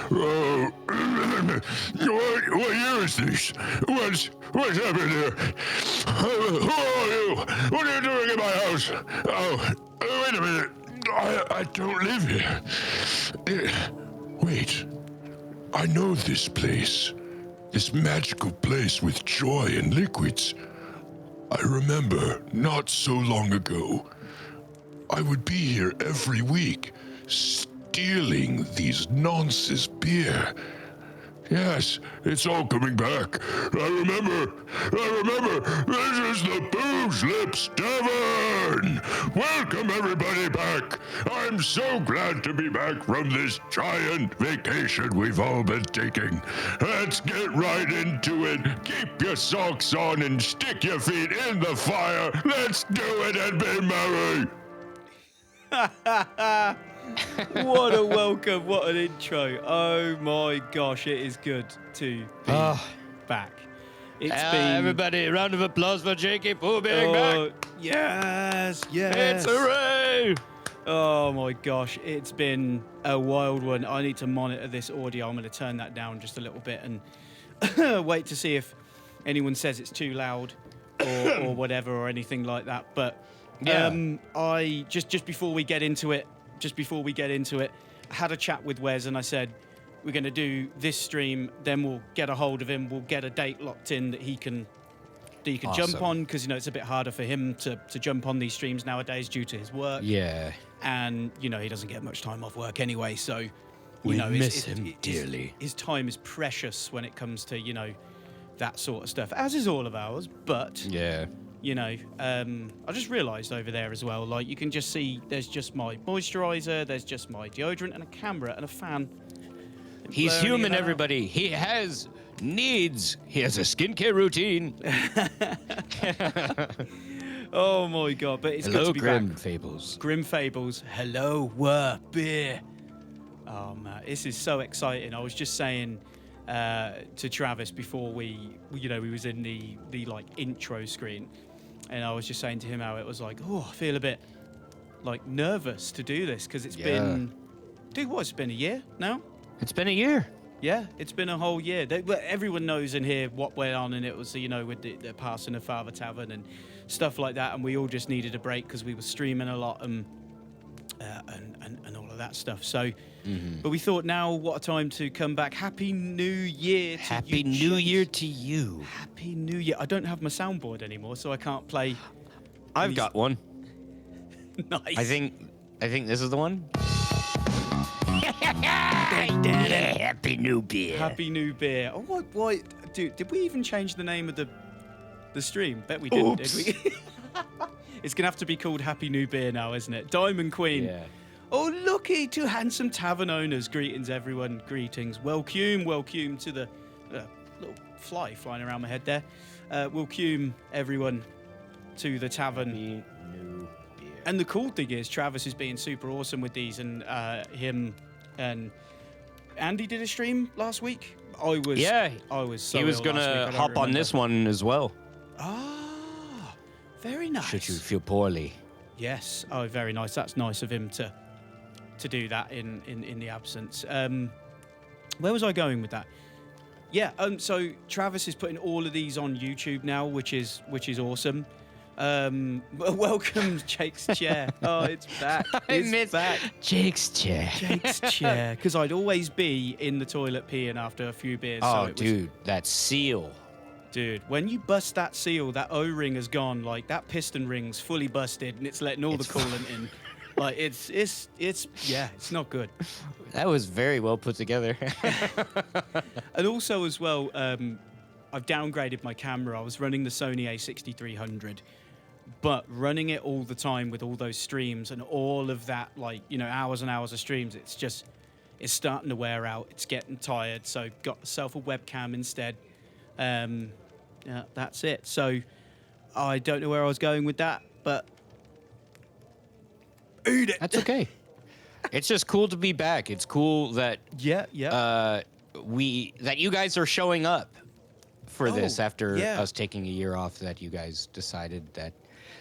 What year is this? What's happening here? Who are you? What are you doing in my house? Oh, wait a minute. I don't live here. Wait. I know this place. This magical place with joy and liquids. I remember not so long ago, I would be here every week, stealing these nonsense beer. Yes, it's all coming back. I remember. This is the Booze Lips Tavern. Welcome everybody back. I'm so glad to be back from this giant vacation we've all been taking. Let's get right into it. Keep your socks on and stick your feet in the fire. Let's do it and be merry. What a welcome, what an intro. Oh my gosh, it is good to be back. It's been... Everybody, a round of applause for Jakey for being back. Yes. It's hooray! Oh my gosh, it's been a wild one. I need to monitor this audio. I'm going to turn that down just a little bit and wait to see if anyone says it's too loud or whatever or anything like that. But I just before we get into it, I had a chat with Wes and I said, we're going to do this stream, then we'll get a hold of him, we'll get a date locked in that he can awesome. Jump on, because, you know, it's a bit harder for him to jump on these streams nowadays due to his work. Yeah. And, you know, he doesn't get much time off work anyway, so, we miss him dearly. His time is precious when it comes to, you know, that sort of stuff, as is all of ours, but... Yeah. You know, I just realised over there as well, like, you can just see there's just my moisturiser, there's just my deodorant and a camera and a fan. He's human, everybody. He has needs. He has a skincare routine. Oh, my God. But it's hello, good to be Grim back. Fables. Grim Fables. Hello, beer. Oh, man. This is so exciting. I was just saying... to Travis before we was in the like intro screen, and I was just saying to him how it was like, I feel a bit like nervous to do this because it's been, dude, it's been a year now. It's been a year. Yeah, it's been a whole year. Everyone knows in here what went on, and it was, you know, with the passing of Father Tavern and stuff like that, and we all just needed a break because we were streaming a lot and all of that stuff. So, but we thought, now what a time to come back. Happy New Year to you. Happy New Year to you. Happy New Year. I don't have my soundboard anymore, so I can't play. I've got one. Nice. I think this is the one. Happy New Beer. Happy New Beer. Oh, what? Dude, did we even change the name of the stream? Bet we didn't, did we? It's going to have to be called Happy New Beer now, isn't it? Diamond Queen. Yeah. Oh, looky, two handsome tavern owners. Greetings, everyone. Greetings. Welcome to the little fly flying around my head there. Welcome, everyone, to the tavern. Happy New Beer. And the cool thing is, Travis is being super awesome with these, and him and Andy did a stream last week. I was so he was ill going to last week, hop on this one as well. Ah, very nice. Should you feel poorly? Yes. Oh, very nice. That's nice of him to do that in the absence. Where was I going with that? Yeah. So Travis is putting all of these on YouTube now, which is awesome. Welcome, Jake's chair. Oh, it's back. It's back. Jake's chair. Jake's chair. Because I'd always be in the toilet peeing after a few beers. Oh, so dude, that seal. Dude, when you bust that seal, that O-ring has gone. Like, that piston ring's fully busted, and it's letting all the coolant in. Like, it's not good. That was very well put together. And also, as well, I've downgraded my camera. I was running the Sony A6300, but running it all the time with all those streams and all of that, like, you know, hours and hours of streams, it's starting to wear out. It's getting tired, so got myself a webcam instead. Yeah, that's it. So I don't know where I was going with that, but eat it. That's okay. It's just cool to be back. It's cool that that you guys are showing up for this after us taking a year off, that you guys decided that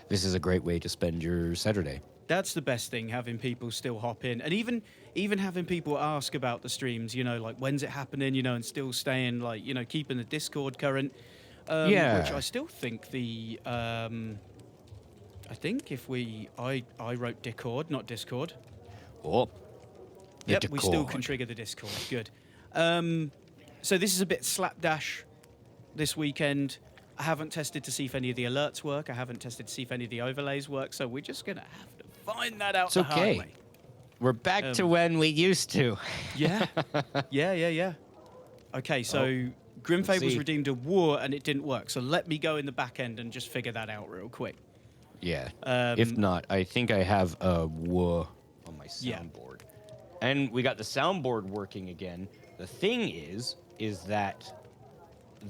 this is a great way to spend your Saturday. That's the best thing, having people still hop in, and even having people ask about the streams. You know, like when's it happening? You know, and still staying like keeping the Discord current. Yeah. Which I still think I think if I wrote Discord, not Discord. Oh. Yep, we still can trigger the Discord. Good. So this is a bit slapdash this weekend. I haven't tested to see if any of the alerts work. I haven't tested to see if any of the overlays work. So we're just gonna have to find that out the hard way. We're back to when we used to. Yeah. Yeah. Okay, so Grimfable's redeemed a war and it didn't work. So let me go in the back end and just figure that out real quick. Yeah. If not, I think I have a on my soundboard. And we got the soundboard working again. The thing is that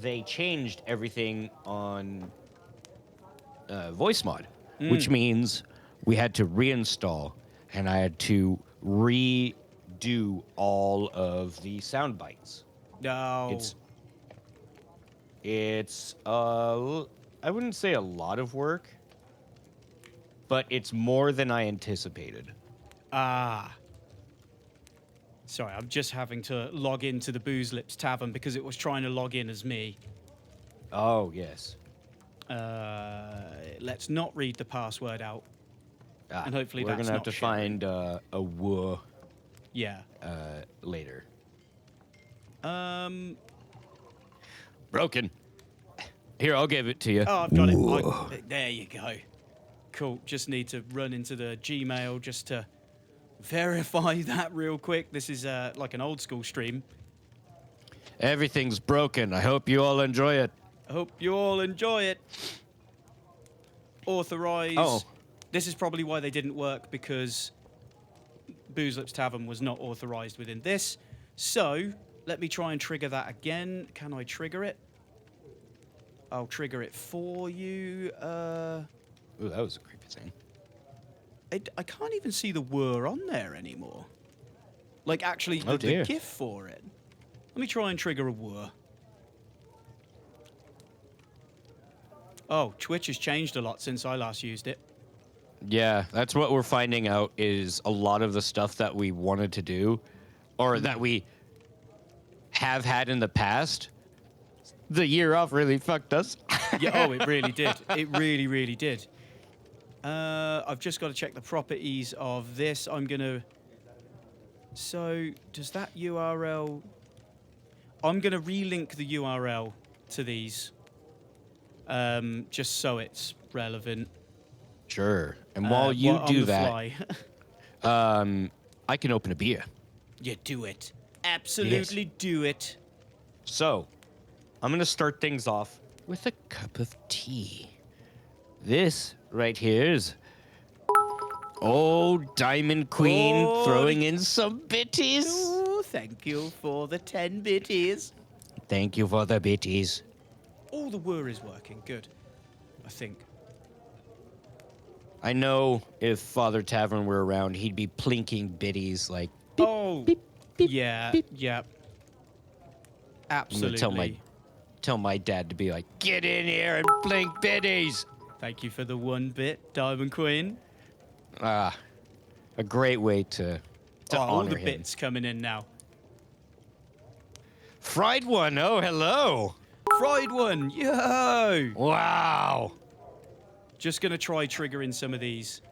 they changed everything on voice mod, which means we had to reinstall, and I had to redo all of the sound bites. No. It's I wouldn't say a lot of work, but it's more than I anticipated. Sorry, I'm just having to log into the Booze Lips Tavern because it was trying to log in as me. Oh, yes. Let's not read the password out. And hopefully we're that's gonna have not to sharing. find a W Yeah. later. Broken. Here, I'll give it to you. Oh, I've got it. There you go. Cool. Just need to run into the Gmail just to verify that real quick. This is like an old school stream. Everything's broken. I hope you all enjoy it. I hope you all enjoy it. Authorize. Oh. This is probably why they didn't work, because Booze Lips Tavern was not authorized within this. So let me try and trigger that again. Can I trigger it? I'll trigger it for you. Ooh, that was a creepy thing. I can't even see the were on there anymore. Like, actually, the GIF for it. Let me try and trigger a were. Oh, Twitch has changed a lot since I last used it. Yeah, that's what we're finding out, is a lot of the stuff that we wanted to do, or that we have had in the past, the year off really fucked us. Yeah, oh, it really did. It really, really did. I've just got to check the properties of this. I'm going to... So, does that URL... I'm going to relink the URL to these, just so it's relevant. Sure. And while you do that, I can open a beer. You do it. Absolutely do it. So, I'm going to start things off with a cup of tea. This right here is old Diamond Queen throwing in some bitties. Oh, thank you for the 10 bitties. Thank you for the bitties. Oh, the were is working. Good. I think. I know if Father Tavern were around, he'd be plinking bitties like, beep, beep, beep, yeah, beep. yeah. Absolutely. I'm gonna tell my dad to be like, get in here and blink bitties. Thank you for the 1 bit, Diamond Queen. A great way to honor all the him. bits coming in now. Fried one, oh, hello. Fried one, yo! Wow. Just gonna try triggering some of these.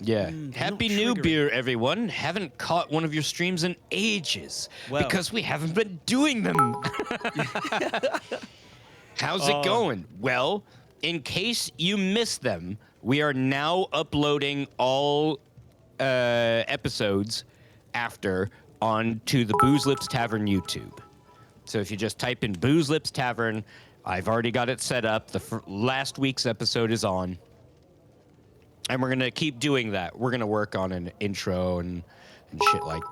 Yeah. Happy New triggering. Beer, everyone. Haven't caught one of your streams in ages because we haven't been doing them. How's it going? Well, in case you missed them, we are now uploading all episodes after onto the Booze Lips Tavern YouTube. So if you just type in Booze Lips Tavern, I've already got it set up. The last week's episode is on. And we're going to keep doing that. We're going to work on an intro and shit, like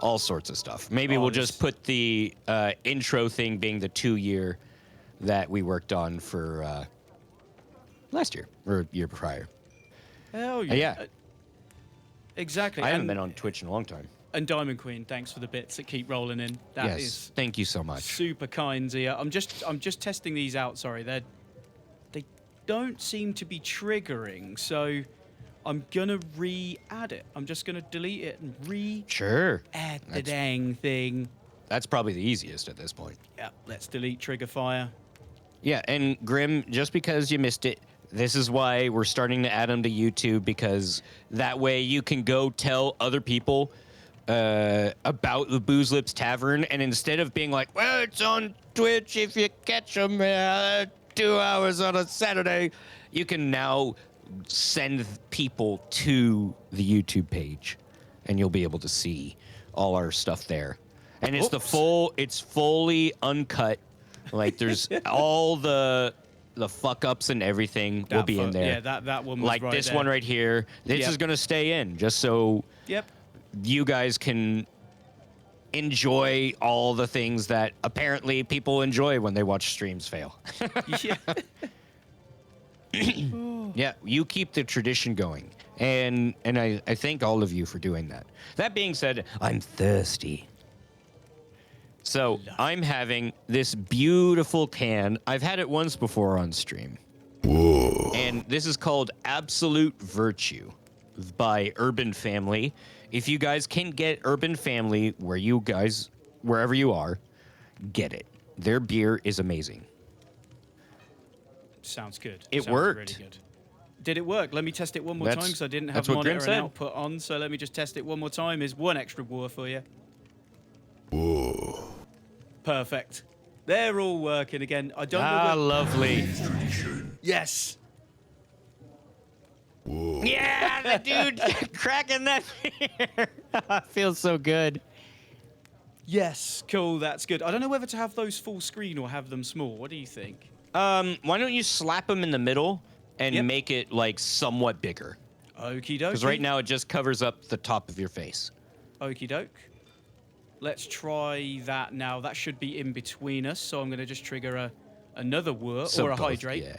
all sorts of stuff. Maybe we'll just put the intro thing being the 2-year that we worked on for last year or year prior. Hell yeah. Yeah. Exactly. I haven't been on Twitch in a long time. And Diamond Queen, thanks for the bits that keep rolling in. That is thank you so much. super kind of you. I'm just testing these out. Sorry, they don't seem to be triggering. So I'm gonna re-add it. I'm just gonna delete it and Sure. re-add the dang thing. That's probably the easiest at this point. Yep, let's delete trigger fire. Yeah, and Grim, just because you missed it, this is why we're starting to add them to YouTube, because that way you can go tell other people about the Booze Lips Tavern, and instead of being like, well, it's on Twitch if you catch them 2 hours on a Saturday, you can now send people to the YouTube page, and you'll be able to see all our stuff there. And it's it's fully uncut. Like there's all the fuck ups and everything will be in there. Yeah, that one was like right this there. one right here. This is gonna stay in just so you guys can enjoy all the things that apparently people enjoy when they watch streams fail. Yeah. Yeah, you keep the tradition going. And I thank all of you for doing that. That being said, I'm thirsty. So I'm having this beautiful can. I've had it once before on stream. Whoa. And this is called Absolute Virtue by Urban Family. If you guys can get Urban Family wherever you are, get it. Their beer is amazing. Sounds good. It Sounds worked. Really good. Did it work? Let me test it one more time because I didn't have that's what Grim monitor and said. output on. So let me just test it one more time. Is one extra war for you? Whoa. Perfect. They're all working again. I don't know. Ah, lovely. Yes. Whoa. Yeah, the dude cracking that beer. Feels so good. Yes. Cool. That's good. I don't know whether to have those full screen or have them small. What do you think? Why don't you slap them in the middle and make it like somewhat bigger? Okie dokie. Because right now it just covers up the top of your face. Okie doke. Let's try that now. That should be in between us. So I'm going to just trigger another whir or a both, hydrate. Yeah.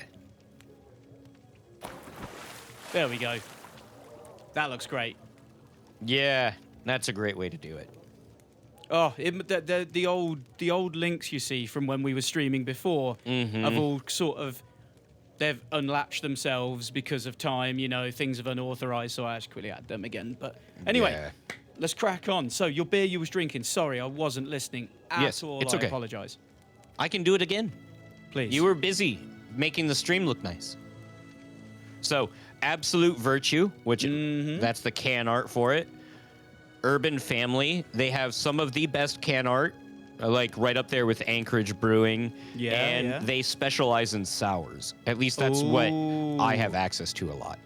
There we go. That looks great. Yeah, that's a great way to do it. Oh, the old links you see from when we were streaming before have all sort of they've unlatched themselves because of time. You know, things have unauthorized, so I actually quickly add them again. But anyway, let's crack on. So your beer you was drinking. Sorry, I wasn't listening at all. It's okay. I apologize. I can do it again. Please. You were busy making the stream look nice. So, Absolute Virtue, which that's the can art for it. Urban Family, they have some of the best can art, like right up there with Anchorage Brewing. Yeah, and they specialize in sours. At least that's what I have access to a lot.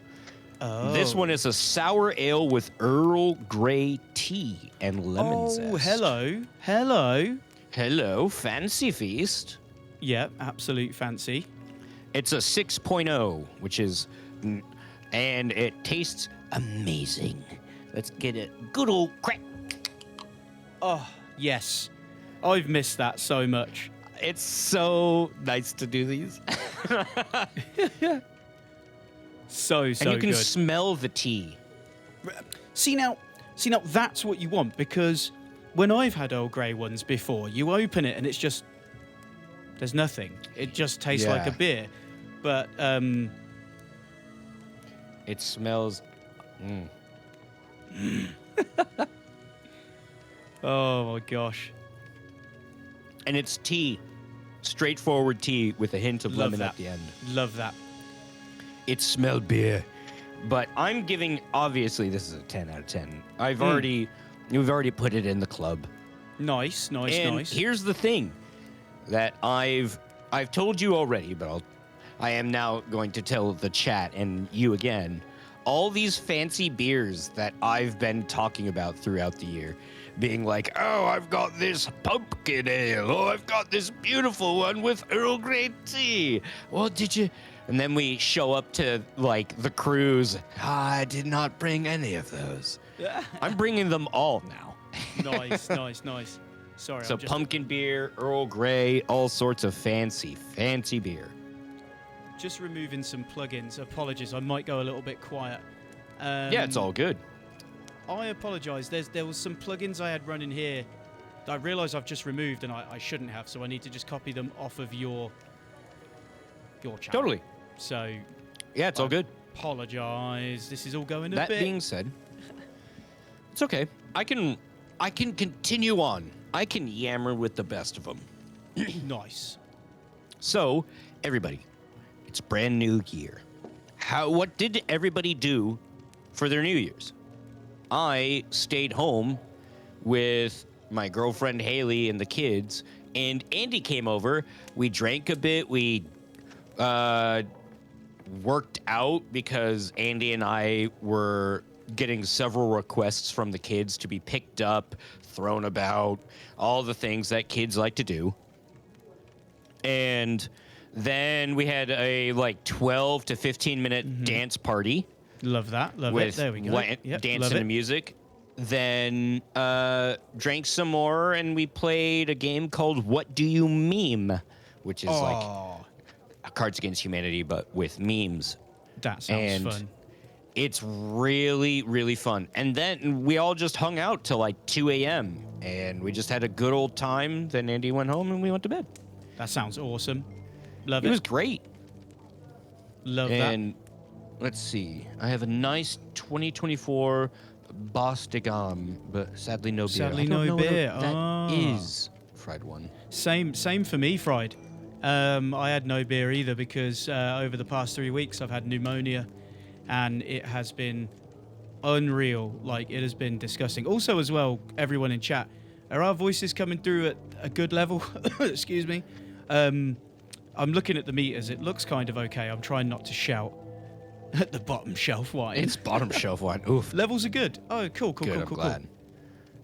Oh. This one is a sour ale with Earl Grey tea and lemon zest. Oh, hello. Hello. Hello, Fancy Feast. Yeah, absolute fancy. It's a 6.0, which is, and it tastes amazing. Let's get a good old crack. Oh, yes. I've missed that so much. It's so nice to do these. So and you can good. smell the tea. See now, that's what you want, because when I've had Earl Grey ones before, you open it and it's just, there's nothing. It just tastes like a beer. But, it smells... oh my gosh. And it's tea. Straightforward tea with a hint of lemon at the end. Love that. It smelled beer. But I'm giving, obviously, this is a 10 out of 10. We've already put it in the club. Nice. And here's the thing that I've told you already, but I am now going to tell the chat and you again. All these fancy beers that I've been talking about throughout the year, being like, oh, I've got this pumpkin ale, oh, I've got this beautiful one with Earl Grey tea. Well, did you? And then we show up to, like, the cruise. I did not bring any of those. I'm bringing them all now. Nice. Sorry. So pumpkin beer, Earl Grey, all sorts of fancy beer. Just removing some plugins. Apologies, I might go a little bit quiet. Yeah, it's all good. I apologise. There was some plugins I had running here that I realise I've just removed and I shouldn't have, so I need to just copy them off of your channel. Totally. So yeah, it's all good. Apologize. This is all going a That bit. being said, it's okay. I can continue on. I can yammer with the best of them. Nice. So, everybody, it's brand new year. What did everybody do for their New Year's? I stayed home with my girlfriend Haley and the kids, and Andy came over. We drank a bit. We worked out because Andy and I were getting several requests from the kids to be picked up, thrown about, all the things that kids like to do. And then we had a 12 to 15 minute dance party. Love that. Love with it. There we go. Yep, dancing and music. Then drank some more, and we played a game called What Do You Meme, which is like Cards Against Humanity, but with memes. That sounds fun. It's really, really fun. And then we all just hung out till like 2 a.m. and we just had a good old time. Then Andy went home and we went to bed. That sounds awesome. Love it. It was great. Love and let's see. I have a nice 2024 Boss de Gamme, but sadly no beer. Sadly I don't no know what beer. That is fried one. Same for me, fried. I had no beer either because over the past 3 weeks I've had pneumonia, and it has been unreal. Like, it has been disgusting. Also, as well, everyone in chat, are our voices coming through at a good level? Excuse me. I'm looking at the meters. It looks kind of okay. I'm trying not to shout at the bottom shelf wine. It's bottom shelf wine. Oof. Levels are good. Oh, cool. Good, I'm glad.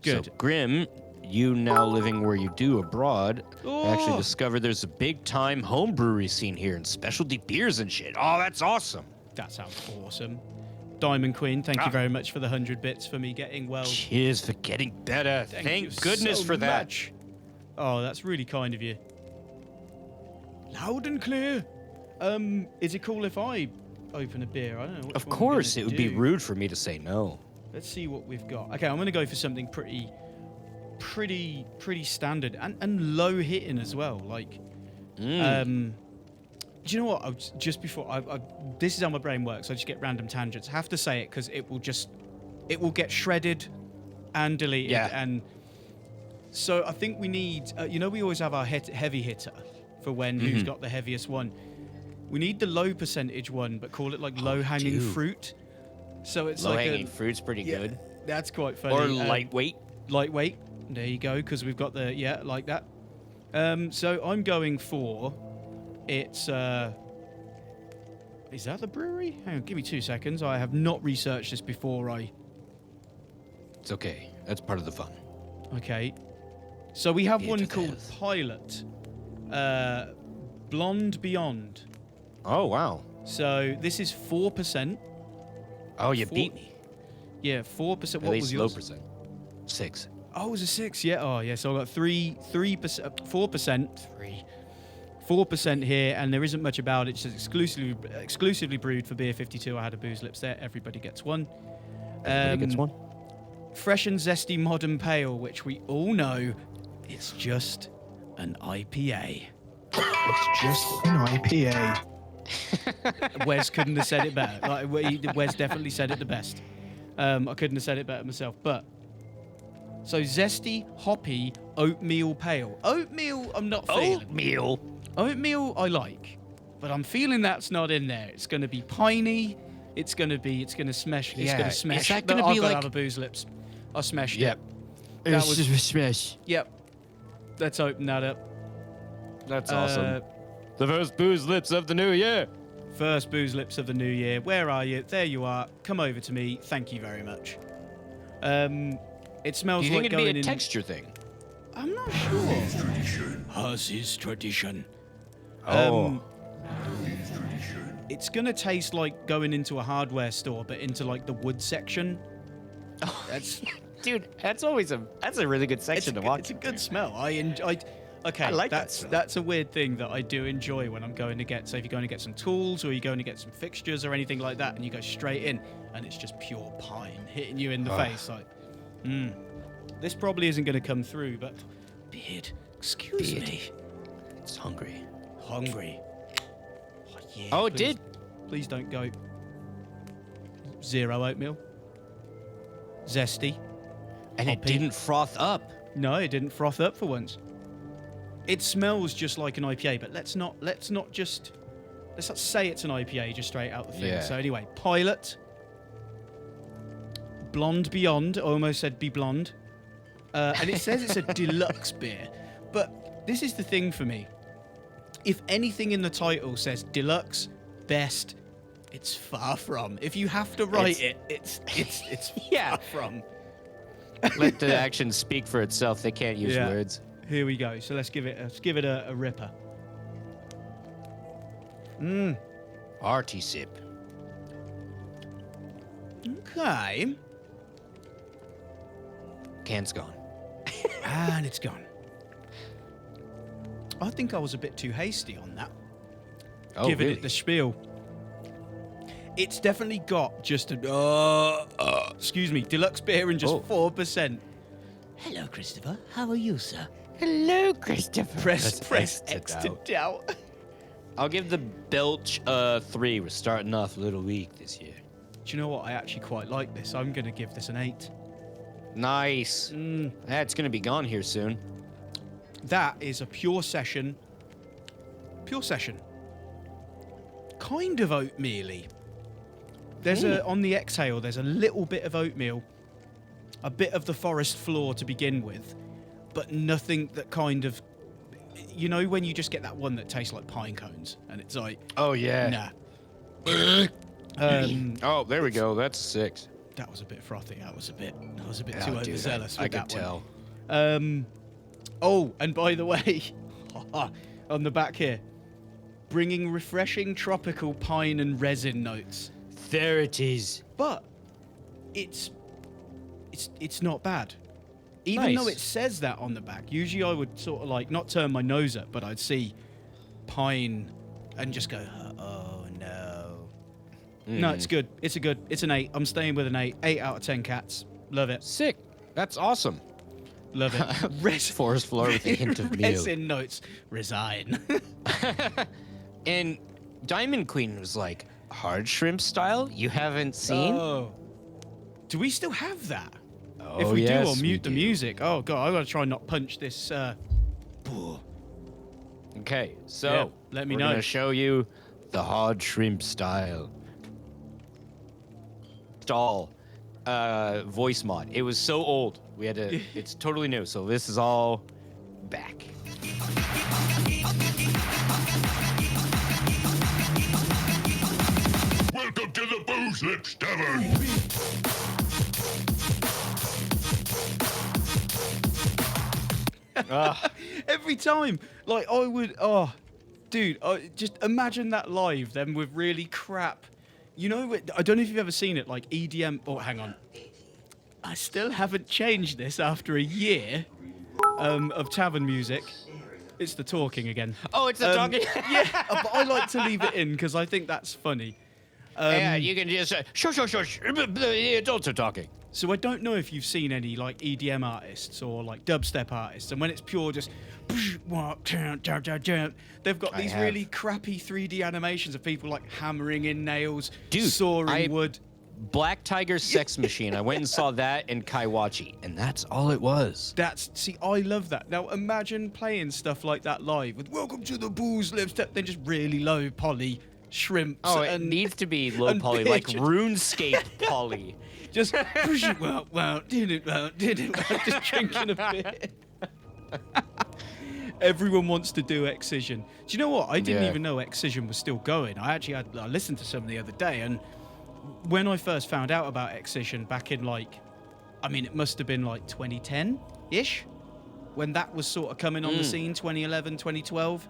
Good. So, Grim, you now living where you do abroad, Oh. actually discovered there's a big-time home brewery scene here and specialty beers and shit. Oh, that's awesome. That sounds awesome. Diamond Queen, thank you very much for the 100 bits for me getting well. Cheers for getting better. Thank Thank you goodness so for that. much. Oh, that's really kind of you. Loud and clear. Is it cool if I open a beer? I don't know. Of course, it would be rude for me to say no. Let's see what we've got. Okay, I'm going to go for something pretty standard and low hitting as well. Like, do you know what? Just before this is how my brain works. I just get random tangents. I have to say it because it will get shredded and deleted. Yeah. And so I think we need. We always have our heavy hitter for when who's got the heaviest one. We need the low percentage one, but call it like low hanging fruit. So it's Low like hanging fruit's pretty good. That's quite funny. Or lightweight. Lightweight. There you go, because we've got the like that. So I'm going for. It's is that the brewery? Hang on, give me 2 seconds. I have not researched this before It's okay. That's part of the fun. Okay. So we have Get one to called this. Pilot. Blonde Beyond. Oh, wow. So this is 4%. Oh, you beat me. Yeah, 4%. At What least was low yours? percent. 6. Oh, it was a 6. Yeah. Oh, yeah. So I got 3%, 4%. 4% here, and there isn't much about it. It's just exclusively brewed for Beer 52. I had a Booze Lips there. Everybody gets one. Everybody gets one. Fresh and zesty modern pale, which we all know it's just an IPA. It's just an IPA. Wes couldn't have said it better. Wes definitely said it the best. I couldn't have said it better myself. But so zesty, hoppy, oatmeal pale. Oatmeal, I'm not feeling. Oatmeal. Oatmeal, I like, but I'm feeling that's not in there. It's going to be piney. It's going to smash. It's going to smash. Is that going to I've be got like? have a Booze Lips. I smashed Yep. it. That was. smash. Yep. Let's open that up. That's awesome. The first Booze Lips of the new year. First Booze Lips of the new year. Where are you? There you are. Come over to me. Thank you very much. It smells Do you think like it'd be going a in. texture thing? I'm not sure. How's his tradition? Oh. It's gonna taste like going into a hardware store, but into like the wood section. That's Dude, that's a really good section to watch. It's a good smell. Okay, I like that that's a weird thing that I do enjoy when I'm going to get. So if you're going to get some tools or you're going to get some fixtures or anything like that, and you go straight in, and it's just pure pine hitting you in the face, like, this probably isn't going to come through. But Beard, excuse me, It's hungry. hungry. Oh, yeah, Oh, it please- did. Please don't go. 0 oatmeal. Zesty. And it Hoppy. didn't froth up. No, it didn't froth up for once. It smells just like an IPA, but let's not say it's an IPA just straight out the thing. Yeah. So anyway, Pilot, Blonde Beyond. I almost said Be Blonde, and it says it's a deluxe beer. But this is the thing for me. If anything in the title says deluxe, best, it's far from. If you have to write it's Yeah. far from. Let the action speak for itself. They can't use Yeah. words. Here we go. So let's give it a ripper. Arty sip. Okay. Can's gone. And it's gone. I think I was a bit too hasty on that. Oh, Giving really? it the spiel. It's definitely got just a excuse me, deluxe beer and just 4%. Hello, Christopher. How are you, sir? Hello, Christopher. Press X to doubt. I'll give the belch 3. We're starting off a little weak this year. Do you know what? I actually quite like this. I'm going to give this an 8. Nice. That's gonna be gone here soon. That is a pure session. Pure session. Kind of oatmeal-y. There's on the exhale, there's a little bit of oatmeal, a bit of the forest floor to begin with, but nothing that kind of, you know, when you just get that one that tastes like pine cones, and it's like, Oh yeah. nah. Oh, there we go. That's 6. That was a bit frothy. That was a bit Yeah, too dude, overzealous. I with could that one. tell. Oh, and by the way, on the back here, bringing refreshing tropical pine and resin notes. There it is. But it's not bad. Even though Nice. it says that on the back, usually I would sort of like not turn my nose up, but I'd see pine and just go, oh no. No, it's good. It's an 8. I'm staying with an 8. 8 out of 10 cats. Love it. Sick. That's awesome. Love it. Forest floor with a hint of meal. Resin notes. Resign. And Diamond Queen was like, hard shrimp style? You haven't seen? Oh. Do we still have that? Oh, If we do, yes, I'll we mute the do. music. Oh god, I gotta try and not punch this. Okay, so Yeah, let me we're know. gonna show you the hard shrimp style. Stall voice mod. It was so old. We had to. It's totally new. So this is all back. Welcome to the Booze Lips Tavern. Every time, like I would. Oh, dude, just imagine that live. Then with really crap. You know, I don't know if you've ever seen it, like EDM. Oh, hang on. I still haven't changed this after a year of tavern music. It's the talking again. Oh, it's the talking. Yeah, but I like to leave it in because I think that's funny. Yeah, you can just shush. The adults are talking. So I don't know if you've seen any like EDM artists or like dubstep artists, and when it's pure just they've got I these have. really crappy 3D animations of people like hammering in nails, Dude, sawing wood. Black Tiger Sex Machine. I went and saw that in Kaiwachi, and that's all it was. I love that. Now imagine playing stuff like that live with "Welcome to the Booze Lips," then just really low poly shrimps. Oh, it and needs to be low and poly, like bitches. RuneScape poly. just didn't just drinking a beer. Everyone wants to do Excision. Do you know what? I didn't Yeah. even know Excision was still going. I listened to some the other day, and when I first found out about Excision back in it must have been like 2010-ish, when that was sort of coming on the scene, 2011, 2012.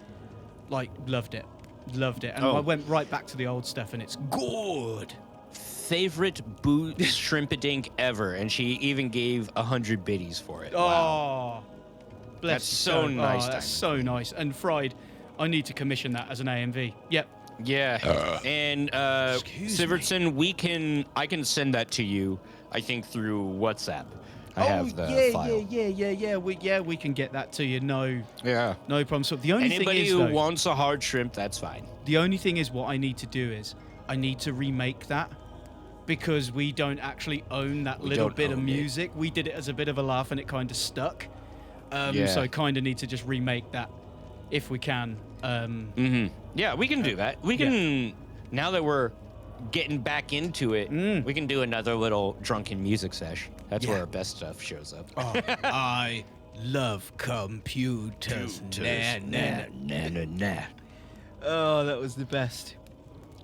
Like, loved it. And Oh. I went right back to the old stuff, and it's good. Favorite boot shrimpadink ever, and she even gave 100 biddies for it. Oh, Wow. bless That's you so nice, That's Diamond. so nice. And fried, I need to commission that as an AMV. Yep. Yeah. And Excuse me. Sivertson, I can send that to you, I think, through WhatsApp. I have the file. Yeah. We can get that to you. No problem. So the only Anybody thing is, who though, wants a hard shrimp, that's fine. the only thing is, what I need to do is I need to remake that because we don't actually own that We little don't bit of own it. music. We did it as a bit of a laugh, and it kind of stuck. Yeah. So I kind of need to just remake that if we can. Yeah, we can do that. We can, now that we're getting back into it, we can do another little drunken music sesh. That's where our best stuff shows up. Oh, I love computers. Nah. Oh, that was the best.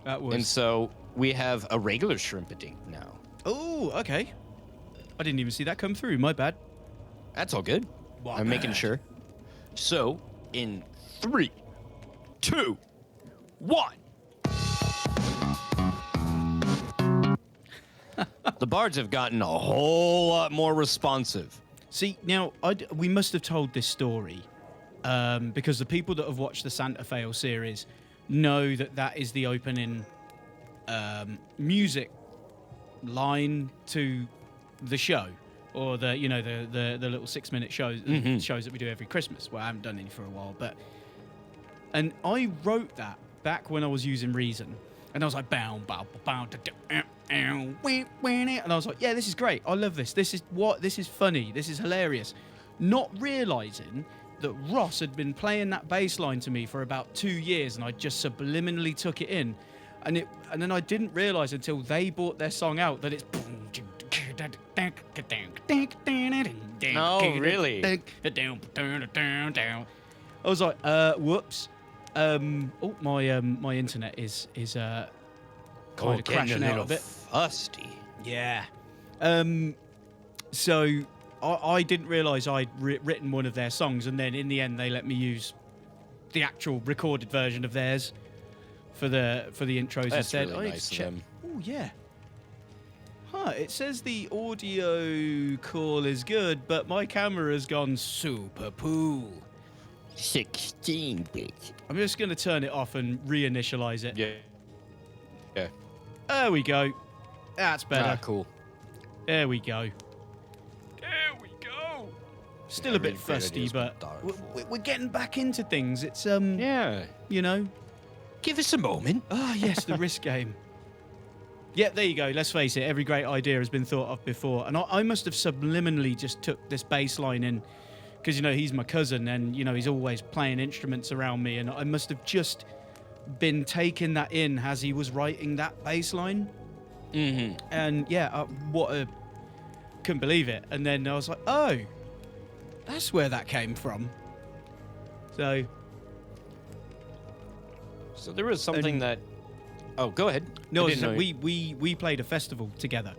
That was. And so we have a regular shrimpadink now. Oh, okay. I didn't even see that come through. My bad. That's all good. I'm making sure. So, in 3, 2, 1. The bards have gotten a whole lot more responsive. See, now, we must have told this story because the people that have watched the Santa Fail series know that that is the opening music line to the show, or the little 6-minute shows shows that we do every Christmas. Well, I haven't done any for a while, and I wrote that back when I was using Reason, and I was like, bow, bow, bow, and I was like, yeah, this is great. I love this. This is funny. This is hilarious. Not realizing that Ross had been playing that bass line to me for about 2 years, and I just subliminally took it in, and then I didn't realize until they brought their song out that it's. Oh, really? I was like, whoops. My internet is kind of crashing out a bit. Fusty. Yeah. So I didn't realise I'd written one of their songs, and then in the end they let me use the actual recorded version of theirs for the intros That's instead. really I need nice to of check. them. Oh yeah. Huh, it says the audio call is good, but my camera has gone super poo. 16-bit. I'm just going to turn it off and reinitialize it. Yeah. Yeah. There we go. That's better. Ah, cool. There we go. There we go. Still Yeah, a bit really great fusty, ideas but from Dark we're getting back into things. It's Yeah. you know. Give us a moment. Ah, yes, the risk game. Yeah, there you go. Let's face it. Every great idea has been thought of before, and I must have subliminally just took this bass line in, because he's my cousin, and he's always playing instruments around me, and I must have just been taking that in as he was writing that bass line. Mm-hmm. And yeah, couldn't believe it. And then I was like, oh, that's where that came from. So there was something that. Oh, go ahead. no, I didn't know we played a festival together.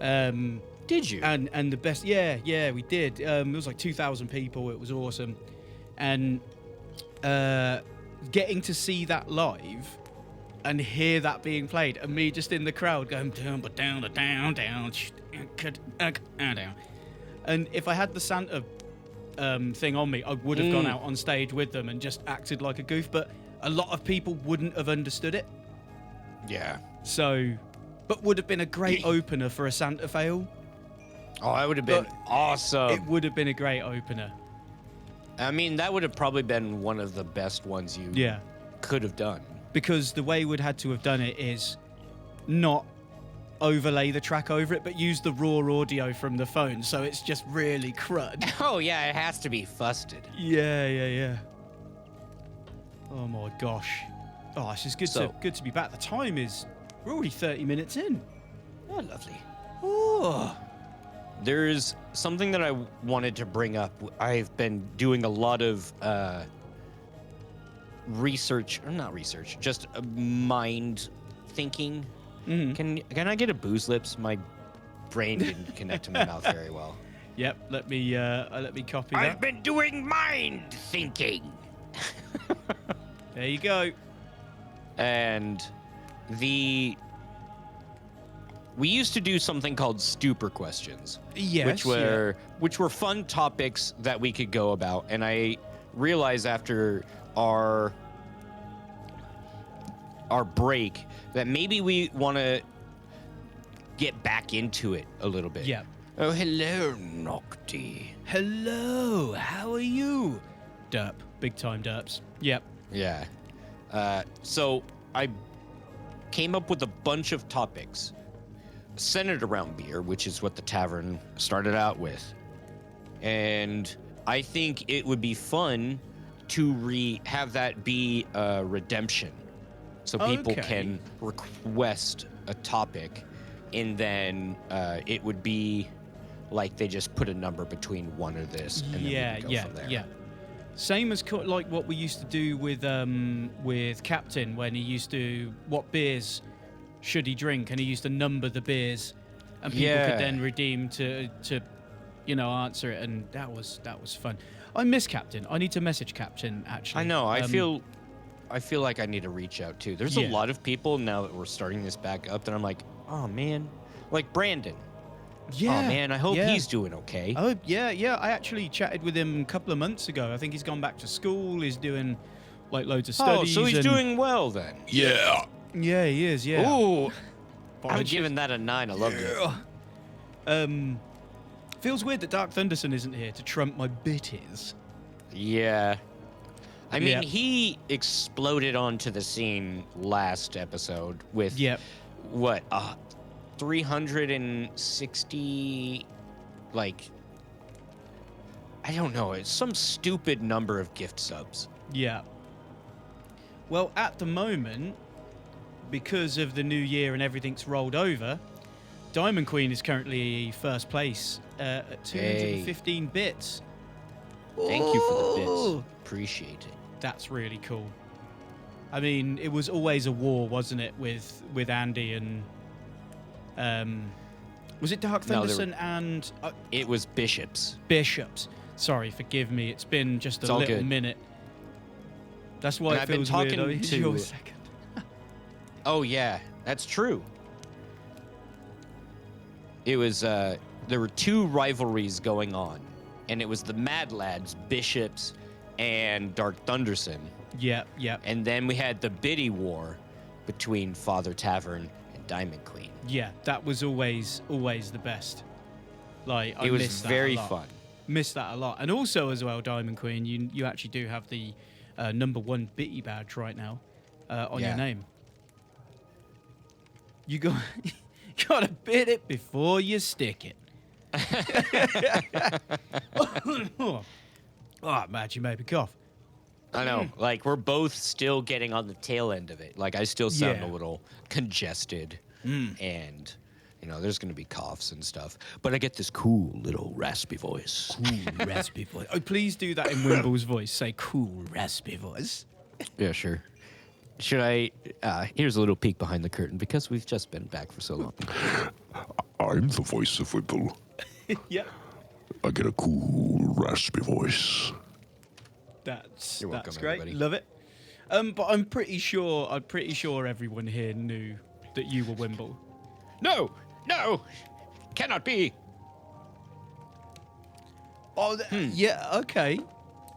Did you? And the best, yeah, we did. It was like 2,000 people. It was awesome, and getting to see that live and hear that being played, and me just in the crowd going down, down, down, down, down. And if I had the Santa thing on me, I would have gone out on stage with them and just acted like a goof. But a lot of people wouldn't have understood it. Yeah. So, but would have been a great opener for a Santa fail. Oh, that would have been But awesome. It would have been a great opener. I mean, that would have probably been one of the best ones you Yeah. could have done. Because the way we'd had to have done it is not overlay the track over it, but use the raw audio from the phone. So it's just really crud. Oh, yeah, it has to be fusted. Yeah. Oh my gosh. Oh, this is good So- good to be back. The time is, we're already 30 minutes in. Oh, lovely. Oh. There's something that I wanted to bring up. I've been doing a lot of research, or not research, just mind thinking. Mhm. Can I get a booze lips? My brain didn't connect to my mouth very well. Yep, let me copy that. I've been doing mind thinking. There you go. And we used to do something called stupor questions. Yes, which were fun topics that we could go about. And I realized after our break that maybe we want to get back into it a little bit. Yeah. Oh, hello, Nocti. Hello, how are you? Derp, big time derps. Yep. Yeah. So I came up with a bunch of topics. centered around beer, which is what the tavern started out with. And I think it would be fun to have that be a redemption. So people Okay. can request a topic, and then it would be like they just put a number between one or this, and then we can go from there. Yeah. Same as like what we used to do with Captain when he used to what beers should he drink, and he used to number the beers, and people could then redeem to answer it, and that was fun. I miss Captain. I need to message Captain actually. I know. I feel like I need to reach out too. There's a lot of people now that we're starting this back up that I'm like, oh man, like Brandon. Yeah. Oh man, I hope he's doing okay. Oh yeah. I actually chatted with him a couple of months ago. I think he's gone back to school. He's doing like loads of studies. Oh, so he's doing well then. Yeah. Yeah, he is. Yeah. Ooh, I'm Bunch giving that a 9. I love it. Feels weird that Dark Thunderson isn't here to trump my bitties. Yeah. I mean, Yeah. he exploded onto the scene last episode with what 360, like, I don't know, it's some stupid number of gift subs. Yeah. Well, at the moment, because of the new year and everything's rolled over, Diamond Queen is currently first place at 215 bits. Thank you for the Ooh. bits. Appreciate it. That's really cool. I mean, it was always a war, wasn't it, with Andy and was it Dark No, Thunderson and It was Bishops. Bishops? Sorry, forgive me. It's been just It's a all little good. minute. That's why And it I've been feels talking weird. to- Your second. Oh yeah, that's true. It was there were 2 rivalries going on, and it was the Mad Lads, Bishops, and Dark Thunderson. Yeah. And then we had the Biddy War between Father Tavern and Diamond Queen. Yeah, that was always the best. Like I It was miss that very a lot. fun. Miss that a lot, and also as well, Diamond Queen, you actually do have the #1 Bitty badge right now on your Yeah. name. You gotta bid it before you stick it. Oh, Matt, you made me cough. I know, like we're both still getting on the tail end of it. Like I still sound Yeah. a little congested, and there's gonna be coughs and stuff. But I get this cool little raspy voice. Cool raspy voice. Oh, please do that in Wimble's voice. Say cool raspy voice. Yeah, sure. Should I? Here's a little peek behind the curtain because we've just been back for so long. I'm the voice of Whipple. Yep. I get a cool, raspy voice. That's You're welcome, great. everybody. Love it. But I'm pretty sure everyone here knew that you were Wimble. No, cannot be. Oh, yeah. Okay.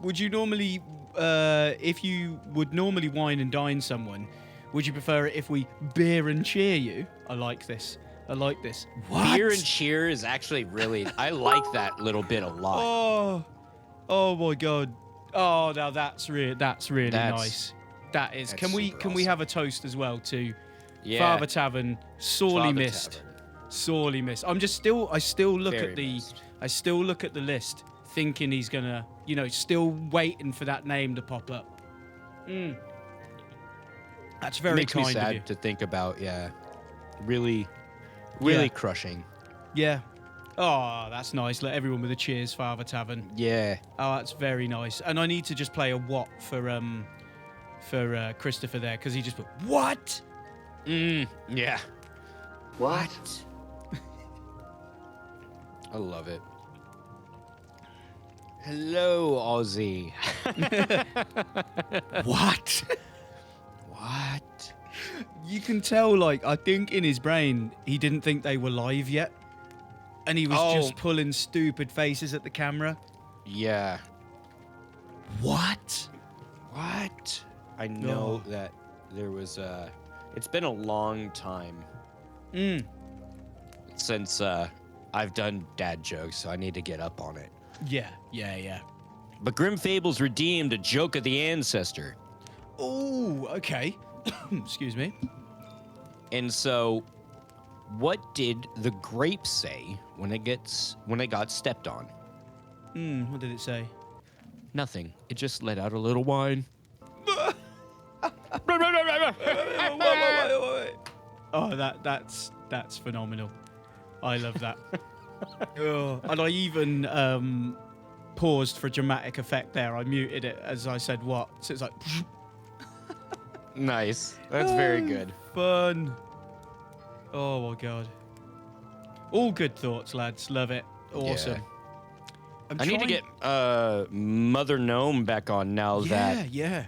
Would you normally, if you would normally wine and dine someone, would you prefer it if we beer and cheer you? I like this. What? Beer and cheer is actually really. I like that little bit a lot. Oh my God. Oh, now that's really nice. That is. that's Can we super have a toast as well to Yeah. Father Tavern? Sorely Father missed. Tavern. Sorely missed. I still look Very at the missed. I still look at the list thinking he's gonna, still waiting for that name to pop up. That's very Makes me kind of you. sad to think about. Yeah, really Yeah. crushing. Yeah. Oh, that's nice. Let everyone with a cheers, Father Tavern. Yeah. Oh, that's very nice. And I need to just play a what for Christopher there, because he just put what? Yeah. What? I love it. Hello, Ozzy. What? What? You can tell, I think in his brain, he didn't think they were live yet. And he was just pulling stupid faces at the camera. Yeah. What? What? I know that there was it's been a long time since I've done dad jokes, so I need to get up on it. Yeah. But Grim Fables redeemed a joke of the ancestor. Oh, okay. Excuse me. And so What did the grape say when it got stepped on? What did it say? Nothing. It just let out a little whine. Oh, that's phenomenal. I love that. Oh, and I even paused for dramatic effect there. I muted it as I said what. So it's like Nice. That's very good. fun. Oh my god. All good thoughts, lads. Love it. Awesome. Yeah. I need to get Mother Gnome back on now that yeah.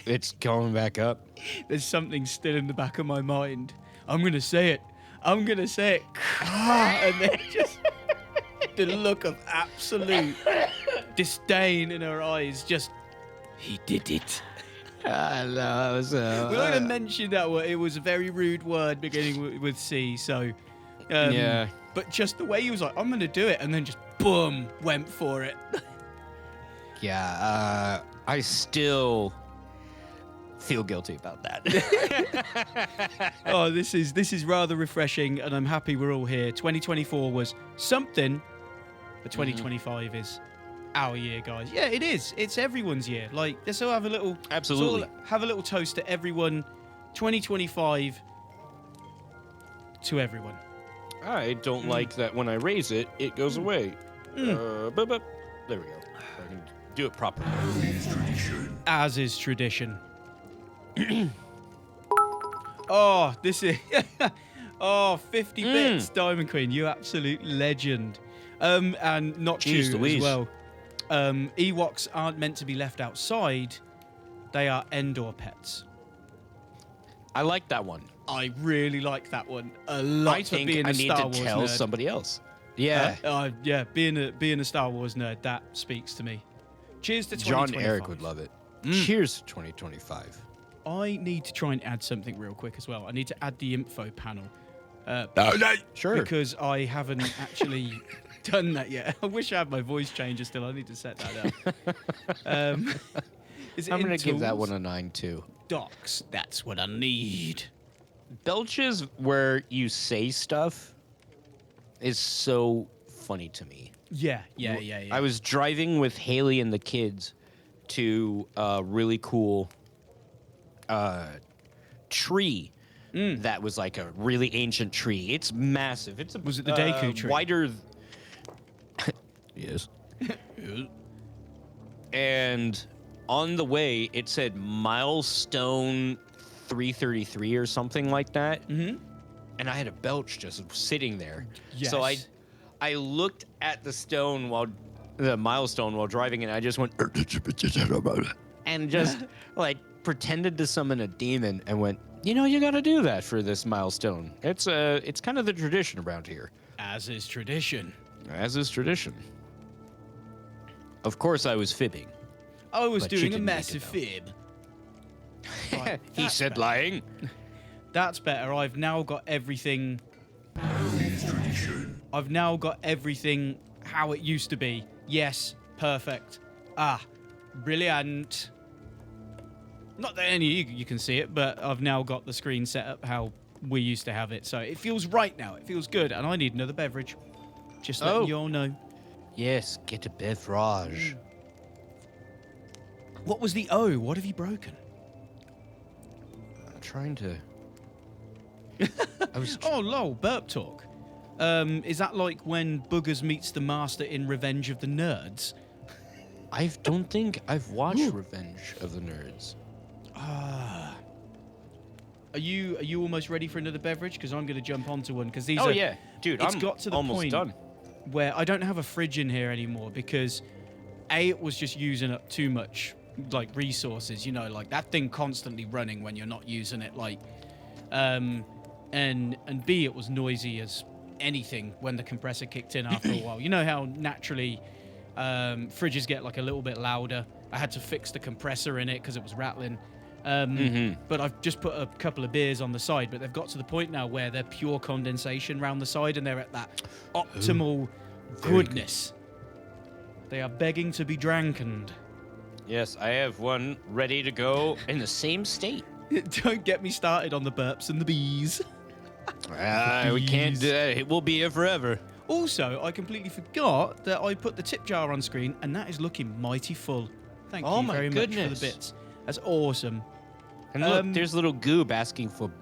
it's going back up. There's something still in the back of my mind. I'm gonna say it. And then just the look of absolute disdain in her eyes. Just, he did it. I know. We're not gonna mention that word. It was a very rude word beginning with C. So, yeah. But just the way he was like, I'm gonna do it, and then just boom, went for it. Yeah. I still feel guilty about that. Oh, this is rather refreshing, and I'm happy we're all here. 2024 was something, but 2025 is our year, guys. Yeah, it is. It's everyone's year. Like, let's all have a little Absolutely. let's all have a little toast to everyone. 2025 to everyone. I don't like that when I raise it, it goes away. There we go. I can do it properly. As is tradition. Oh, this is 50 bits, Diamond Queen, you absolute legend. And not Jeez you Louise. as well. Ewoks aren't meant to be left outside. They are indoor pets. I like that one. I really like that one a lot. I for think being I a need Star to Wars tell nerd. somebody else. Yeah. Yeah, being a Star Wars nerd, that speaks to me. Cheers to John 2025. Eric would love it. Cheers to 2025. I need to try and add something real quick as well. I need to add the info panel. Sure. Because I haven't actually done that yet. I wish I had my voice changer still. I need to set that up. Is it I'm in going to give that tools? one a 9 too. Docs. That's what I need. Belches where you say stuff is so funny to me. Yeah. I was driving with Haley and the kids to a really cool tree that was like a really ancient tree. It's massive. It's Was it the Deku tree? Wider. Yes. And on the way, it said milestone 333 or something like that. Mm-hmm. And I had a belch just sitting there. Yes. So I looked at the milestone while driving, and I just went and just like pretended to summon a demon and went, you got to do that for this milestone. It's kind of the tradition around here. As is tradition. As is tradition. Of course, I was fibbing. I was But you doing a didn't make massive it, fib. Right, He that's said better. lying. That's better. I've now got everything. I've now got everything how it used to be. Yes, perfect. Brilliant. Not that any of you can see it, but I've now got the screen set up how we used to have it. So it feels right now. It feels good. And I need another beverage. Just letting you all know. Yes, get a beverage. What was the O? What have you broken? I'm trying to. I was. Oh, lol, burp talk. Is that like when Boogers meets the Master in Revenge of the Nerds? I don't think I've watched Revenge of the Nerds. Are you almost ready for another beverage? Because I'm going to jump onto one. Because these Oh are. yeah, dude, It's I'm got to the almost point done. where I don't have a fridge in here anymore because it was just using up too much like resources. Like that thing constantly running when you're not using it. Like, and B, it was noisy as anything when the compressor kicked in after a while. You know how naturally fridges get like a little bit louder. I had to fix the compressor in it because it was rattling. But I've just put a couple of beers on the side, but they've got to the point now where they're pure condensation around the side and they're at that optimal goodness. They are begging to be drankened. Yes, I have one ready to go in the same state. Don't get me started on the burps and the bees. We can't. It will be here forever. Also, I completely forgot that I put the tip jar on screen, and that is looking mighty full. Thank Oh you my very much for goodness. the bits. That's awesome. And look, there's little Goob asking for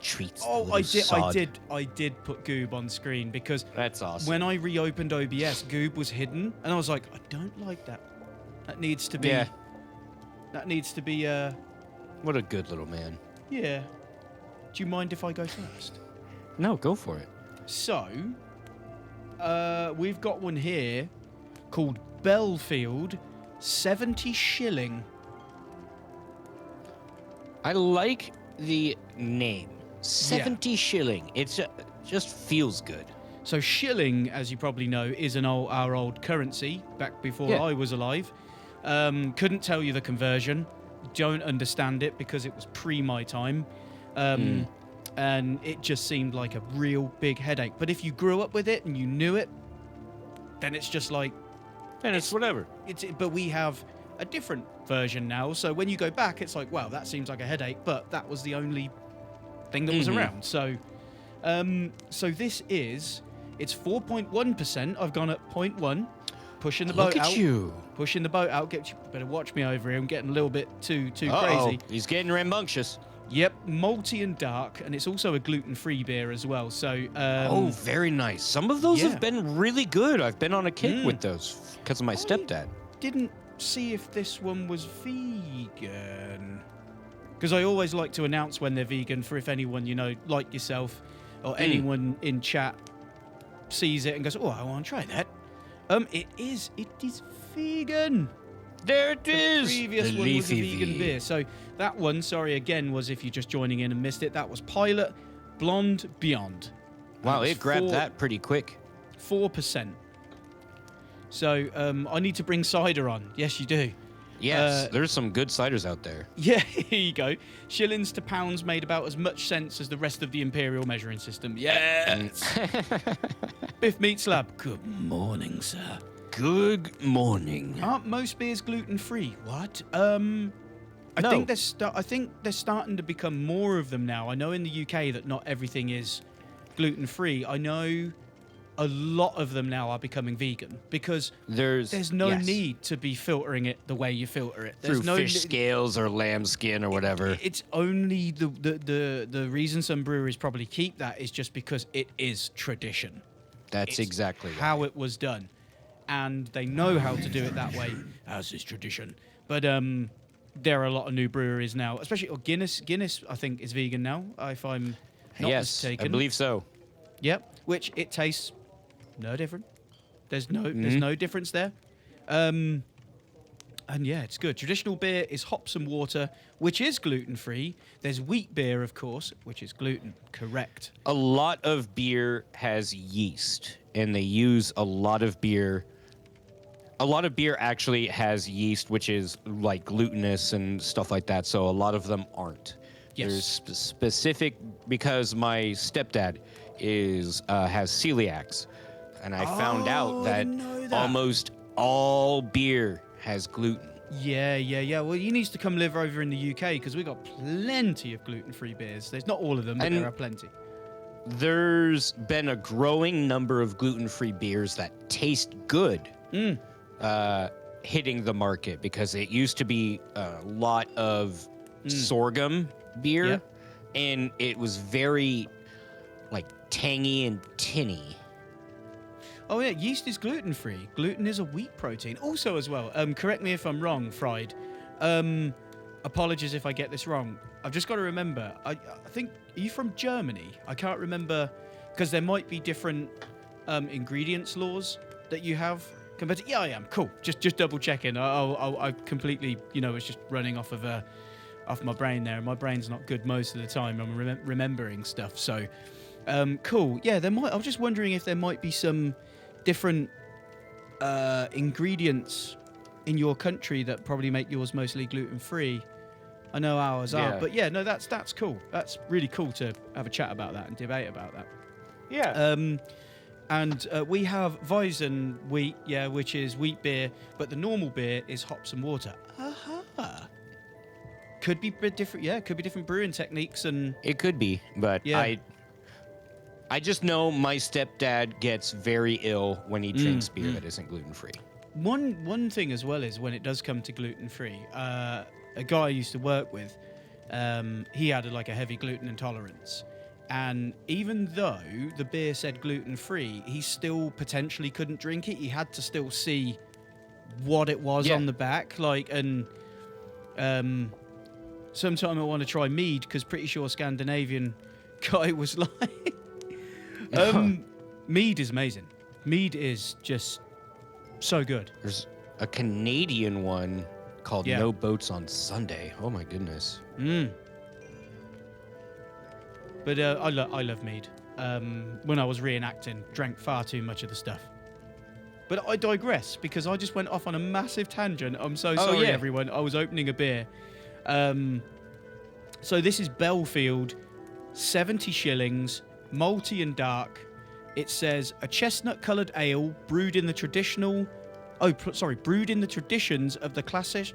treats. the Oh, little I did, sod. I did put Goob on screen because That's awesome. when I reopened OBS, Goob was hidden, and I was like, I don't like that. That needs to be. Yeah. That needs to be. What a good little man. Yeah. Do you mind if I go first? No, go for it. So, we've got one here called Belfield 70 shilling. I like the name. 70 shilling. It's just feels good. So shilling, as you probably know, is our old currency back before Yeah. I was alive. Couldn't tell you the conversion. Don't understand it because it was pre my time. And it just seemed like a real big headache. But if you grew up with it and you knew it, then it's just like, And it's whatever. but we have a different version now. So when you go back, it's like, wow, that seems like a headache, but that was the only thing that was around. So, so this is, it's 4.1%. I've gone at 0.1, pushing the boat Look at out. you. Pushing the boat out. Better watch me over here. I'm getting a little bit too Uh-oh. crazy. He's getting rambunctious. Yep, malty and dark, and it's also a gluten-free beer as well. So, Oh, very nice. Some of those yeah. have been really good. I've been on a kick with those because of my stepdad. didn't see if this one was vegan, because I always like to announce when they're vegan for if anyone, you know, like yourself or anyone in chat sees it and goes, oh, I want to try that. It is vegan. There it is. Previous The one was a leafy vegan V. beer. So that one, sorry again, was if you're just joining in and missed it, that was Pilot Blonde Beyond. Wow, That was it grabbed that pretty quick. 4%. So I need to bring cider on. Yes, you do. Yes, there's some good ciders out there. Yeah, here you go. Shillings to pounds made about as much sense as the rest of the imperial measuring system. Yes. Biff Meat Slab. Good morning, sir. Good morning. Aren't most beers gluten free? What? I No. think I think they're starting to become more of them now. I know in the UK that not everything is gluten free. I know a lot of them now are becoming vegan because there's no yes. need to be filtering it the way you filter it. There's through no fish scales or lamb skin or whatever. It's only the reason some breweries probably keep that is just because it is tradition. That's It's exactly right. how it was done, and they know how to do it that way, as is tradition. But there are a lot of new breweries now, especially Guinness. Guinness, I think, is vegan now, if I'm not yes, mistaken. I believe so. Yep, which it tastes no different. There's no difference there. And yeah, it's good. Traditional beer is hops and water, which is gluten-free. There's wheat beer, of course, which is gluten. Correct. A lot of beer has yeast, and they use a lot of beer. A lot of beer actually has yeast, which is like glutinous and stuff like that. So a lot of them aren't. Yes. There's specific because my stepdad has celiacs, and I found out I that didn't know that. almost all beer has gluten. Yeah. Well, he needs to come live over in the UK because we've got plenty of gluten-free beers. There's not all of them, but And- there are plenty. There's been a growing number of gluten-free beers that taste good hitting the market because it used to be a lot of sorghum beer, Yeah. and it was very like tangy and tinny. Oh yeah, yeast is gluten-free. Gluten is a wheat protein. Also, as well, correct me if I'm wrong, Fried. Apologies if I get this wrong. I've just got to remember. I think, are you from Germany? I can't remember because there might be different ingredients laws that you have compared to. Yeah, I am. Cool. Just double checking. I completely, was just running off of my brain there. My brain's not good most of the time. I'm remembering stuff. So, cool. Yeah, I was just wondering if there might be some different ingredients in your country that probably make yours mostly gluten-free. I know ours are, Yeah. but yeah, no, that's cool. That's really cool to have a chat about that and debate about that. Yeah. And we have Weizen wheat, yeah, which is wheat beer, but the normal beer is hops and water. Aha. Could be different, yeah. Could be different brewing techniques and It could be, but Yeah. I just know my stepdad gets very ill when he drinks beer that isn't gluten-free. One thing as well is when it does come to gluten-free, a guy I used to work with, he had like a heavy gluten intolerance. And even though the beer said gluten-free, he still potentially couldn't drink it. He had to still see what it was on the back. Like, and sometime I want to try mead, because pretty sure Scandinavian guy was like... mead is amazing. Mead is just so good. There's a Canadian one called No Boats on Sunday. Oh my goodness. But I love mead. When I was reenacting, drank far too much of the stuff. But I digress, because I just went off on a massive tangent. I'm so sorry, everyone. I was opening a beer. So this is Belfield, 70 shillings, malty and dark. It says a chestnut-coloured ale brewed in the traditional... brewed in the traditions of the classic...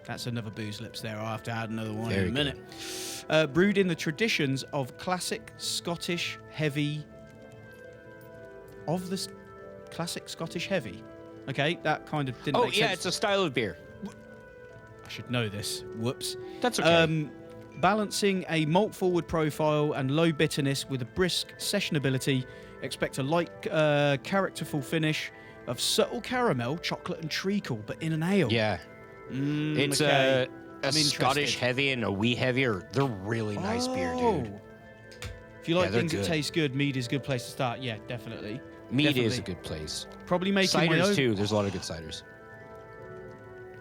That's another booze lips there. I'll have to add another one in a minute. Brewed in the traditions of classic Scottish heavy... Classic Scottish heavy. Okay, that kind of didn't make sense. It's a style of beer. I should know this. Whoops. That's okay. Balancing a malt-forward profile and low bitterness with a brisk sessionability. Expect a light, characterful finish of subtle caramel, chocolate, and treacle, but in an ale. Yeah. It's a Scottish heavy and a wee heavier. They're really nice beer, dude. If you like things that taste good, mead is a good place to start. Yeah, definitely. Mead is a good place. Probably making ciders my own. too. There's a lot of good ciders.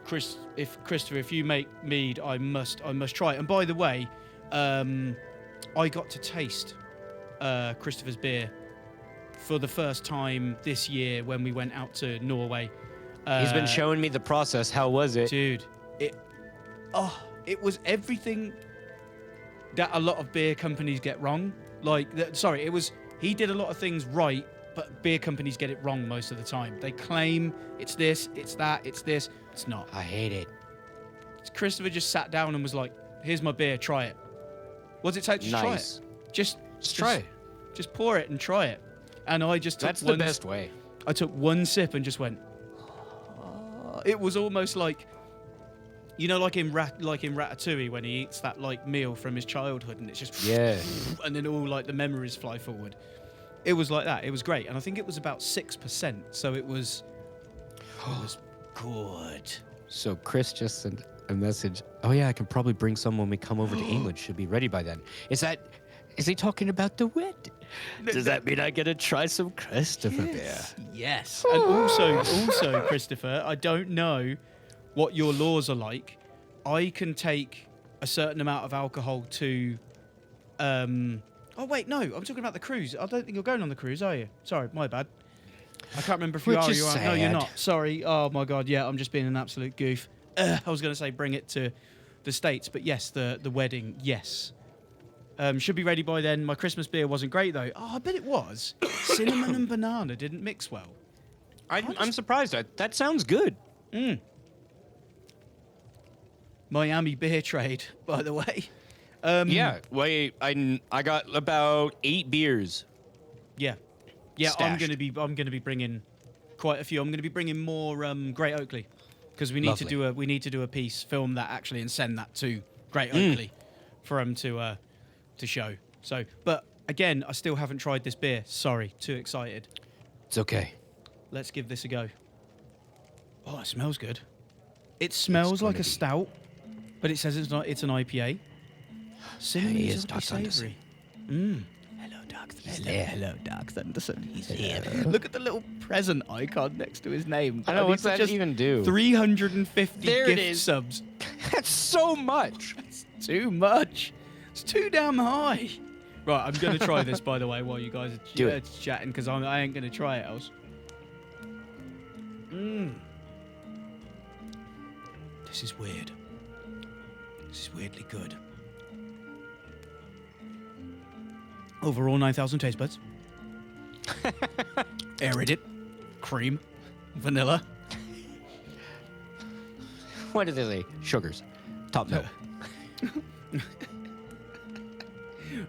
Christopher, if you make mead, I must try it. And by the way, I got to taste Christopher's beer for the first time this year when we went out to Norway. He's been showing me the process. How was it? Dude, it was everything that a lot of beer companies get wrong. He did a lot of things right, but beer companies get it wrong most of the time. They claim it's this, it's that, it's this. It's not. I hate it. Christopher just sat down and was like, here's my beer, try it. What does it take to try it? Just try it. Just pour it and try it. And I just took That's the best way. I took one sip and just went, it was almost like, you know, like in Ratatouille when he eats that like meal from his childhood and it's just and then all like the memories fly forward. It was like that. It was great, and I think it was about 6%, so it was good. So Chris just sent a message. Oh yeah, I can probably bring some when we come over to England. Should be ready by then. Is he talking about the wedding? Does that mean I get to try some Christopher beer? Yes. And also, Christopher, I don't know what your laws are like. I can take a certain amount of alcohol to... Oh, wait, no. I'm talking about the cruise. I don't think you're going on the cruise, are you? Sorry, my bad. I can't remember if you are or you aren't. No, you're not. Sorry. Oh, my God. Yeah, I'm just being an absolute goof. I was going to say bring it to the States, but yes, the wedding, yes. Should be ready by then. My Christmas beer wasn't great, though. Oh, I bet it was. Cinnamon and banana didn't mix well. I'm surprised. That sounds good. Miami beer trade, by the way. I got about 8 beers. Yeah. Stashed. I'm gonna be bringing quite a few. I'm gonna be bringing more Great Oakley because we need to do a piece, film that actually, and send that to Great Oakley for them to show. So, but again, I still haven't tried this beer. Sorry, too excited. It's okay. Let's give this a go. Oh, it smells good. It smells like a stout, but it says it's not. It's an IPA. Cinnamon is savoury. Hello, Dark Thunderson. Hello, Dark Thunderson. He's here. Look at the little present icon next to his name. I know, what's that even do? 350 gift subs. That's so much. That's too much. It's too damn high. Right, I'm going to try this, by the way, while you guys are chatting, because I ain't going to try it else. This is weird. This is weirdly good. Overall, 9,000 taste buds. Aerated. Cream. Vanilla. What did they say? Sugars. Top note.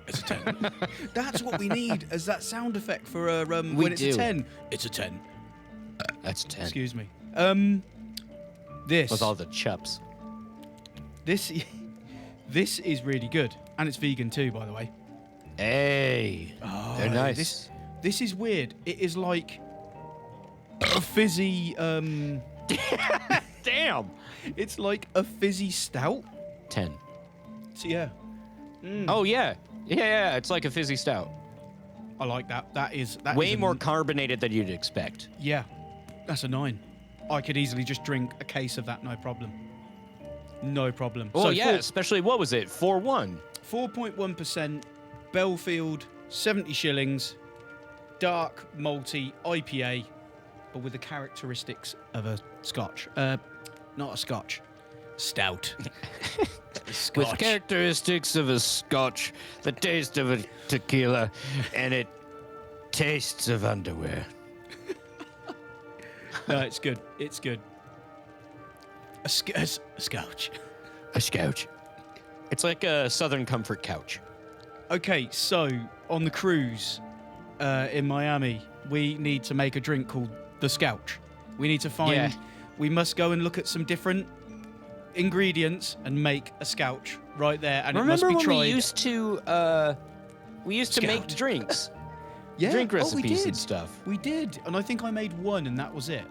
It's a 10. That's what we need as that sound effect for when it's do. a 10. It's a 10. That's 10. Excuse me. This With all the chups. this this is really good, and it's vegan too, by the way. Hey. They're nice. This is weird. It is like a fizzy. Damn. It's like a fizzy stout. 10. So yeah, Oh, yeah. Yeah, it's like a fizzy stout. I like that. That is Way more carbonated than you'd expect. Yeah, that's a 9. I could easily just drink a case of that, no problem. No problem. Oh, So yeah, especially, what was it? 4-1. 4.1%, Belfield, 70 shillings, dark, malty, IPA, but with the characteristics of a Scotch. Not a Scotch. Stout. With characteristics of a Scotch, the taste of a tequila, and it tastes of underwear. No, it's good. It's good. A Scotch. A Scotch. It's like a Southern Comfort couch. Okay, so on the cruise in Miami, we need to make a drink called the Scotch. We need to find. Yeah. We must go and look at some different ingredients and make a Scotch right there, and Remember it must be when tried. we used to make Scout. drinks, Yeah. drink we recipes did. and stuff. We did, and I think I made one, and that was it.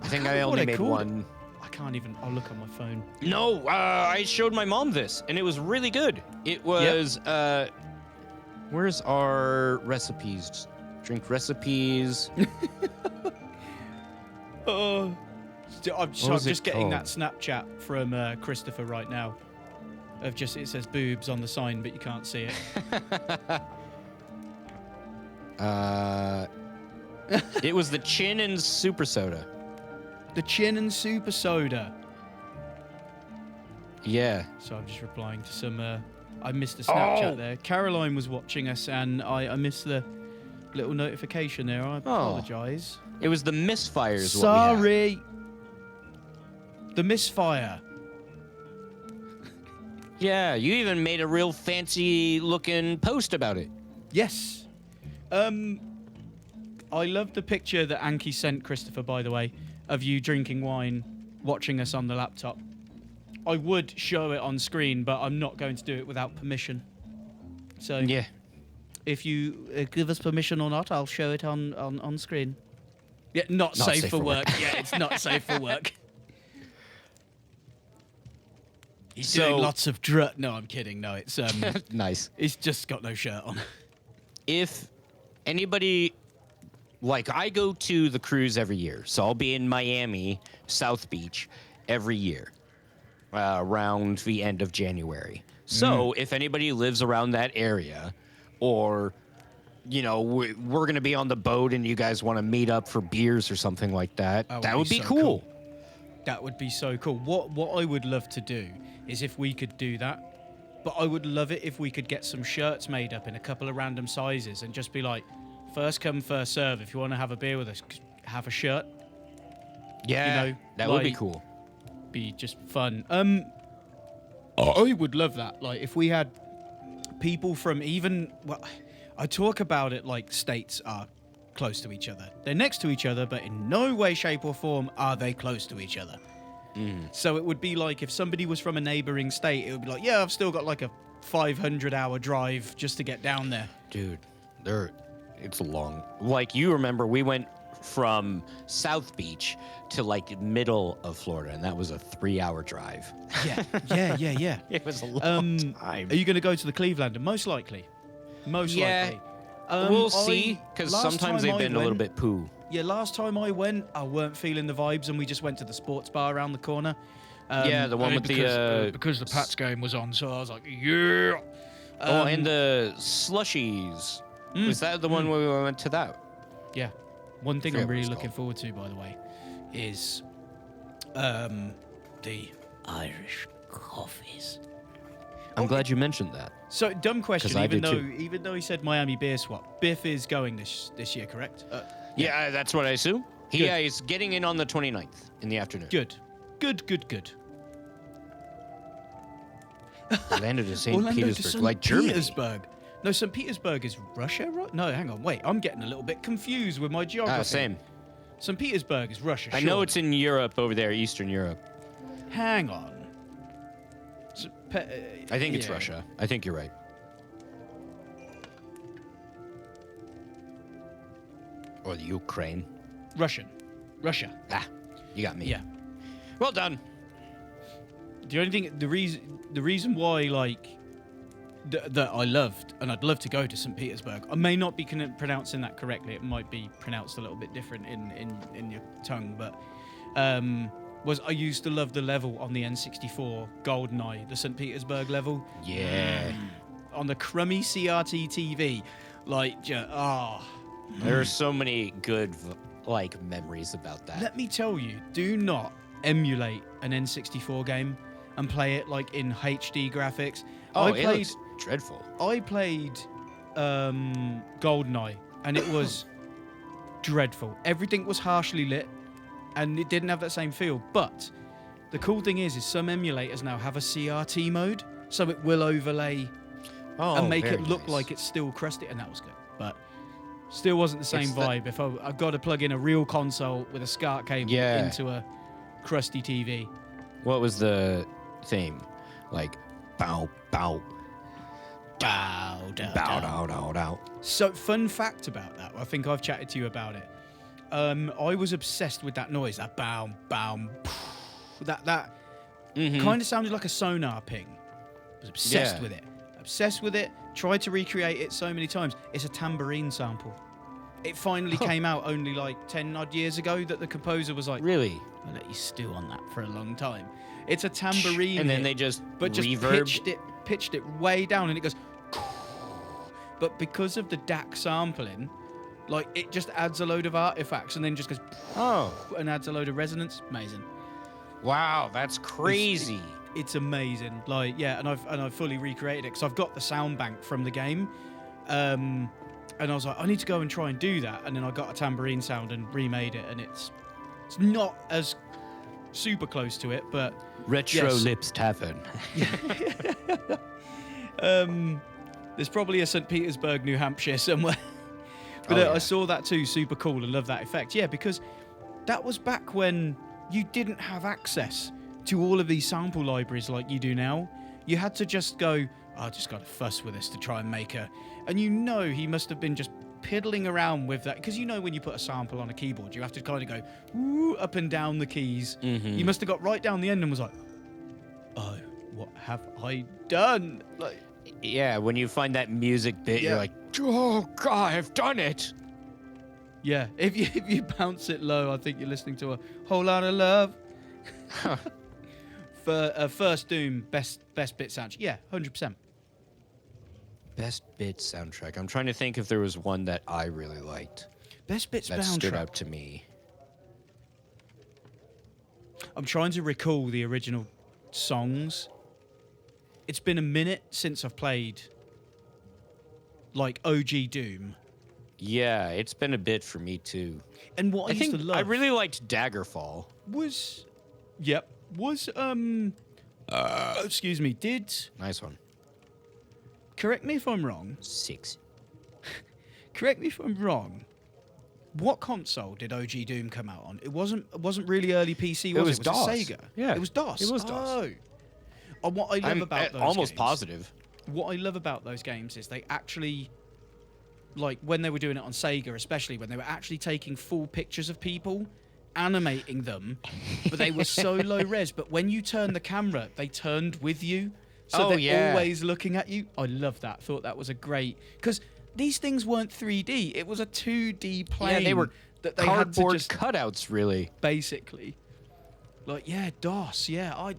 I think can't I remember what only I made called one. I can't even. I'll look on my phone. No, I showed my mom this, and it was really good. It was, where's our recipes? Drink recipes. I'm was it just getting that called? Snapchat from Christopher right now. Of just it says boobs on the sign, but you can't see it. It was the Chin and Super Soda. The Chin and Super Soda. Yeah. So I'm just replying to some. I missed a Snapchat there. Caroline was watching us, and I missed the little notification there. I apologise. It was the Misfires. What we had. Sorry. The misfire. Yeah, you even made a real fancy looking post about it. Yes. I love the picture that Anki sent Christopher, by the way, of you drinking wine, watching us on the laptop. I would show it on screen, but I'm not going to do it without permission. So Yeah. if you give us permission or not, I'll show it on screen. Yeah, not safe for work. Yeah, it's not safe for work. He's doing lots of No, I'm kidding. No, it's Nice. he's just got no shirt on. If anybody, like, I go to the cruise every year, so I'll be in Miami, South Beach, every year around the end of January. So if anybody lives around that area, or, you know, we're going to be on the boat and you guys want to meet up for beers or something like that, that would be so cool. That would be so cool. What I would love to do is if we could do that, but I would love it if we could get some shirts made up in a couple of random sizes and just be like, first come, first serve. If you want to have a beer with us, have a shirt. Yeah, You know, that would be like- cool. Be just fun. I would love that. Like if we had people from even, well, I talk about it like states are close to each other. They're next to each other, but in no way, shape, or form are they close to each other. So it would be like if somebody was from a neighboring state, it would be like, yeah, I've still got like a 500-hour drive just to get down there. Dude, it's long. Like, you remember, we went from South Beach to like middle of Florida, and that was a 3-hour drive. Yeah. It was a long time. Are you going to go to the Clevelander? Most likely. Most likely. We'll see, because last sometimes time they've I been a little went- bit poo. Yeah, last time I went, I weren't feeling the vibes, and we just went to the sports bar around the corner. Yeah, the one with because the Pats game was on, so I was like, yeah. And the slushies. Was that the one where we went to that? Yeah. One thing Forget I'm what really it's looking forward to, by the way, is the Irish coffees. I'm glad you mentioned that. So, dumb question. 'Cause I Even do though, too. even though he said Miami beer swap, Biff is going this year, correct? Yeah, that's what I assume. Good. He's getting in on the 29th in the afternoon. Good. Orlando to St. Orlando to Petersburg, St. like Germany. Petersburg. No, St. Petersburg is Russia, right? No, hang on, wait. I'm getting a little bit confused with my geography. Same. St. Petersburg is Russia. I know it's in Europe over there, Eastern Europe. Hang on. I think it's Russia. I think you're right. Or the Ukraine. Russia. Ah, you got me. Yeah. Well done. The only thing, the reason why, like, that I loved, and I'd love to go to St. Petersburg. I may not be pronouncing that correctly. It might be pronounced a little bit different in your tongue, but was I used to love the level on the N64 GoldenEye, the St. Petersburg level. Yeah. On the crummy CRT TV, like, There are so many good, like, memories about that. Let me tell you, do not emulate an N64 game and play it like in HD graphics. It looks dreadful. I played GoldenEye, and it was dreadful. Everything was harshly lit, and it didn't have that same feel. But the cool thing is some emulators now have a CRT mode, so it will overlay and make it look like it's still crusty, and that was good. But still wasn't the same vibe. If I've got to plug in a real console with a SCART cable into a crusty TV. What was the theme? Like, bow, bow, Bow, down, bow, dow, dow, dow. So, fun fact about that. I think I've chatted to you about it. I was obsessed with that noise. That bow, bow, that kind of sounded like a sonar ping. I was obsessed with it. Obsessed with it. Tried to recreate it so many times. It's a tambourine sample. It finally came out only like 10 odd years ago that the composer was like, Really? I'll let you stew on that for a long time. It's a tambourine. And then hit, they just reverb. pitched it way down, and it goes. But because of the DAC sampling, like, it just adds a load of artifacts and then just goes and adds a load of resonance. Amazing. Wow, that's crazy. It's amazing. Like, yeah, and I've fully recreated it because I've got the sound bank from the game. And I was like, I need to go and try and do that. And then I got a tambourine sound and remade it, and it's not as super close to it, but Retro Lips Tavern. There's probably a St. Petersburg, New Hampshire somewhere. But I saw that too, super cool, and love that effect. Yeah, because that was back when you didn't have access to all of these sample libraries like you do now. You had to just go, I just got to fuss with this to try and make a... And you know he must have been just piddling around with that, because you know when you put a sample on a keyboard, you have to kind of go woo, up and down the keys. You must have got right down the end and was like, oh, what have I done? Like... Yeah, when you find that music bit, you're like, oh, God, I've done it. Yeah, if you bounce it low, I think you're listening to a whole lot of love. For first Doom, best bit soundtrack. Yeah, 100%. Best bit soundtrack. I'm trying to think if there was one that I really liked. Best bit that soundtrack. stood out to me. I'm trying to recall the original songs. It's been a minute since I've played, like, OG Doom. Yeah, it's been a bit for me too. And what I used to love... I really liked Daggerfall. excuse me, Nice one. correct me if I'm wrong. 6. Correct me if I'm wrong. What console did OG Doom come out on? It wasn't really early PC, was it? Was It DOS. was a Sega. Yeah. It was DOS. It was DOS. Oh. And what I love about those almost games, positive. What I love about those games is they actually, like, when they were doing it on Sega, especially when they were actually taking full pictures of people, animating them, but they were so low res. But when you turn the camera, they turned with you, so they're always looking at you. I love that. Thought that was a great, because these things weren't 3D. It was a 2D plane. Yeah, they were that they cardboard had to just, cutouts, really. basically. Like, yeah, DOS. Yeah,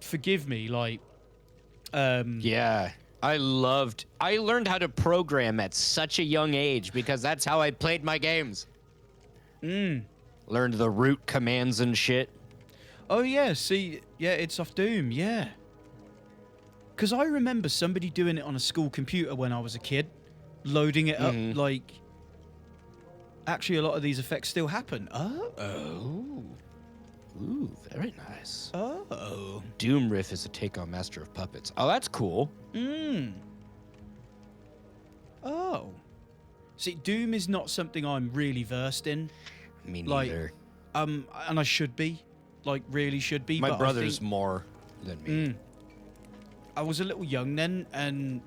forgive me. Like, Yeah. I learned how to program at such a young age because that's how I played my games. Learned the root commands and shit. Oh, yeah, see, yeah, it's off Doom, yeah. Because I remember somebody doing it on a school computer when I was a kid, loading it up, like... Actually, a lot of these effects still happen. Oh. Ooh, very nice. Oh. Doom Riff is a take on Master of Puppets. Oh, that's cool. Oh. See, Doom is not something I'm really versed in. Me Like, neither. and I should be. Like, really should be. My but brother's I think more than me. I was a little young then, and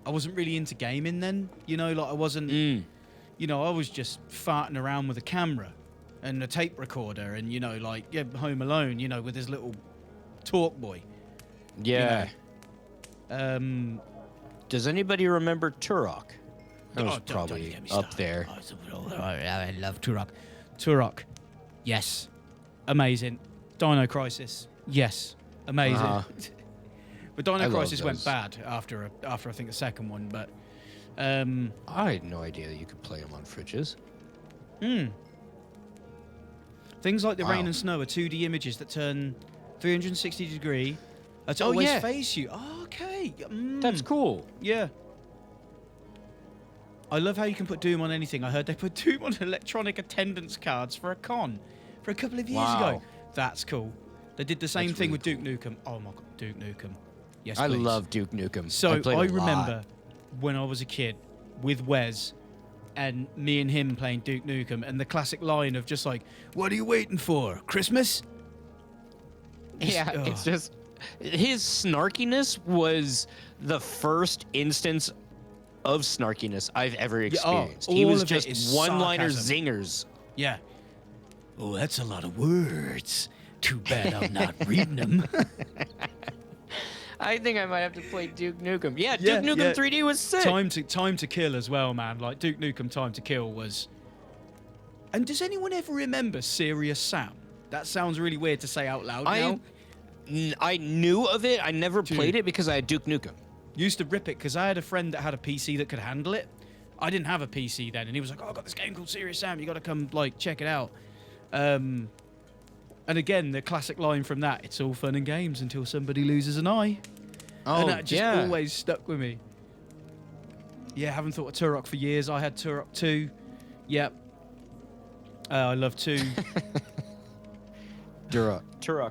I wasn't really into gaming then. You know, like I wasn't... You know, I was just farting around with a camera and a tape recorder and, you know, like, Home Alone, you know, with his little talk boy. Yeah. You know. Does anybody remember Turok? That was Don't probably get me up started. there. I love Turok. Turok, yes, amazing. Dino Crisis, yes, amazing. But Dino love Crisis went those. bad after I think the second one. But I had no idea that you could play them on fridges. things like the Wow. rain and snow are 2D images that turn 360 degree to Oh, always yeah. face you. Oh, okay, That's cool. Yeah. I love how you can put Doom on anything. I heard they put Doom on electronic attendance cards for a con for a couple of years ago. Wow. That's cool. They did the same That's thing really with Duke Nukem. Oh my god, Duke Nukem. Yes, I please. love Duke Nukem. So played I a lot. remember when I was a kid with Wes and me and him playing Duke Nukem and the classic line of just like, "What are you waiting for? Christmas?" Yeah, Ugh. it's just his snarkiness was the first instance of snarkiness I've ever experienced. He all was of it just is one-liner sarcasm. zingers. Yeah. Oh, that's a lot of words. Too bad I'm not reading them. I think I might have to play Duke Nukem. Yeah, Yeah, Duke Nukem yeah. 3D was sick. Time to Kill as well, man. Like Duke Nukem Time to Kill was. And does anyone ever remember Serious Sam? That sounds really weird to say out loud now. I knew of it. I never played it because I had Duke Nukem. Used to rip it because I had a friend that had a PC that could handle it. I didn't have a PC then, and he was like, "Oh, I got this game called Serious Sam. You got to come like check it out." And again, the classic line from that: "It's all fun and games until somebody loses an eye." Oh, And that just yeah. always stuck with me. Yeah, haven't thought of Turok for years. I had Turok 2. Yep. I love 2. Turok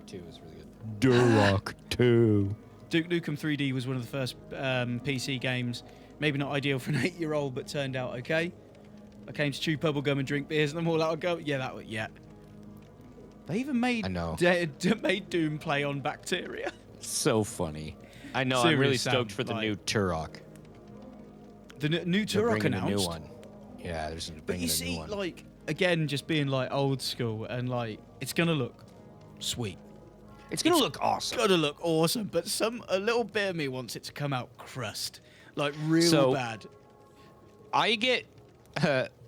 2 is really good. Turok 2. Duke Nukem 3D was one of the first PC games. Maybe not ideal for an 8-year-old, but turned out okay. I came to chew bubblegum and drink beers and I'm all out of go. Yeah, that was, yeah. They even made, I know. made Doom play on bacteria. So funny. I know. I'm Serious really Sam, stoked for the like- new Turok. The new They're Turok bringing announced. a new one. Yeah, there's But bringing you a new see, one. like, again, just being like old school and like, it's going to look sweet. It's gonna look awesome. Gotta look awesome, but a little bit of me wants it to come out crust, like real So- bad. I get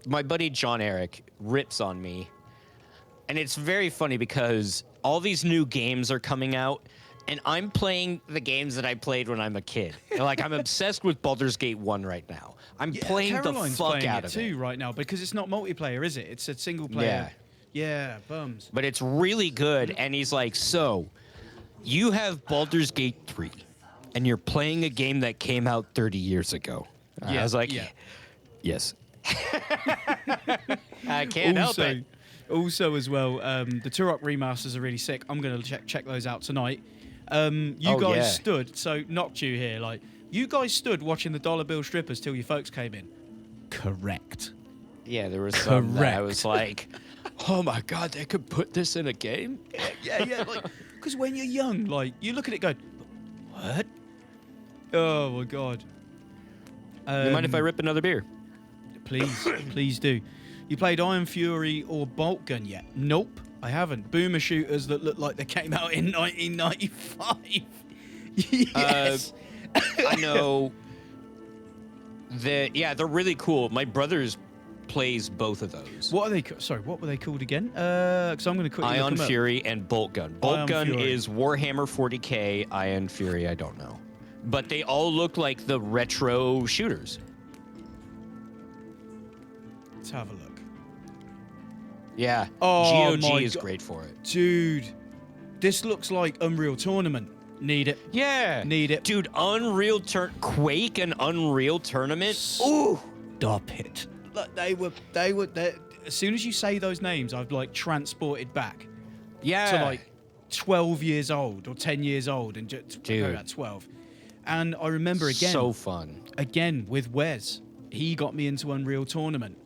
my buddy John Eric rips on me, and it's very funny because all these new games are coming out, and I'm playing the games that I played when I'm a kid. Like I'm obsessed with Baldur's Gate 1 right now. I'm playing Caroline's the fuck playing out it of too it. right now because it's not multiplayer, is it? It's a single player. Yeah, bums. But it's really good, and he's like, so you have Baldur's Gate 3, and you're playing a game that came out 30 years ago. I was like, yes. I can't help it. Also, as well, the Turok remasters are really sick. I'm gonna check those out tonight. You guys yeah. stood, so knocked you here. Like you guys stood watching the dollar bill strippers till your folks came in. Correct. Yeah, there was some that I Correct. was like, oh my god, they could put this in a game? Yeah. Like, because when you're young, like you look at it, going, what? Oh my god. You mind if I rip another beer? Please do. You played Iron Fury or Bolt Gun yet? Nope, I haven't. Boomer shooters that look like they came out in 1995. Yes. I know. They're really cool. My brother's plays both of those. What are they? Sorry, what were they called again? Because I'm going to quickly Ion look them up. Fury and Bolt Gun. Bolt Ion Gun Fury. is Warhammer 40k. Ion Fury, I don't know. But they all look like the retro shooters. Let's have a look. Yeah. Oh GOG my is God. great for it. Dude, this looks like Unreal Tournament. Need it. Yeah. Need it. Dude, Quake and Unreal Tournament. Ooh. Stop it. Look, they were. As soon as you say those names, I've like transported back. Yeah. to like 12 years old or 10 years old, and just Dude. about 12. And I remember So fun. again with Wes, he got me into Unreal Tournament,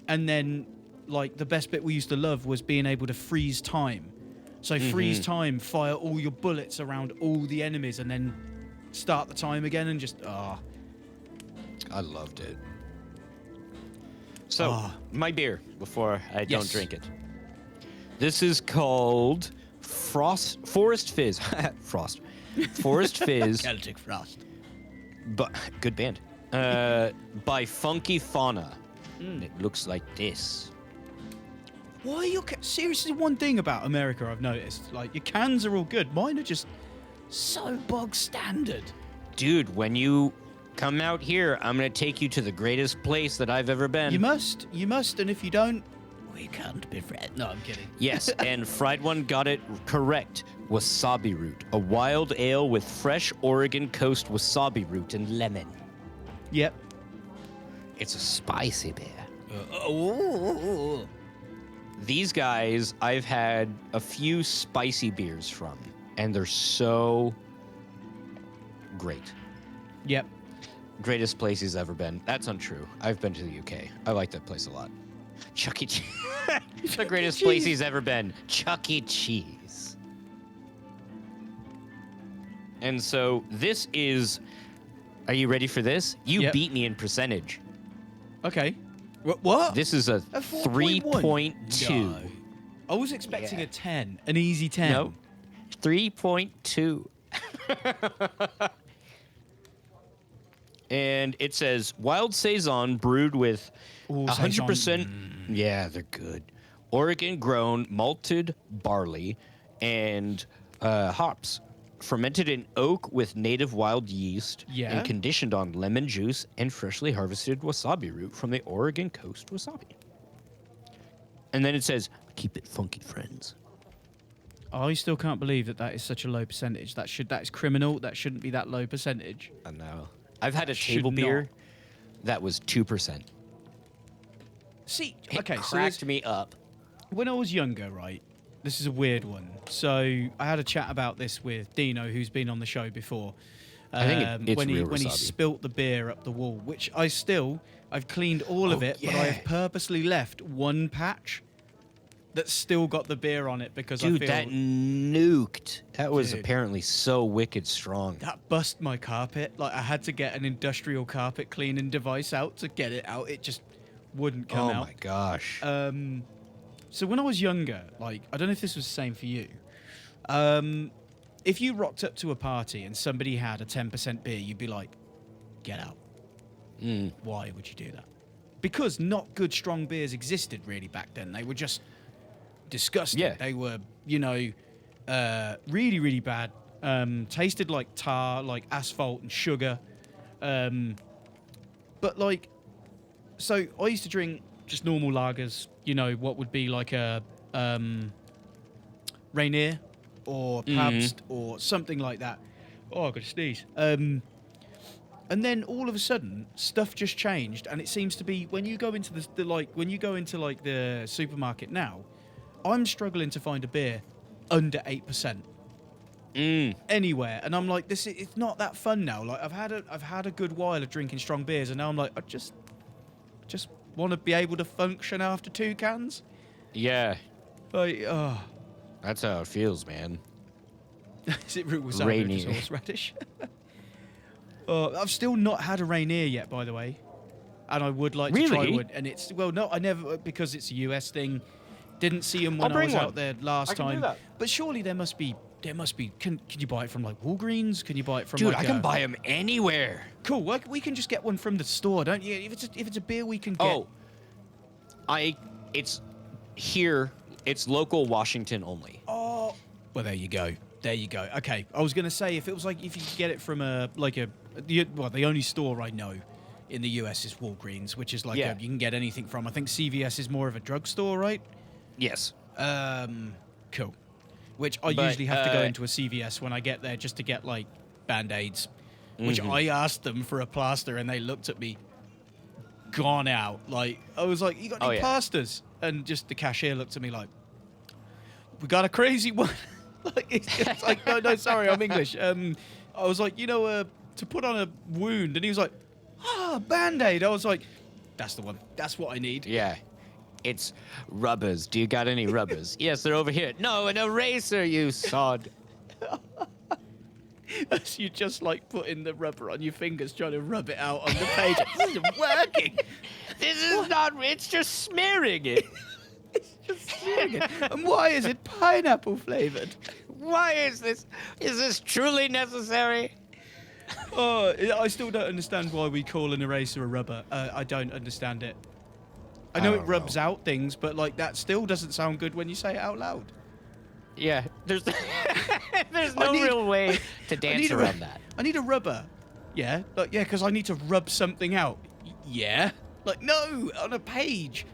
and then like the best bit we used to love was being able to freeze time. So freeze time, fire all your bullets around all the enemies, and then start the time again, and just I loved it. So, my beer before I don't Yes. drink it. This is called Forest Fizz. Forest Fizz. Celtic Frost. But good band. By Funky Fauna. And it looks like this. Why are your seriously? One thing about America I've noticed, like your cans are all good. Mine are just so bog standard. Dude, when you come out here, I'm gonna take you to the greatest place that I've ever been. You must, and if you don't, we can't be friends. No, I'm kidding. Yes, and Fried One got it correct. Wasabi root, a wild ale with fresh Oregon coast wasabi root and lemon. Yep. It's a spicy beer. Oh. These guys, I've had a few spicy beers from, and they're so great. Yep. Greatest place he's ever been. That's untrue. I've been to the UK. I like that place a lot. Chuck E. Cheese. The greatest place he's ever been. Chuck E. Cheese. And so this is... Are you ready for this? You Yep. beat me in percentage. Okay. What? This is a 4.1? 3.2. No. I was expecting Yeah. a 10, an easy 10. No. 3.2. And it says wild saison brewed with Ooh, 100%. saison. Yeah, they're good. Oregon grown malted barley and hops. Fermented in oak with native wild yeast Yeah. and conditioned on lemon juice and freshly harvested wasabi root from the Oregon coast wasabi. And then it says, keep it funky, friends. I still can't believe that is such a low percentage. That is criminal. That shouldn't be that low percentage. I know. I've had a Should table beer not. that was 2%. See, It okay, so cracked me up. when I was younger, right? This is a weird one. So I had a chat about this with Dino, who's been on the show before. I think it's when he real when he wasabi. spilt the beer up the wall, which I've cleaned all of Oh, it, but I yeah. have purposely left one patch that's still got the beer on it because I Dude, feel that nuked. That was Dude. apparently so wicked strong. that bust my carpet. Like I had to get an industrial carpet cleaning device out to get it out. It just wouldn't come Oh out. my gosh. So when I was younger, like I don't know if this was the same for you. If you rocked up to a party and somebody had a 10% beer, you'd be like, "Get out." Why would you do that? Because not good strong beers existed really back then. They were just disgusting. Yeah. They were, really, really bad. Tasted like tar, like asphalt and sugar. But like, so I used to drink just normal lagers. What would be like a Rainier or Pabst or something like that. Oh, I got to sneeze. And then all of a sudden, stuff just changed, and it seems to be when you go into the supermarket now, I'm struggling to find a beer under 8% anywhere, and I'm like, it's not that fun now. Like I've had a good while of drinking strong beers, and now I'm like, I just want to be able to function after 2 cans. Yeah, Like, that's how it feels, man. is it root wasabi or Rainier. just horseradish? I've still not had a Rainier yet, by the way, and I would like to try Really? one. And it's I never, because it's a US thing. Didn't see them when I'll I was bring out one. there last I can do time. that. But surely there must be. Can you buy it from like Walgreens? Can you buy it from? Dude, like I can buy them anywhere. Cool. We can just get one from the store, don't you? If it's a beer, we can get. It's here. It's local Washington only. Oh, well, there you go. There you go. Okay, I was gonna say if it was like if you could get it from the only store I know in the US is Walgreens, which is like Yeah. you can get anything from. I think CVS is more of a drugstore, right? Yes. Cool. Which I But, usually have to go into a CVS when I get there just to get like Band-Aids, which I asked them for a plaster and they looked at me gone out. Like I was like, "You got any yeah. plasters?" And just the cashier looked at me like, we got a crazy one. Like, it's like, no, sorry, I'm English. I was like, to put on a wound, and he was like, Band-Aid. I was like, that's the one. That's what I need. Yeah. It's rubbers. Do you got any rubbers? Yes, they're over here. No, an eraser, you sod. You just like putting the rubber on your fingers, trying to rub it out on the page. This isn't working. This is not, it's just smearing it. It's just smearing it. And why is it pineapple flavored? Why is this? Is this truly necessary? Oh, I still don't understand why we call an eraser a rubber. I don't understand it. I know it rubs out things, but like that still doesn't sound good when you say it out loud. Yeah, there's no real way to dance around that. I need a rubber. Yeah, like because I need to rub something out. Yeah, like no, on a page.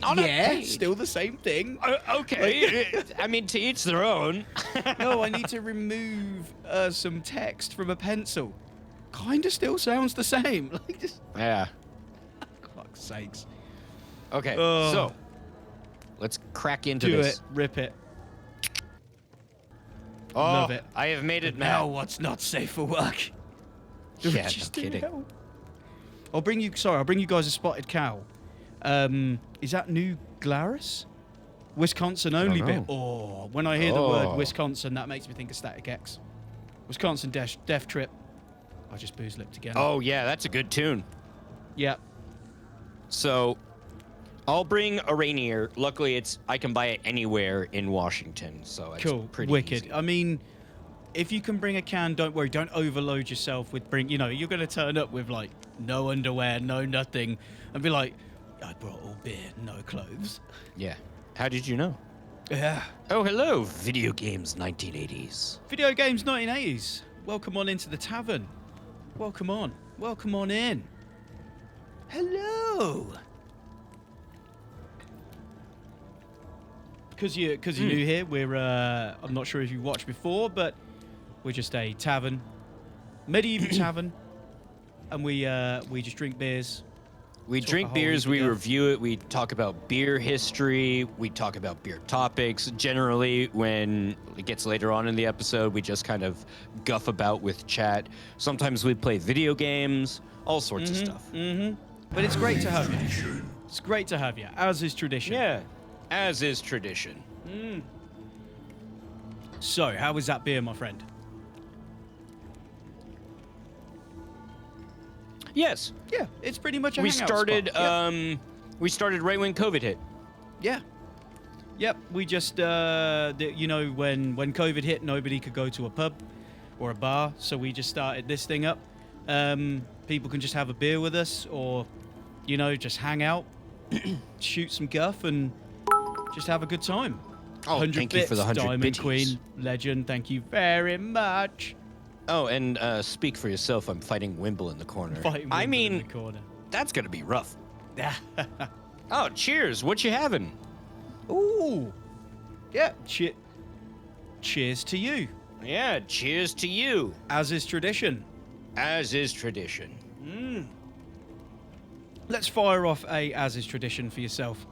On a page? Still the same thing. Okay, I mean to each their own. No, I need to remove some text from a pencil. Kinda still sounds the same. Like just. Yeah. Fuck's sakes. Okay, Oh. so let's crack into Do this. it. Rip it. Oh, Love it. I have made it Now now. what's not safe for work? Yeah, no Just kidding. hell. I'll bring you guys a spotted cow. Is that New Glarus? Wisconsin only know. bit. Oh, when I hear the word Oh. Wisconsin, that makes me think of Static X. Wisconsin Death Trip. I just booze lipped again. Oh yeah, that's a good tune. Yeah. So, I'll bring a Rainier. Luckily, I can buy it anywhere in Washington, so it's Cool. pretty Wicked. easy. I mean, if you can bring a can, don't worry. Don't overload yourself with you're going to turn up with like no underwear, no nothing, and be like, I brought all beer, no clothes. Yeah. How did you know? Yeah. Oh, hello, video games 1980s. Video games 1980s. Welcome on into the tavern. Welcome on. Welcome on in. Hello. Because you're new here, we're I'm not sure if you watched before, but we're just a tavern, medieval tavern, and we just drink beers. We Talk a drink whole beers, heap of we guff. review it, we talk about beer history, we talk about beer topics. Generally, when it gets later on in the episode, we just kind of guff about with chat. Sometimes we play video games, all sorts of stuff. But it's great to have you. It's great to have you, as is tradition. Yeah, as is tradition. So, how was that beer, my friend? Yes, Yeah, it's pretty much a we hangout started. spot. Yeah. We started right when COVID hit. Yeah. Yep. We just, when COVID hit, nobody could go to a pub or a bar, so we just started this thing up. People can just have a beer with us, or, just hang out, shoot some guff, and just have a good time. Oh, 100 thank you for the 100 Diamond biddies. Queen, legend. Thank you very much. Oh, and speak for yourself. I'm fighting Wimble in the corner. Fighting I Wimbledon in mean, the corner. that's gonna be rough. Oh, cheers! What you having? Ooh. Yeah. Cheers to you, Yeah, cheers to you. as is tradition. As is tradition. Let's fire off a as is tradition for yourself.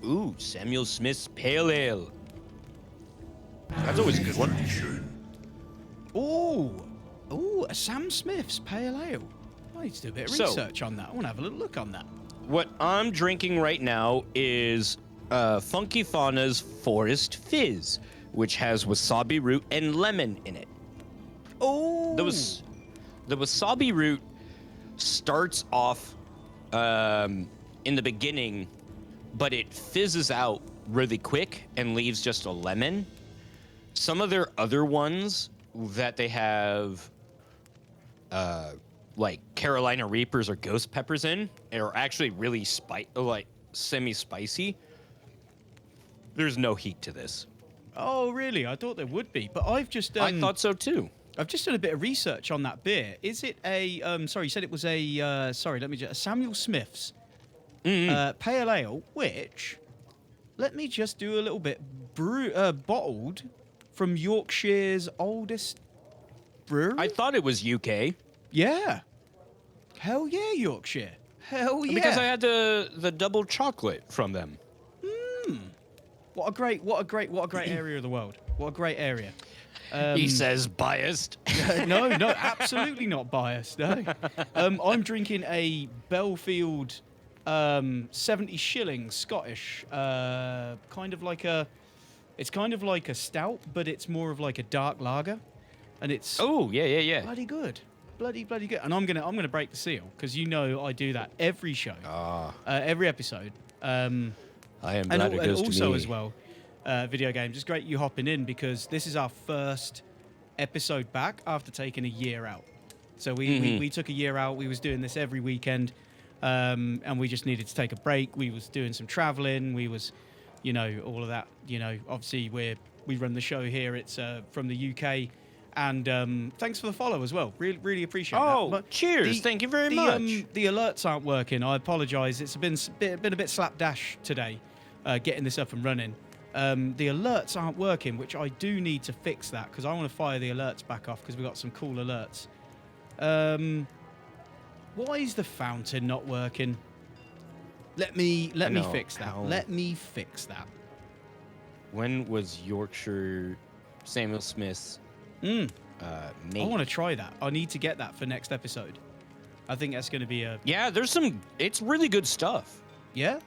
Ooh, Samuel Smith's Pale Ale. That's always a good one. Ooh, a Sam Smith's Pale Ale. I need to do a bit of So- research on that. I want to have a little look on that. What I'm drinking right now is Funky Fauna's Forest Fizz, which has wasabi root and lemon in it. Oh, The wasabi root starts off in the beginning, but it fizzes out really quick and leaves just a lemon. Some of their other ones that they have, like Carolina Reapers or Ghost Peppers in, are actually really semi-spicy. There's no heat to this. Oh, really? I thought there would be, but I've just I thought so too. I've just done a bit of research on that beer. Is it a sorry, you said it was a a Samuel Smith's Pale Ale, which let me just do a little bit bottled from Yorkshire's oldest brewery. I thought it was UK Yeah. Hell yeah, Yorkshire. Hell yeah. because I had the double chocolate from them. What a great area of the world. What a great area. He says biased. No, absolutely not biased. No, I'm drinking a Belfield 70 shillings Scottish, it's kind of like a stout, but it's more of like a dark lager, and it's yeah. bloody good, bloody good. And I'm gonna break the seal because you know I do that every show, every episode. I am and glad it goes to also me. as well, video games. It's great you hopping in because this is our first episode back after taking a year out. So we took a year out. We was doing this every weekend, and we just needed to take a break. We was doing some traveling. We was, all of that. Obviously we run the show here. It's from the UK, and thanks for the follow as well. Really appreciate that. Oh, But cheers! Thank you very much. The alerts aren't working. I apologise. It's been a bit slapdash today, getting this up and running. The alerts aren't working, which I do need to fix that because I want to fire the alerts back off because we've got some cool alerts. Why is the fountain not working? Let me fix that. Let me fix that. When was Yorkshire Samuel Smith's made? I want to try that. I need to get that for next episode. I think that's going to be a... Yeah, it's really good stuff. Yeah?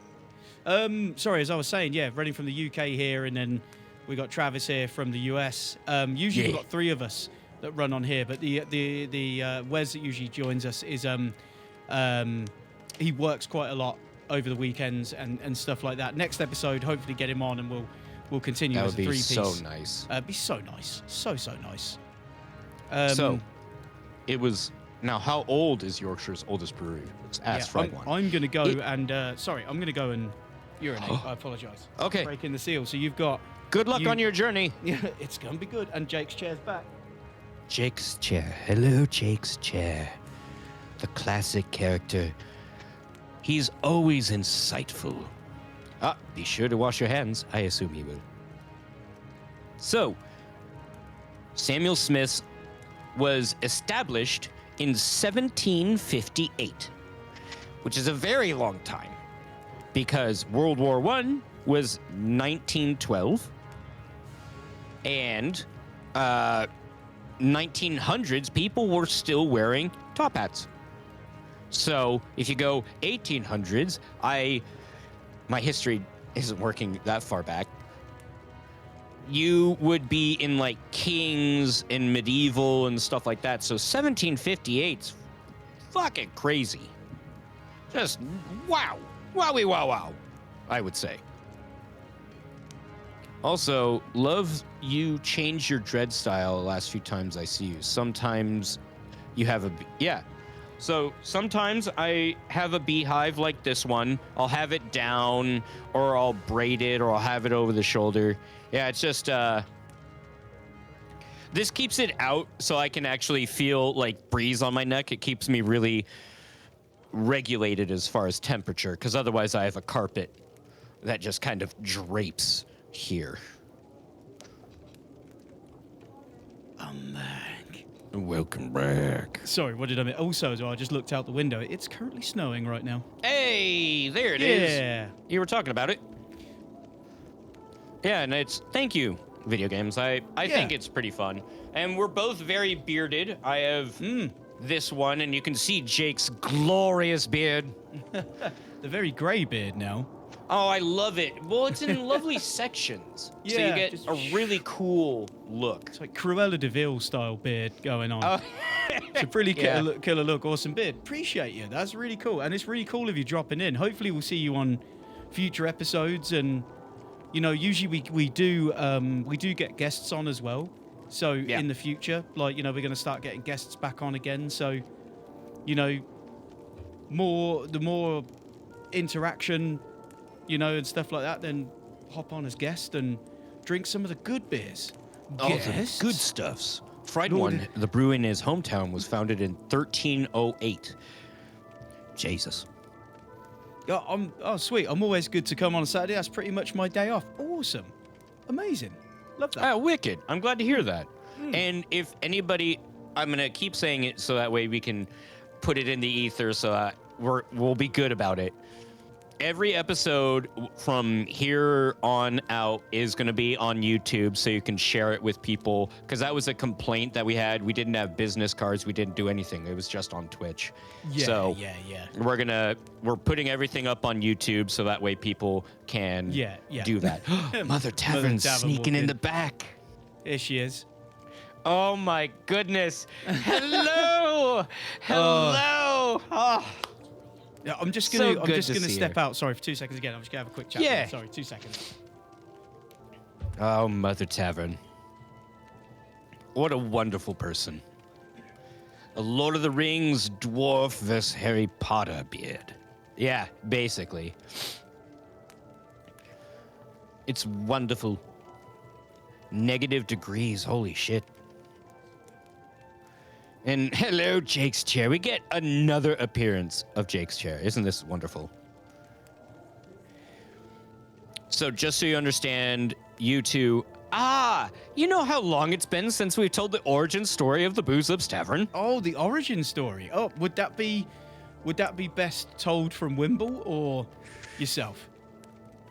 Sorry, as I was saying, running from the UK here, and then we got Travis here from the US. Usually we've got three of us that run on here, but the Wes that usually joins us is he works quite a lot over the weekends and stuff like that. Next episode, hopefully get him on and we'll continue That as would a be three-piece. so nice. Be so nice. So nice. So, it was... Now, how old is Yorkshire's oldest brewery? Let's ask Fred one. I'm going to go I'm going to go and urinate. I apologise. Okay. Breaking the seal. So you've got... Good luck on your journey. Yeah, it's going to be good. And Jake's chair's back. Jake's chair. Hello, Jake's chair. The classic character. He's always insightful. Be sure to wash your hands. I assume he will. So, Samuel Smith's was established in 1758, which is a very long time because World War I was 1912 and 1900s people were still wearing top hats. So if you go 1800s, my history isn't working that far back. You would be in like kings and medieval and stuff like that. So 1758's fucking crazy. Just wow. Wowie wow wow, I would say. Also, love you change your dread style the last few times I see you. Sometimes you have So sometimes I have a beehive like this one. I'll have it down, or I'll braid it, or I'll have it over the shoulder. Yeah, it's just, this keeps it out so I can actually feel like breeze on my neck. It keeps me really regulated as far as temperature, because otherwise I have a carpet that just kind of drapes here. I'm back. Welcome back. Sorry, what did I mean? Also, as well, I just looked out the window. It's currently snowing right now. Hey, there it is. Yeah. You were talking about it. Yeah, and thank you, video games. I think it's pretty fun. And we're both very bearded. I have this one, and you can see Jake's glorious beard. The very grey beard now. Oh, I love it. Well, it's in lovely sections. So you Yeah, get just a really cool look. It's like Cruella de Vil style beard going on. Oh. It's a pretty killer look, awesome beard. Appreciate you. That's really cool. And it's really cool of you dropping in. Hopefully we'll see you on future episodes. And, usually we do get guests on as well. So in the future, we're going to start getting guests back on again. So, the more interaction, and stuff like that, then hop on as guest and drink some of the good beers. Oh, the good stuffs. Fried One, the brew in his hometown, was founded in 1308. Jesus. Yeah, sweet. I'm always good to come on a Saturday. That's pretty much my day off. Awesome. Amazing. Love that. Oh, wicked. I'm glad to hear that. And if anybody, I'm going to keep saying it so that way we can put it in the ether so that we'll be good about it. every episode from here on out is going to be on YouTube, so you can share it with people. Because that was a complaint that we had. We didn't have business cards. We didn't do anything. It was just on Twitch. Yeah, We're putting everything up on YouTube, so that way people can do that. Mother Tavern's sneaking in the back. Here she is. Oh my goodness! Hello, hello. Oh. Yeah, I'm just So gonna good to step see her. out. Sorry for 2 seconds again. I'm just gonna have a quick chat. Yeah. with her. Sorry, 2 seconds. Oh, Mother Tavern. What a wonderful person. A Lord of the Rings dwarf vs. Harry Potter beard. Yeah, basically. It's wonderful. Negative degrees, holy shit. And hello, Jake's Chair. We get another appearance of Jake's Chair. Isn't this wonderful? So just so you understand, you two... you know how long it's been since we've told the origin story of the Booze Lips Tavern? Oh, the origin story. Oh, would that be best told from Wimble or yourself?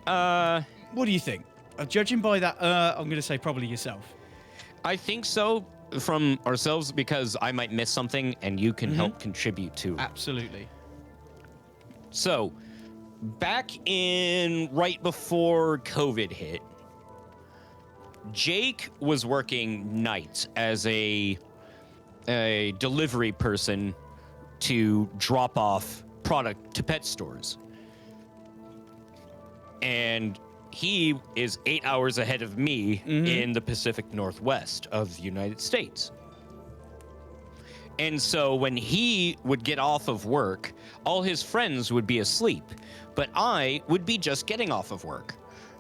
What do you think? Judging by that, I'm going to say probably yourself. I think so from ourselves, because I might miss something and you can help contribute to it. Absolutely. So, back in right before COVID hit, Jake was working nights as a delivery person to drop off product to pet stores. And he is 8 hours ahead of me in the Pacific Northwest of the United States. And so when he would get off of work, all his friends would be asleep, but I would be just getting off of work.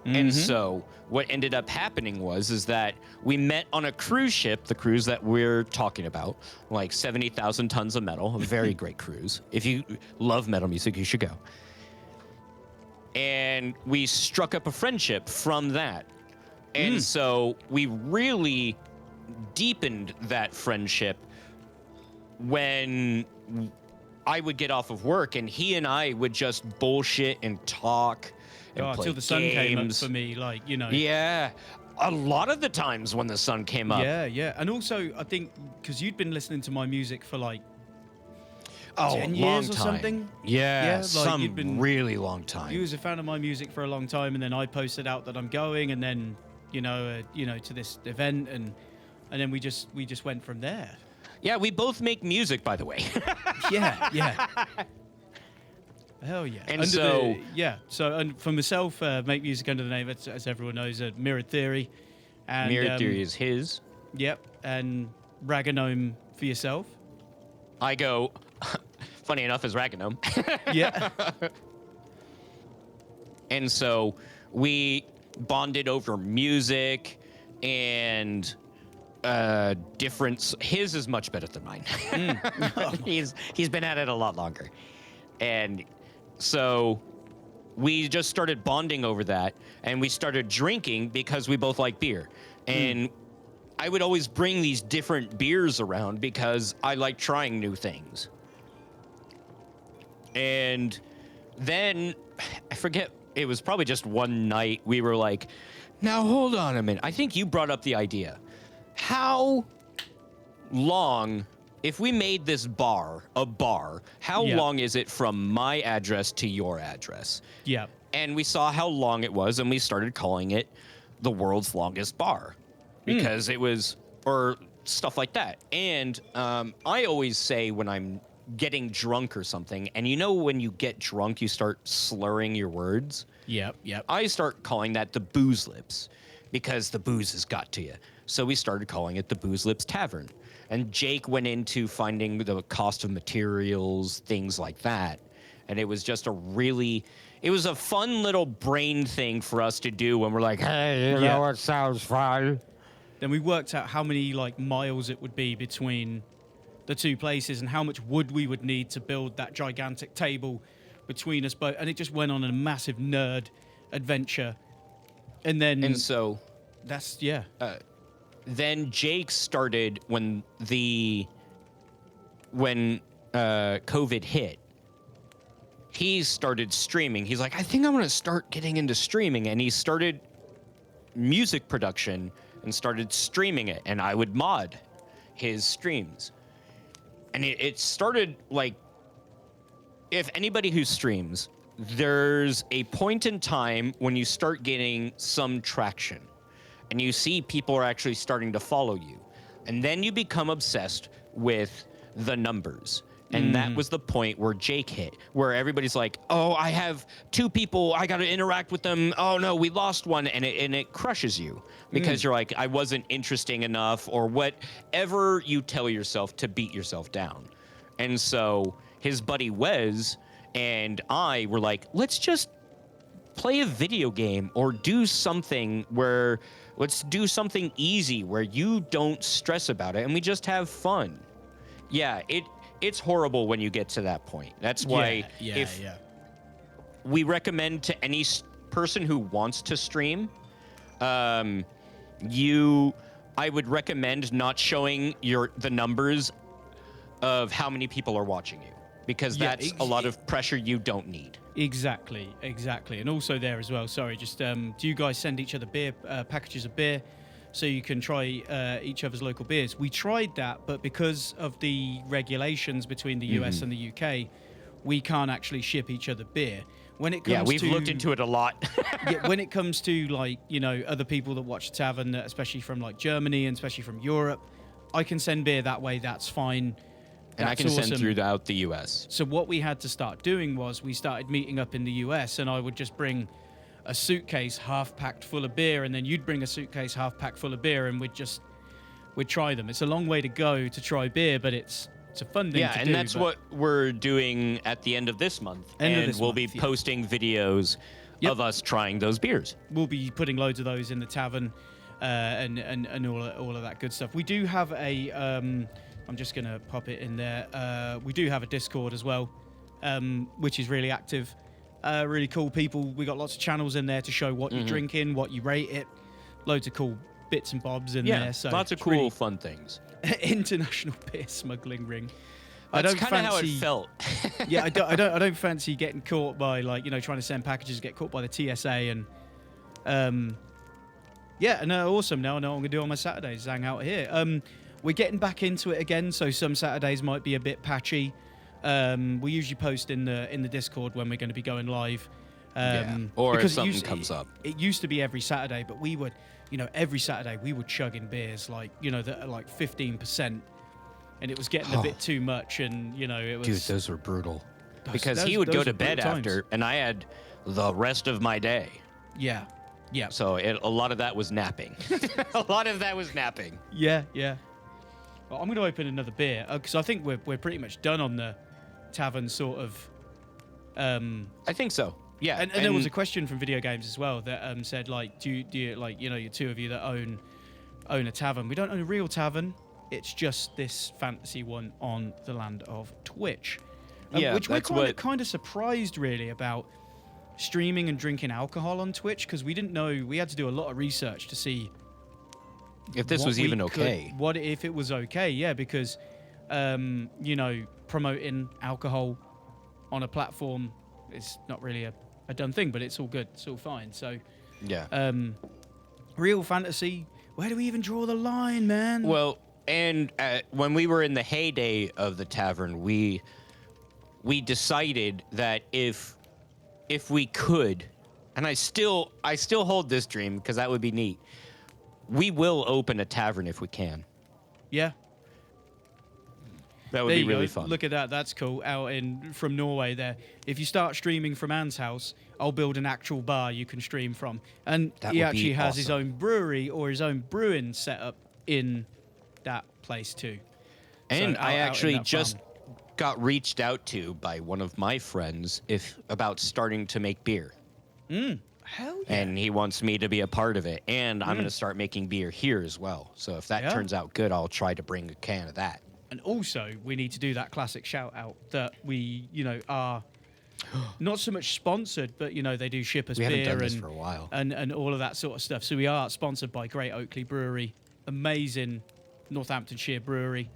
And so what ended up happening is that we met on a cruise ship, the cruise that we're talking about, like 70,000 tons of metal, a very great cruise. If you love metal music, you should go. And we struck up a friendship from that. And so we really deepened that friendship when I would get off of work and he and I would just bullshit and talk and play Until the sun came up games. for me, like, you know. Yeah. A lot of the times when the sun came up. Yeah. And also, I think, because you'd been listening to my music for like 10 long years or time. something. Yeah, like some you'd been really long time. You was a fan of my music for a long time, and then I posted out that I'm going, and then to this event, and then we just went from there. Yeah, we both make music, by the way. Yeah. Hell yeah. And so and for myself, make music under the name, as everyone knows, Mirrored Theory. And, Mirrored Theory is his. Yep, and Raganome for yourself. I go, funny enough, as Raganome. Yeah. And so we bonded over music and difference. His is much better than mine. He's been at it a lot longer. And so we just started bonding over that, and we started drinking because we both like beer. And I would always bring these different beers around because I like trying new things. And then, I forget, it was probably just one night, we were like, now hold on a minute. I think you brought up the idea. How long, if we made this bar a bar, how long is it from my address to your address? Yeah. And we saw how long it was, and we started calling it the world's longest bar because it was, or stuff like that. And I always say when I'm getting drunk or something, and when you get drunk, you start slurring your words. Yep. I start calling that the Booze Lips because the booze has got to you. So we started calling it the Booze Lips Tavern. And Jake went into finding the cost of materials, things like that. And it was just it was a fun little brain thing for us to do when we're like, hey, you know what sounds fun? Then we worked out how many miles it would be between the two places and how much wood we would need to build that gigantic table between us both. And it just went on a massive nerd adventure. And so that's, then Jake started when COVID hit. he started streaming. He's like, I think I'm going to start getting into streaming. And he started music production and started streaming it. And I would mod his streams. And it started like, if anybody who streams, there's a point in time when you start getting some traction and you see people are actually starting to follow you. And then you become obsessed with the numbers. And that was the point where Jake hit, where everybody's like, oh, I have 2 people, I got to interact with them. Oh no, we lost one. And it crushes you because you're like, I wasn't interesting enough, or whatever you tell yourself to beat yourself down. And so his buddy Wes and I were like, let's just play a video game or do something where, let's do something easy where you don't stress about it and we just have fun. Yeah, it's horrible when you get to that point. That's why we recommend to any person who wants to stream, I would recommend not showing the numbers of how many people are watching you, because that's a lot of pressure you don't need. Exactly. And also there as well, sorry, just do you guys send each other beer packages of beer so you can try each other's local beers? We tried that, but because of the regulations between the US and the UK, we can't actually ship each other beer. When it comes we've looked into it a lot. When it comes to, like, you know, other people that watch the Tavern, especially from like Germany and especially from Europe, I can send beer that way, that's fine. And I can send throughout the US. So what we had to start doing was we started meeting up in the US, and I would just bring a suitcase half packed full of beer, and then you'd bring a suitcase half packed full of beer, and we'd try them. It's a long way to go to try beer, but it's a fun thing to do. Yeah, and that's what we're doing at the end of this month. We'll be posting videos of us trying those beers. We'll be putting loads of those in the Tavern, and all of that good stuff. We do have a I'm just going to pop it in there. We do have a Discord as well, which is really active. Really cool people. We got lots of channels in there to show what you're drinking, what you rate it. Loads of cool bits and bobs in there. So lots of cool, really fun things. International beer smuggling ring. That's kind of how it felt. Yeah, I don't fancy getting caught by, like, you know, trying to send packages, get caught by the TSA, and awesome. Now I know what I'm gonna do on my Saturdays, hang out here. We're getting back into it again, so some Saturdays might be a bit patchy. We usually post in the Discord when we're going to be going live. Or if something comes up. It used to be every Saturday, but we would, you know, every Saturday we would chug in beers, like, you know, that are like 15%, and it was getting a bit too much, and, you know, it was... Dude, those were brutal. Because he would go to bed after, and I had the rest of my day. Yeah. So a lot of that was napping. Yeah. Well, I'm going to open another beer because I think we're pretty much done on the Tavern sort of. I think so. Yeah, and there was a question from Video Games as well that said, like, do you like, you know, you 2 of you that own a tavern? We don't own a real tavern. It's just this fantasy one on the land of Twitch. Which we're kind of surprised really about streaming and drinking alcohol on Twitch, because we didn't know. We had to do a lot of research to see if this was even okay. What if it was okay? Yeah, because you know, promoting alcohol on a platform is not really a done thing, but it's all good, it's all fine. So yeah, real fantasy, where do we even draw the line, man? Well, and when we were in the heyday of the Tavern, we decided that if we could, and I still hold this dream because that would be neat, we will open a tavern if we can. Yeah. That would be really fun. Look at that. That's cool. Out from Norway there. If you start streaming from Anne's house, I'll build an actual bar you can stream from. And he actually has his own brewery or his own brewing setup in that place too. And I actually just got reached out to by one of my friends about starting to make beer. Hell yeah. And he wants me to be a part of it. And I'm going to start making beer here as well. So if that turns out good, I'll try to bring a can of that. And also, we need to do that classic shout out that we, you know, are not so much sponsored, but, you know, they do ship us beer. We haven't done this for a while. And all of that sort of stuff. So we are sponsored by Great Oakley Brewery. Amazing Northamptonshire brewery.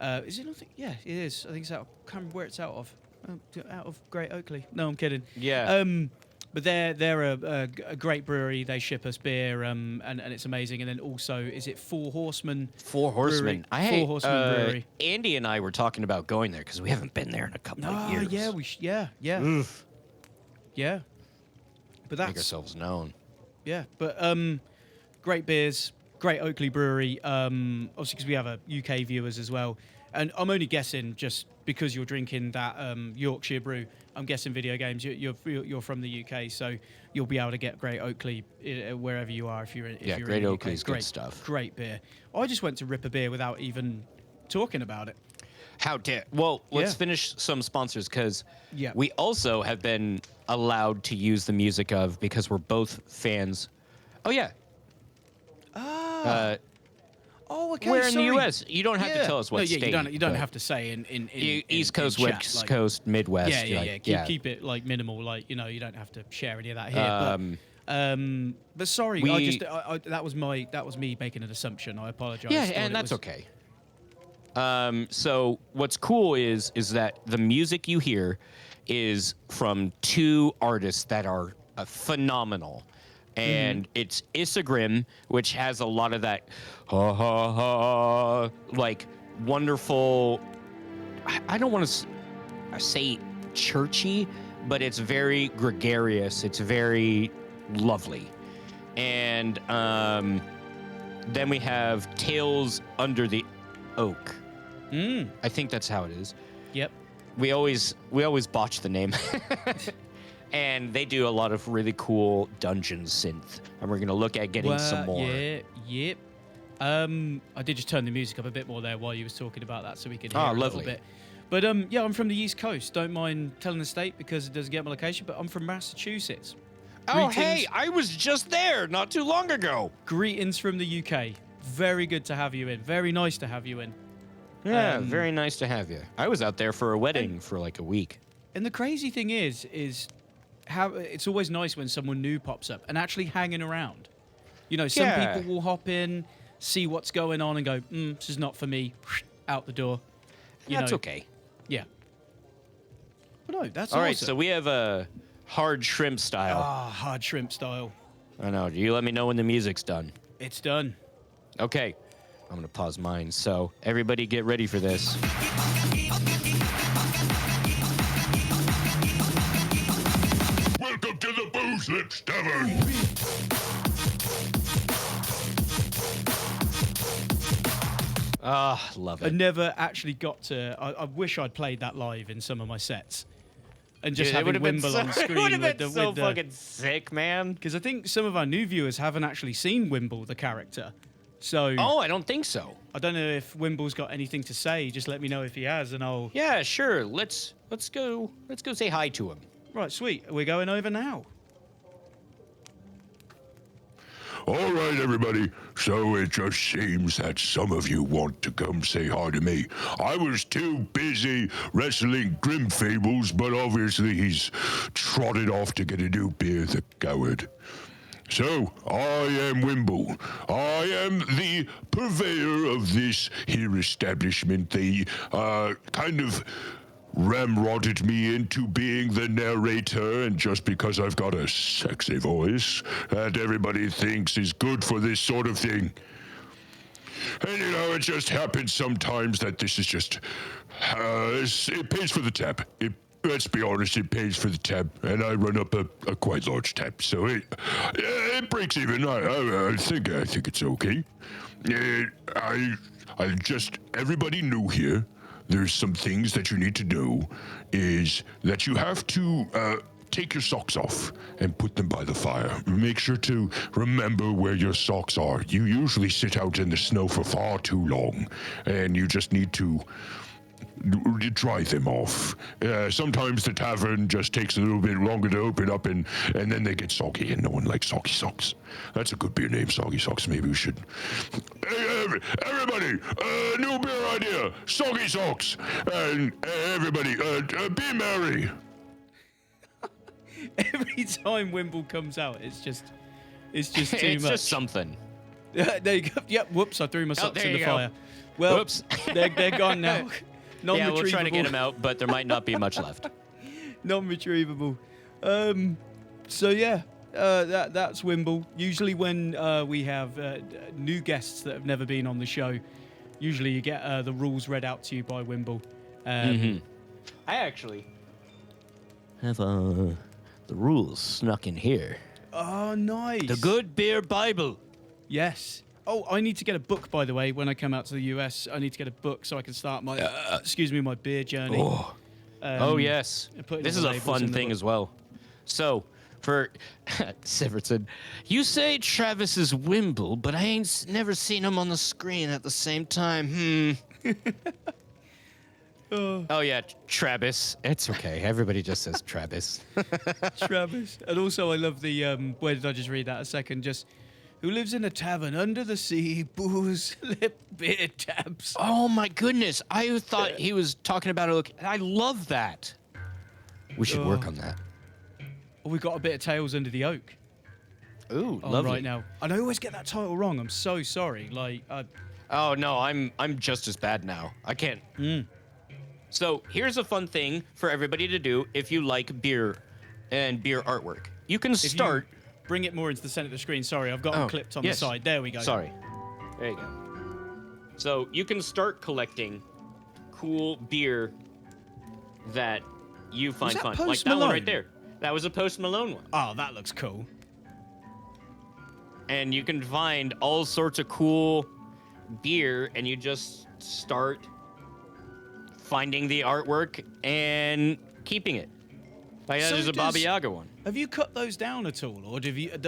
Is it nothing? Yeah, it is. I think it's out. I can't remember where it's out of. out of Great Oakley. No, I'm kidding. Yeah. But they're a great brewery. They ship us beer, and it's amazing. And then also, is it Four Horsemen? Four Horsemen. Four Horsemen Brewery. Andy and I were talking about going there because we haven't been there in a couple of years. Yeah, yeah. Oof. Yeah. But that's Make ourselves known. Yeah, but great beers, great Oakley Brewery. Obviously, because we have a UK viewers as well, and I'm only guessing just because you're drinking that Yorkshire brew. I'm guessing video games. You're from the UK, so you'll be able to get great Oakley wherever you are. If you're in Great the Oakley's UK. good stuff. Great beer. I just went to rip a beer without even talking about it. How dare? Well, let's Yeah. finish some sponsors because Yeah. we also have been allowed to use the music of because we're both fans. Oh yeah. Oh, okay. We're in sorry. the U.S. You don't have to tell us what no, yeah, state. you don't but have to say in East Coast, chat, West like- Coast, Midwest. Yeah. Keep it like minimal. Like you don't have to share any of that here. But sorry, that was me making an assumption. I apologize. Yeah, Thought and it that's was- okay. So what's cool is that the music you hear is from two artists that are phenomenal. And it's Isagrim, which has a lot of that like wonderful, I don't want to say churchy, but it's very gregarious. It's very lovely. And then we have Tales Under the Oak. I think that's how it is. Yep. We always botch the name. And they do a lot of really cool dungeon synth, and we're gonna look at getting some more. Yeah. Yep. I did just turn the music up a bit more there while you was talking about that, so we could hear Oh, a lovely. little bit. But yeah, I'm from the East Coast. Don't mind telling the state because it doesn't get my location. But I'm from Massachusetts. Oh, Greetings. hey, I was just there not too long ago. Greetings from the UK. Very good to have you in. Very nice to have you in. Yeah, very nice to have you. I was out there for a wedding for like a week. And the crazy thing is how it's always nice when someone new pops up and actually hanging around. You know, some Yeah. people will hop in, see what's going on, and go, "This is not for me." Out the door. That's okay. Yeah. But no, that's All awesome. right, so we have a hard shrimp style. Hard shrimp style. I know. You let me know when the music's done. It's done. Okay. I'm going to pause mine. So everybody get ready for this. Welcome to the Booze Lips Tavern. Love I it. never actually got to. I wish I'd played that live in some of my sets, and just Dude, it having would've been Wimble so- on It screen would have with been the so fucking sick, man. because I think some of our new viewers haven't actually seen Wimble the character, so Oh, I don't think so. I don't know if Wimble's got anything to say. Just let me know if he has, and I'll. Yeah, sure. Let's go say hi to him. Right, sweet. We're going over now. All right, everybody. So it just seems that some of you want to come say hi to me. I was too busy wrestling Grim Fables, but obviously he's trotted off to get a new beer, the coward. So, I am Wimble. I am the purveyor of this here establishment. They kind of ramrodded me into being the narrator, and just because I've got a sexy voice that everybody thinks is good for this sort of thing. And you know, it just happens sometimes that this is just, it pays for the tab. Let's be honest, it pays for the tab, and I run up a quite large tab, so it breaks even. I think it's okay. I just, everybody new here, there's some things that you need to know is that you have to take your socks off and put them by the fire. Make sure to remember where your socks are. You usually sit out in the snow for far too long, and you just need to dry them off. Sometimes the tavern just takes a little bit longer to open up, and then they get soggy, and no one likes soggy socks. That's a good beer name, Soggy Socks. Maybe we should. Hey, everybody, new beer idea, Soggy Socks. And everybody, be merry. Every time Wimble comes out, it's just too It's much. just something. There you go. Yep. Whoops! I threw my socks there in the you go. fire. Well, Whoops. they're gone now. Yeah, we'll try to get Non-retrievable. him out, but there might not be much left. Non-retrievable. So yeah, that's Wimble. Usually when we have new guests that have never been on the show, usually you get the rules read out to you by Wimble. I actually have the rules snuck in here. Oh, nice. The Good Beer Bible. Yes. Oh, I need to get a book, by the way. When I come out to the US, I need to get a book so I can start my, my beer journey. Oh, yes. and putting This all is the a labels fun in the thing book. as well. So, for Siverton, you say Travis is Wimble, but I ain't never seen him on the screen at the same time. Oh, yeah, Travis. It's okay. Everybody just says Travis. Travis. And also, I love the, where did I just read that a second? Just, who lives in a tavern under the sea, booze, lip, beer taps. Oh, my goodness. I thought he was talking about it. I love that. We should work on that. Oh, we've got a bit of Tales Under the Oak Ooh, on lovely. right now. And I always get that title wrong. I'm so sorry. Like, Oh no, I'm just as bad now. I can't. So here's a fun thing for everybody to do if you like beer and beer artwork. You can if you start. bring it more into the center of the screen. Sorry, I've got them clipped on yes. the side. There we go. Sorry. There you go. So you can start collecting cool beer that you find that fun, Post like that one Malone? right there. That was a Post Malone one. Oh, that looks cool. And you can find all sorts of cool beer, and you just start finding the artwork and keeping it. Like So there's a Baba Yaga one. Have you cut those down at all, or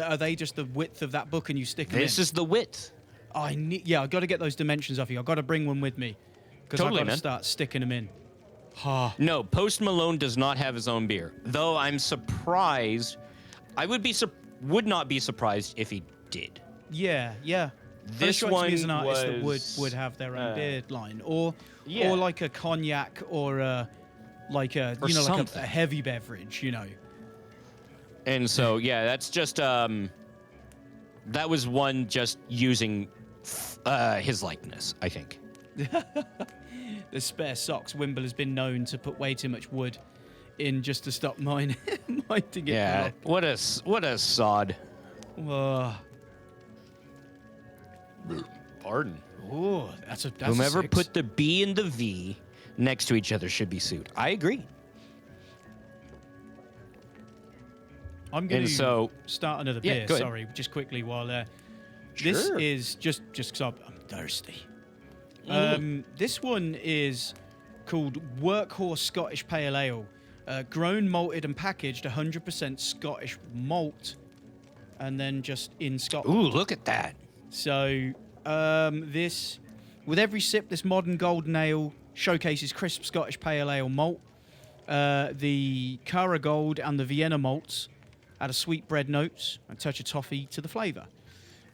are they just the width of that book and you stick them This in? is the width. I got to get those dimensions off you. I got to bring one with me because Totally, I got to man. start sticking them in. Ha. No, Post Malone does not have his own beer. Though I'm surprised. I would not be surprised if he did. Yeah. This strikes me as an one artist that was, would have their own beer line, or yeah. like a cognac, or like a Or like a something. heavy beverage, And so yeah, that's just that was one just using his likeness, I think. The spare socks. Wimble has been known to put way too much wood in just to stop minding it. Yeah. What a sod. Pardon. Oh, that's a Whomever six. put the B and the V next to each other should be sued. I agree. I'm going And to so- start another Yeah, beer. go ahead. Sorry, just quickly while this Sure. is just because I'm thirsty. Mm. This one is called Workhorse Scottish Pale Ale, grown, malted, and packaged 100% Scottish malt, and then just in Scotland. Ooh, look at that. So, this, with every sip, this modern golden ale showcases crisp Scottish pale ale malt. The Cara Gold and the Vienna malts add a sweet bread notes and touch of toffee to the flavour.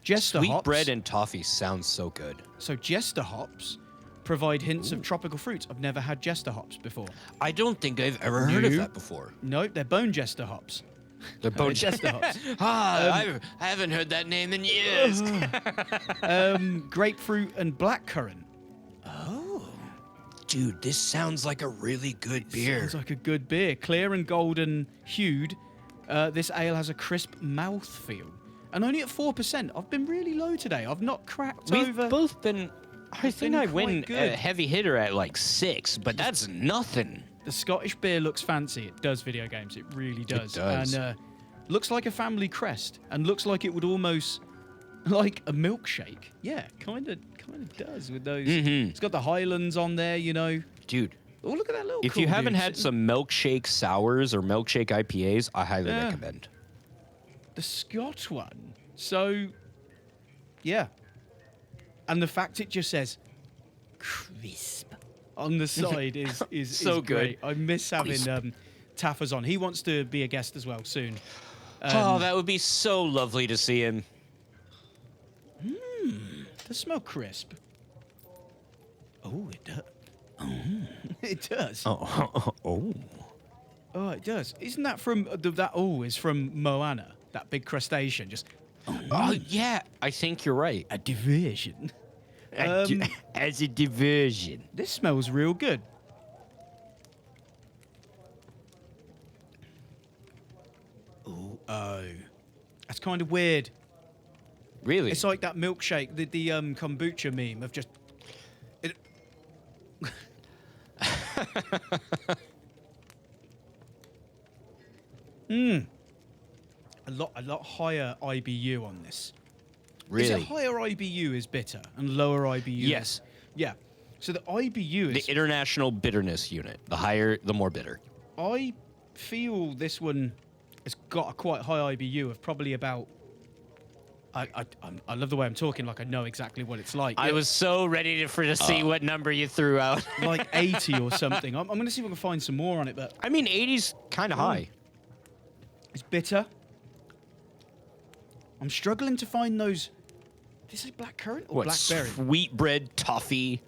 Jester Sweet hops, bread and toffee sounds so good. so Jester hops provide hints of tropical fruits. I've never had Jester hops before. I don't think I've ever heard of No. that before. Nope, they're bone Jester hops. The bone Jester hops. I haven't heard that name in years. Grapefruit and blackcurrant. Dude, this sounds like a really good beer. Sounds like a good beer. Clear and golden hued, this ale has a crisp mouthfeel. And only at 4%. I've been really low today. I've not cracked We've over. both been. I think been I quite win good. a heavy hitter at like 6, but that's nothing. The Scottish beer looks fancy. It does video games. It really does. does. And looks like a family crest. And looks like it would almost like a milkshake. Yeah, kind of does with those. It's got the Highlands on there, Dude, Oh, look at that little. if cool you haven't dude had sitting- some milkshake sours or milkshake IPAs, I highly Yeah. recommend. the Scotch one. So, yeah. And the fact it just says crisp on the side is So great. good. I miss having Crisp. Taffers on. He wants to be a guest as well soon. Oh, that would be so lovely to see him. Does smell crisp? Oh, it does. It does. Oh. Oh, it does. Isn't that from that? Oh, is from Moana. That big crustacean. Just Oh, yeah, I think you're right. a diversion. As a diversion. This smells real good. Oh, that's kind of weird. Really? It's like that milkshake, the kombucha meme of just. It... A lot higher IBU on this. Is Really? it higher IBU is bitter and lower IBU? Yes. Yeah. So the IBU The is. International Bitterness Unit. The higher, the more bitter. I feel this one has got a quite high IBU of probably about. I love the way I'm talking, like I know exactly what it's like. I was so ready to see what number you threw out. Like 80 or something. I'm going to see if I can find some more on it, but I mean, 80's kind of high. it's bitter. I'm struggling to find those. This is blackcurrant or What, blackberry? sweet bread toffee?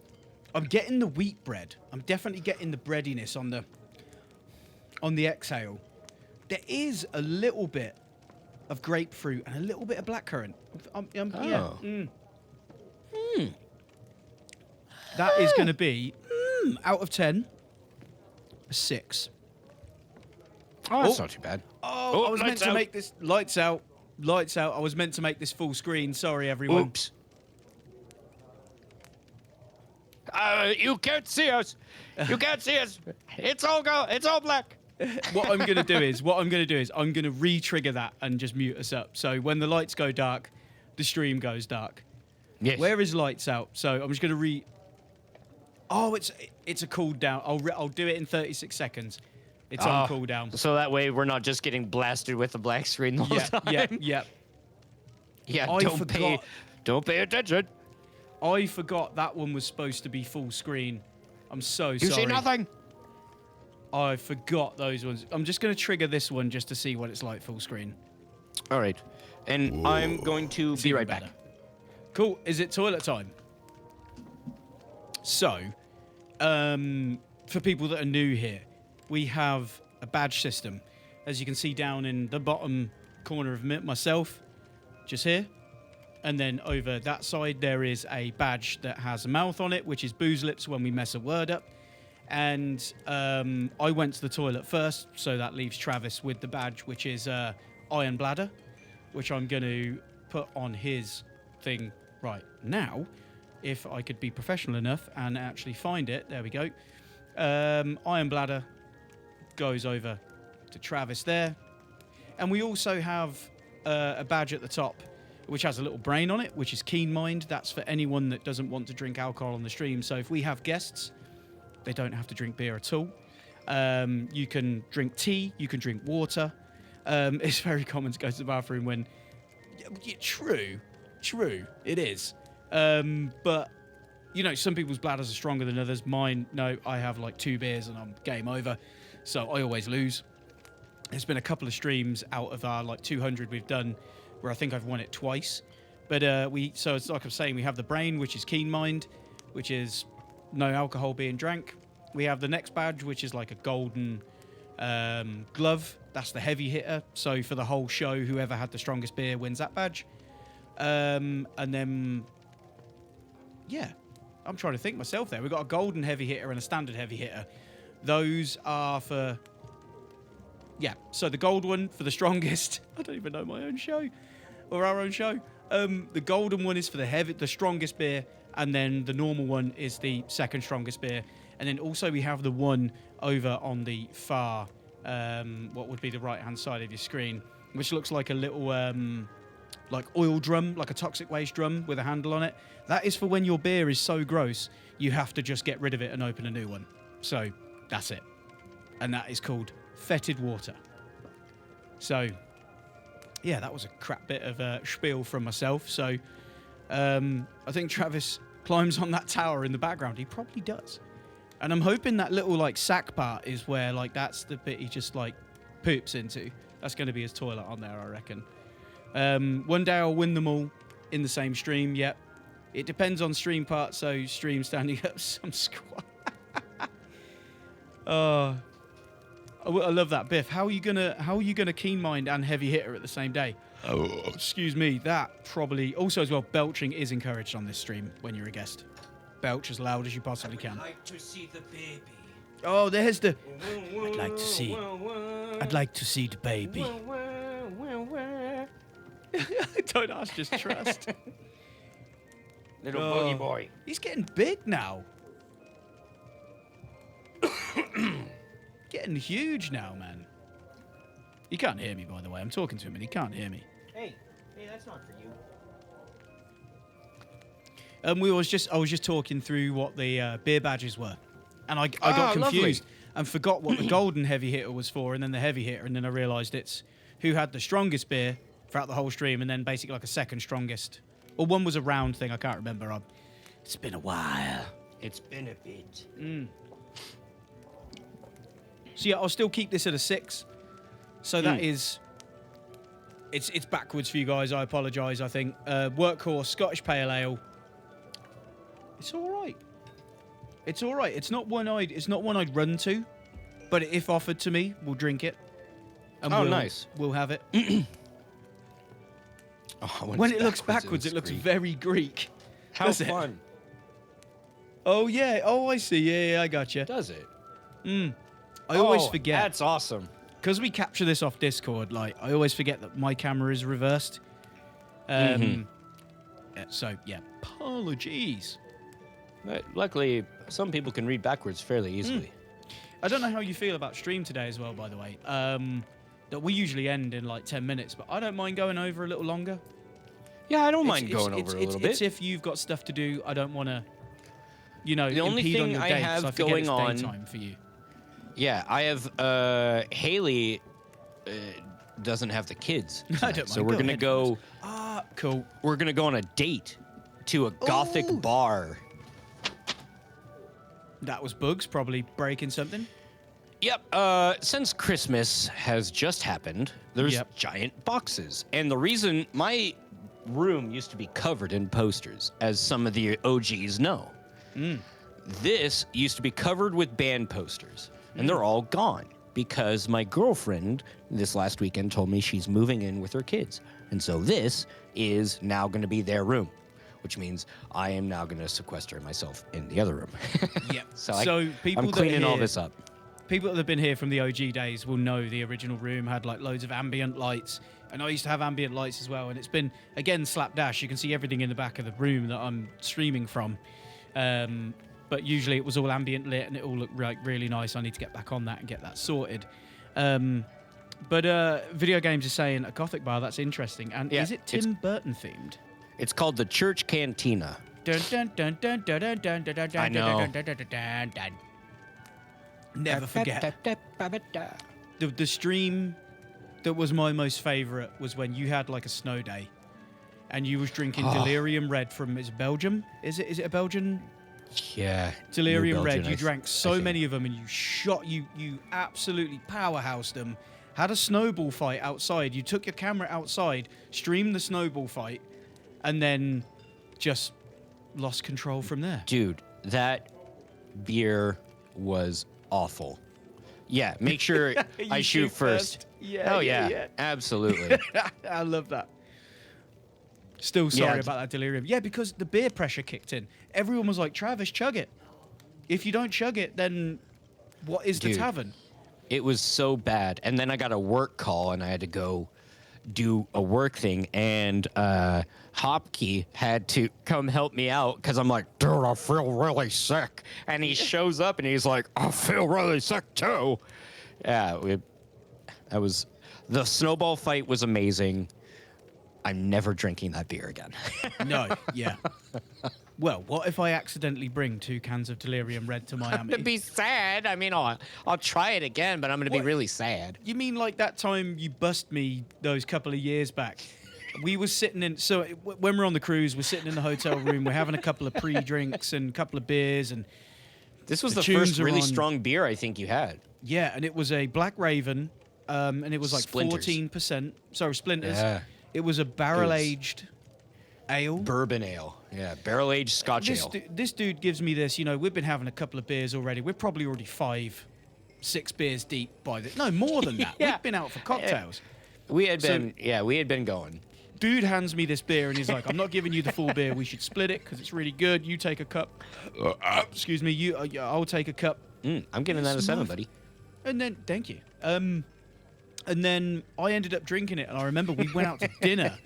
I'm getting the wheat bread. I'm definitely getting the breadiness on the exhale. There is a little bit of grapefruit and a little bit of blackcurrant. Yeah. That is going to be out of 10, a 6. Oh, that's not too bad. Oh, I was meant lights to out. make this lights out. Lights out. I was meant to make this full screen. Sorry, everyone. Oops. You can't see us. You can't see us. It's all black. What I'm gonna do is I'm gonna re-trigger that and just mute us up. So when the lights go dark, the stream goes dark. Yes. Where is lights out? So I'm just gonna Oh, it's a cooldown. I'll do it in 36 seconds. It's on cooldown. So that way we're not just getting blasted with a black screen the whole time. Yeah. Yeah, I don't pay attention. I forgot that one was supposed to be full screen. I'm so sorry. You see nothing. I forgot those ones. I'm just going to trigger this one just to see what it's like full screen. All right. And I'm going to be right back. Cool. Is it toilet time? So, for people that are new here, we have a badge system. As you can see down in the bottom corner of myself, just here. And then over that side, there is a badge that has a mouth on it, which is Booze Lips when we mess a word up. And I went to the toilet first, so that leaves Travis with the badge, which is Iron Bladder, which I'm going to put on his thing right now. If I could be professional enough and actually find it. There we go. Iron Bladder goes over to Travis there. And we also have a badge at the top, which has a little brain on it, which is Keen Mind. That's for anyone that doesn't want to drink alcohol on the stream. So if we have guests, they don't have to drink beer at all. You can drink tea. You can drink water. It's very common to go to the bathroom when... Yeah, true, it is. But, you know, some people's bladders are stronger than others. Mine, no, I have like 2 beers and I'm game over. So I always lose. There's been a couple of streams out of our like 200 we've done where I think I've won it twice. But so it's like I'm saying, we have the brain, which is Keen Mind, which is no alcohol being drank. We have the next badge, which is like a golden glove. That's the heavy hitter. So for the whole show, whoever had the strongest beer wins that badge. And then, yeah, I'm trying to think myself there. We've got a golden heavy hitter and a standard heavy hitter. Those are for... Yeah, so the gold one for the strongest. I don't even know my own show or our own show. The golden one is for the strongest beer, and then the normal one is the second strongest beer. And then also we have the one over on the far, what would be the right-hand side of your screen, which looks like a little like oil drum, like a toxic waste drum with a handle on it. That is for when your beer is so gross, you have to just get rid of it and open a new one. So that's it. And that is called fetid water. So, yeah, that was a crap bit of a spiel from myself. So, I think Travis climbs on that tower in the background. He probably does. And I'm hoping that little, like, sack part is where, like, that's the bit he just, like, poops into. That's going to be his toilet on there, I reckon. One day I'll win them all in the same stream. Yep. It depends on stream part, so stream standing up some squat. I love that, Biff. How are you gonna Keen Mind and Heavy Hitter at the same day? Oh, excuse me. That probably also as well. Belching is encouraged on this stream when you're a guest. Belch as loud as you possibly can. I'd like to see the baby. Oh, there's the. I'd like to see the baby. Don't ask, just trust. Little Oh. boogie boy. He's getting big now. Getting huge now, man. He can't hear me, by the way. I'm talking to him and he can't hear me. Hey, that's not for you. I was just talking through what the beer badges were, and I got lovely. confused and forgot what the golden heavy hitter was for, and then the heavy hitter, and then I realised it's who had the strongest beer throughout the whole stream, and then basically like a second strongest, or one was a round thing. I can't remember. It's been a while. It's been a bit. So yeah, I'll still keep this at a 6. So that is, it's backwards for you guys. I apologise. I think workhorse Scottish Pale Ale. It's all right. It's all right. It's not one I'd run to, but if offered to me, we'll drink it. And Nice. We'll have it. When it looks backwards, it looks very Greek. How does it? fun. Oh yeah. Oh, I see. Yeah, I gotcha. Does it? I always forget. That's awesome. Because we capture this off Discord, like, I always forget that my camera is reversed. So, yeah, apologies. But luckily, some people can read backwards fairly easily. I don't know how you feel about stream today as well, by the way. That we usually end in, like, 10 minutes, but I don't mind going over a little longer. Yeah, I don't mind going over a little bit. It's if you've got stuff to do, I don't want to, The only impede on thing your I day, 'cause have I forget going it's on- daytime for you. Yeah, I have Haley doesn't have the kids. I don't So mind. we're Go gonna ahead, go. fellas. Cool. We're gonna go on a date to a gothic Ooh. bar. That was Bugs probably breaking something. Yep. Since Christmas has just happened, there's Yep. giant boxes, and the reason my room used to be covered in posters, as some of the OGs know. This used to be covered with band posters, and they're all gone because my girlfriend this last weekend told me she's moving in with her kids. And so this is now going to be their room, which means I am now going to sequester myself in the other room. Yep. so people I'm that are cleaning all here- this up. People that have been here from the OG days will know the original room had like loads of ambient lights, and I used to have ambient lights as well. And it's been again slapdash. You can see everything in the back of the room that I'm streaming from, but usually it was all ambient lit and it all looked like really nice. I need to get back on that and get that sorted. But video games are saying a gothic bar. That's interesting. And Yeah, is it Tim Burton themed? It's called the Church Cantina. Dun, dun, dun, dun, dun, dun, dun, dun, dun, I know. dun, dun, dun, dun, dun, dun. Never forget. The stream that was my most favourite was when you had like a snow day and you was drinking Delirium Red from Belgium. Is it a Belgian Yeah. Delirium New Red? Belgian, You drank I so think. many of them and you absolutely powerhoused them. Had a snowball fight outside. You took your camera outside, streamed the snowball fight, and then just lost control from there. Dude, that beer was awful. Yeah, make sure I You shoot shoot first. first. Yeah, Oh yeah, yeah, yeah. absolutely. I love that. Still sorry Yeah, about that delirium. Yeah, because the beer pressure kicked in. Everyone was like, Travis, chug it. If you don't chug it, then what is the Dude. tavern? It was so bad. And then I got a work call and I had to go do a work thing. And Hopkey had to come help me out because I'm like, dude, I feel really sick. And he shows up and he's like, I feel really sick too. Yeah, the snowball fight was amazing. I'm never drinking that beer again. No, yeah. Well, what if I accidentally bring 2 cans of Delirium Red to Miami? To be sad. I mean, I'll try it again, but I'm gonna be What? really sad. You mean like that time you bust me those couple of years back? We were sitting in, so when we're on the cruise, we're sitting in the hotel room, we're having a couple of pre-drinks and a couple of beers, and This was The the tunes first are really on. strong beer I think you had. yeah, and it was a Black Raven, and it was like Splinters. 14%. Sorry, Splinters. Yeah. It was a barrel-aged ale. Bourbon ale. Yeah, barrel aged Scotch ale. This dude gives me this, we've been having a couple of beers already. We're probably already 5, 6 beers deep by this. No, more than that. Yeah. We've been out for cocktails. We had So- been going. Dude hands me this beer and he's like, I'm not giving you the full beer. We should split it because it's really good. You take a cup. Excuse me. I'll take a cup. I'm getting that a 7, Smooth. buddy. And then, thank you. And And then I ended up drinking it, and I remember we went out to dinner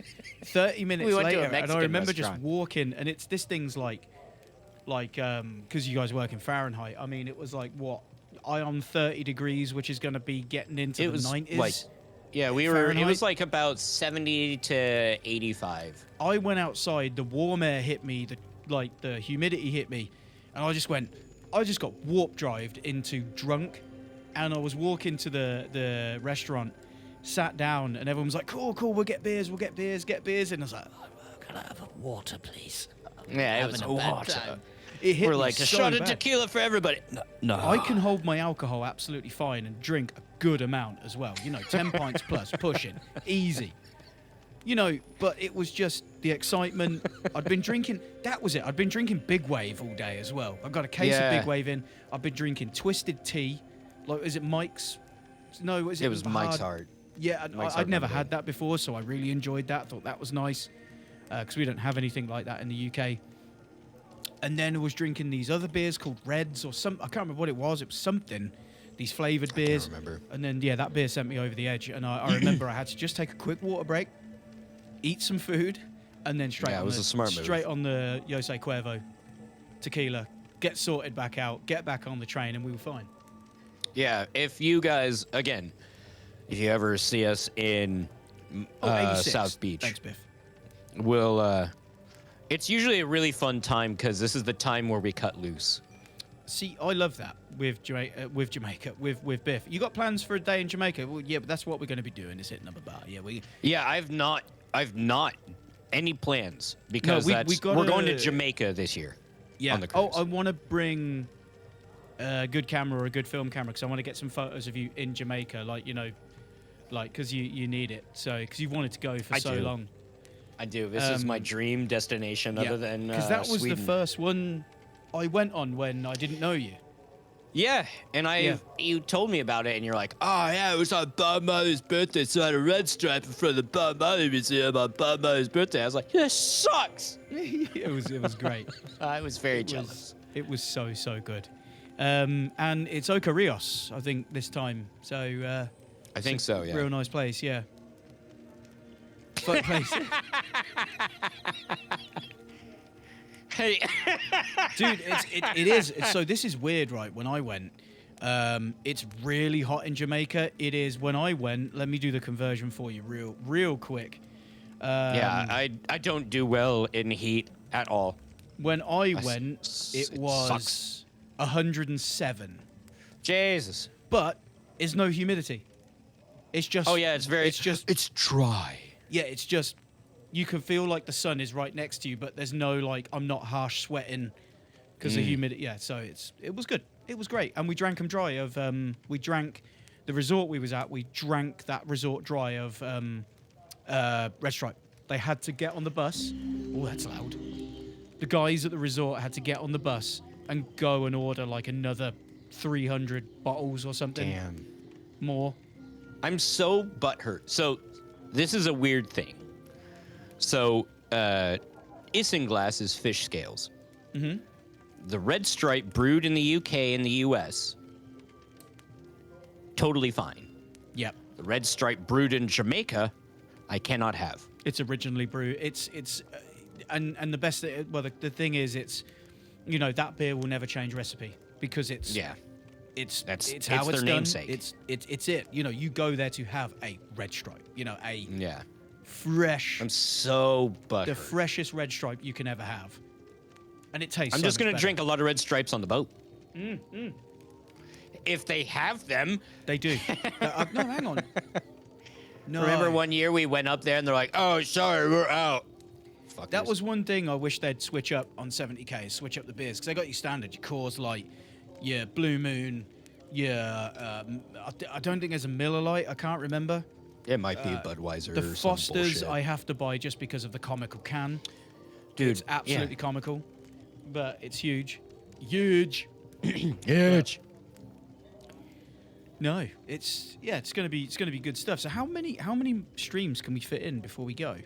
30 minutes We went to a later, and I Mexican remember just restaurant. walking, and it's this thing's like, because you guys work in Fahrenheit. I mean, it was like what ion 30 degrees, which is going to be getting into the 90s. like, yeah, we were. It Fahrenheit. was like about 70 to 85. I went outside, the warm air hit me, the humidity hit me, and I just got warp drived into drunk, and I was walking to the restaurant, sat down, and everyone was like, cool, we'll get beers, and I was like, can I have a water, please? Yeah, it was Having a bad water. time. It hit We're me like a so shot of bad. tequila for everybody. No. I can hold my alcohol absolutely fine and drink a good amount as well. 10 pints plus, pushing, easy. But it was just the excitement. I'd been drinking, that was it. I'd been drinking Big Wave all day as well. I got a case of Big Wave in. I've been drinking Twisted Tea. Like, is it Mike's? No, It was Mike's Heart. Yeah, Mike's I'd Hard never Lemonade. had that before, so I really enjoyed that. Thought that was nice. Because we don't have anything like that in the UK. And then I was drinking these other beers called Reds or some. I can't remember what it was. It was something. These flavoured beers. remember. And then, that beer sent me over the edge. And I remember I had to just take a quick water break, eat some food, and then straight Yeah, it on was a smart move. straight on the Jose Cuervo tequila, get sorted back out, get back on the train, and we were fine. Yeah, if you guys, again, if you ever see us in 86. South Beach, Thanks, Biff. we'll. It's usually a really fun time because this is the time where we cut loose. See, I love that with Jamaica, with Biff. You got plans for a day in Jamaica? Well, yeah, but that's what we're going to be doing. Is hitting up a bar. Yeah, Yeah, I've not any plans because we we're gotta- going to Jamaica this year. yeah. On the Oh, cruise. I want to bring a good camera or a good film camera because I want to get some photos of you in Jamaica, because you need it. So because you've wanted to go for I so do. long. I do. This is my dream destination, other than because that was Sweden. the first one I went on when I didn't know you. Yeah, and you told me about it, and you're like, oh yeah, it was on Bob Marley's birthday, so I had a red stripe in front of the Bob Marley Museum on Bob Marley's birthday. I was like, this sucks. it was great. I was very jealous. It was so good. And it's Oca Rios, I think, this time. So I think so, yeah. real nice place, yeah. Fun place. Hey, Dude, it is. So this is weird, right? When I went, it's really hot in Jamaica. It is when I went. Let me do the conversion for you, real quick. yeah, I don't do well in heat at all. When I s- went, s- it it was sucks. 107, Jesus. but it's no humidity. It's just. Oh yeah, it's very. It's just. It's dry. Yeah, it's just. You can feel like the sun is right next to you, but there's no I'm not harsh sweating because of humidity. Yeah, so it was good. It was great, and we drank them dry. We drank the resort we was at. We drank that resort dry of Red Stripe. They had to get on the bus. Oh, that's loud. The guys at the resort had to get on the bus and go and order like another 300 bottles or something Damn. more. I'm so butthurt. So, this is a weird thing. So, isinglass is fish scales. Mm-hmm. The red stripe brewed in the UK and the US, totally fine. Yep. The red stripe brewed in Jamaica, I cannot have. It's originally brewed. And the best thing, well, the thing is, it's, that beer will never change recipe because it's Yeah. it's That's- it's how it's it's their done. namesake. It's it. You go there to have a red stripe. A Yeah. fresh, I'm so butthurt. the freshest red stripe you can ever have, and it tastes. I'm so just much going to better. drink a lot of red stripes on the boat. If they have them. They do. No, hang on. No, Remember one year we went up there and they're like, oh, sorry, we're out. Fuckers. That was one thing I wish they'd switch up on 70K. Switch up the beers because they got you standard. Your Coors Light, your Blue Moon, your I don't think there's a Miller Lite. I can't remember. It might be a Budweiser The or some Fosters bullshit. I have to buy just because of the comical can. Dude, It's absolutely yeah. comical, but it's huge. Huge. Huge. No, it's gonna be good stuff. So how many streams can we fit in before we go?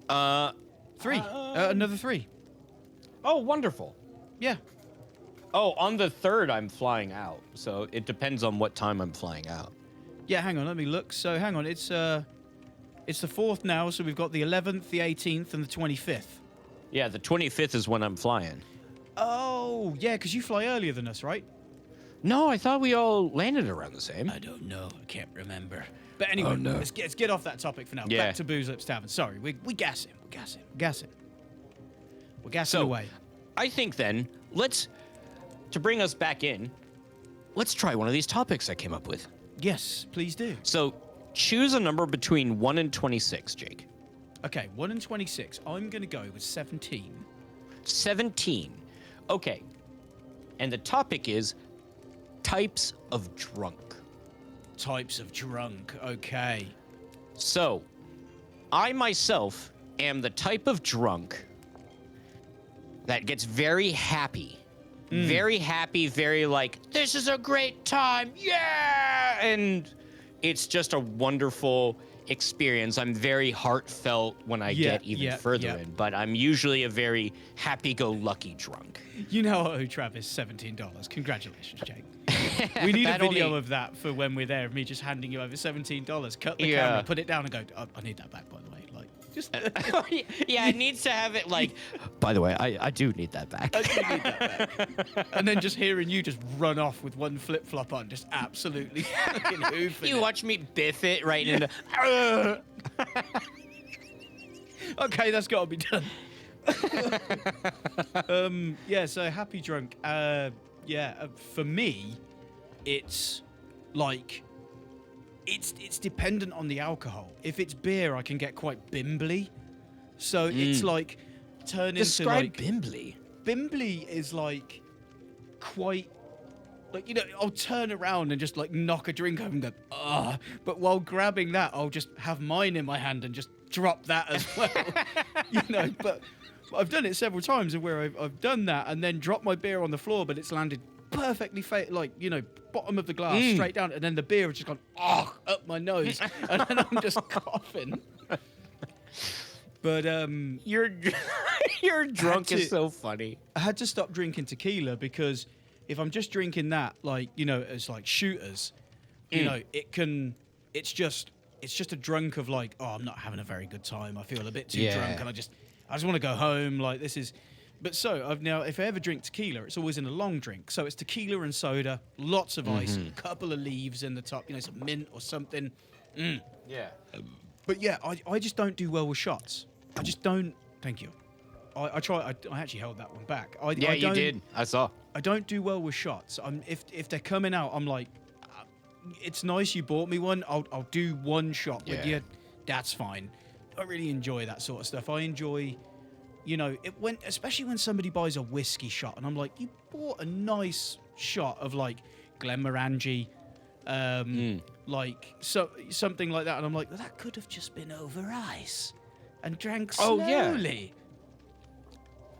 3. Another 3. Oh, wonderful. Yeah. Oh, on the 3rd, I'm flying out. So it depends on what time I'm flying out. Yeah, hang on, let me look. So hang on, it's the 4th now, so we've got the 11th, the 18th, and the 25th. Yeah, the 25th is when I'm flying. Oh, yeah, because you fly earlier than us, right? No, I thought we all landed around the same. I don't know. I can't remember. But anyway, let's get off that topic for now. Yeah. Back to Booze Lips Tavern. Sorry, we gassing. We're gassing So, away. I think then, to bring us back in, let's try one of these topics I came up with. Yes, please do. So, choose a number between 1 and 26, Jake. Okay, 1 and 26. I'm going to go with 17. 17. Okay. And the topic is types of drunk. Types of drunk. Okay. So, I myself am the type of drunk that gets very happy. Very happy, very like, this is a great time, yeah! And it's just a wonderful experience. I'm very heartfelt when I get even further in, but I'm usually a very happy-go-lucky drunk. You know what, Travis? $17. Congratulations, Jake. We need a video of that for when we're there, of me just handing you over $17. Cut the camera, put it down, and go, oh, I need that back, by the way. Like, just... yeah, it needs to have it like, by the way, I do need that back. I do need that back. And then just hearing you just run off with one flip-flop on, just absolutely fucking hoofing You it. watch me biff it right into... Okay, that's got to be done. Yeah, so happy drunk. For me, it's like it's dependent on the alcohol. If it's beer, I can get quite bimbly. So it's like turn Describe into like bimbly. bimbly is like quite like, you know, I'll turn around and just like knock a drink over and go, ah. But while grabbing that, I'll just have mine in my hand and just drop that as well. You know, but I've done it several times where I've done that and then dropped my beer on the floor, but it's landed perfectly like, you know, bottom of the glass straight down, and then the beer has just gone up my nose, and then I'm just coughing. But Your drunk is so funny. I had to stop drinking tequila because if I'm just drinking that, like, you know, as like shooters, you know, it's just a drunk of like, oh, I'm not having a very good time. I feel a bit too drunk, and I just want to go home. Like, this is. But so I've now, if I ever drink tequila, it's always in a long drink. So it's tequila and soda, lots of ice, a couple of leaves in the top, you know, some mint or something. Yeah. But yeah, I just don't do well with shots. I just don't. Thank you. I try. I actually held that one back. I You don't, did. I saw. I don't do well with shots. If they're coming out, I'm like, it's nice you bought me one. I'll do one shot with you. That's fine. I really enjoy that sort of stuff. I enjoy, you know, especially when somebody buys a whiskey shot, and I'm like, you bought a nice shot of like Glenmorangie, like something like that, and I'm like, well, that could have just been over ice and drank slowly.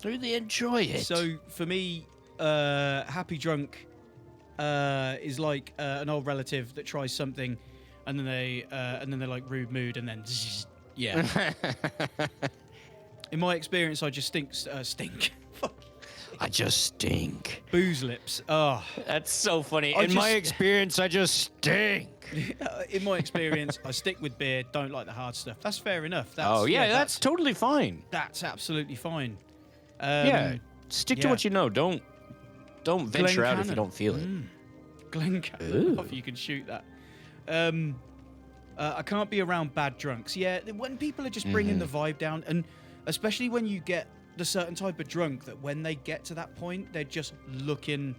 Really enjoy it. So for me, happy drunk is like an old relative that tries something, and then they're like rude mood, and then yeah. In my experience, I just stink. I just stink. Booze lips. Oh, That's so funny. In my experience, I just stink. in my experience, I stick with beer. Don't like the hard stuff. That's fair enough. That's totally fine. That's absolutely fine. Stick to what you know. Don't venture out if you don't feel it. Glencairn. If you can shoot that. I can't be around bad drunks. Yeah, when people are just bringing the vibe down, and especially when you get the certain type of drunk that when they get to that point, they're just looking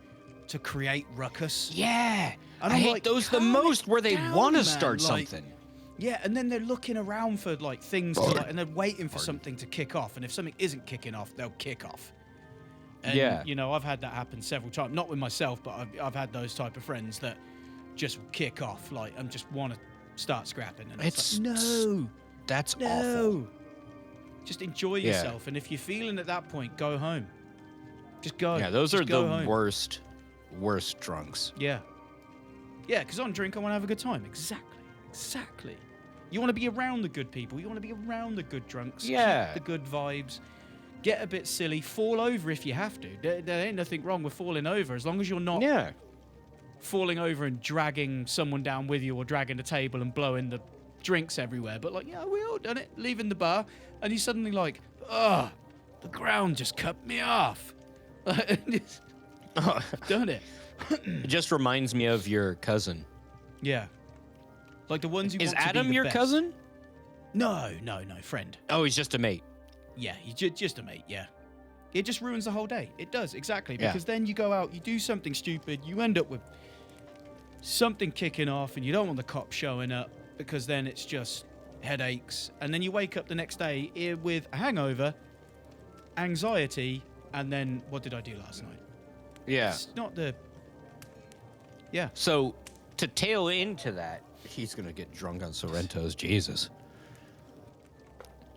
to create ruckus. Yeah. And I I'm hate like, those the calm most, it where they down, want to man. start Like, something. Yeah, and then they're looking around for like things to like, and they're waiting for something to kick off. And if something isn't kicking off, they'll kick off. And, you know, I've had that happen several times. Not with myself, but I've had those type of friends that just kick off, like, and just want to start scrapping. And it's like, no, That's no. awful. Just enjoy yourself. And if you're feeling at that point, go home. Just go. Yeah, those Just are go the home. worst drunks. Yeah. Yeah, because on drink, I want to have a good time. Exactly. You want to be around the good people. You want to be around the good drunks. Yeah. Keep the good vibes. Get a bit silly. Fall over if you have to. There ain't nothing wrong with falling over as long as you're not falling over and dragging someone down with you, or dragging the table and blowing the drinks everywhere. But like, yeah, we all done it. Leaving the bar, and he's suddenly like, "Ugh, the ground just cut me off." Just done it. It just reminds me of your cousin. Yeah, like the ones who Is want to be Adam the your best. cousin? No, friend. Oh, he's just a mate. Yeah, he's just a mate. Yeah, it just ruins the whole day. It does, exactly, Yeah. because then you go out, you do something stupid, you end up with something kicking off, and you don't want the cops showing up, because then it's just headaches, and then you wake up the next day with a hangover, anxiety, and then what did I do last night? Yeah. It's not the... Yeah. So to tail into that, he's gonna get drunk on Sorrento's. Jesus.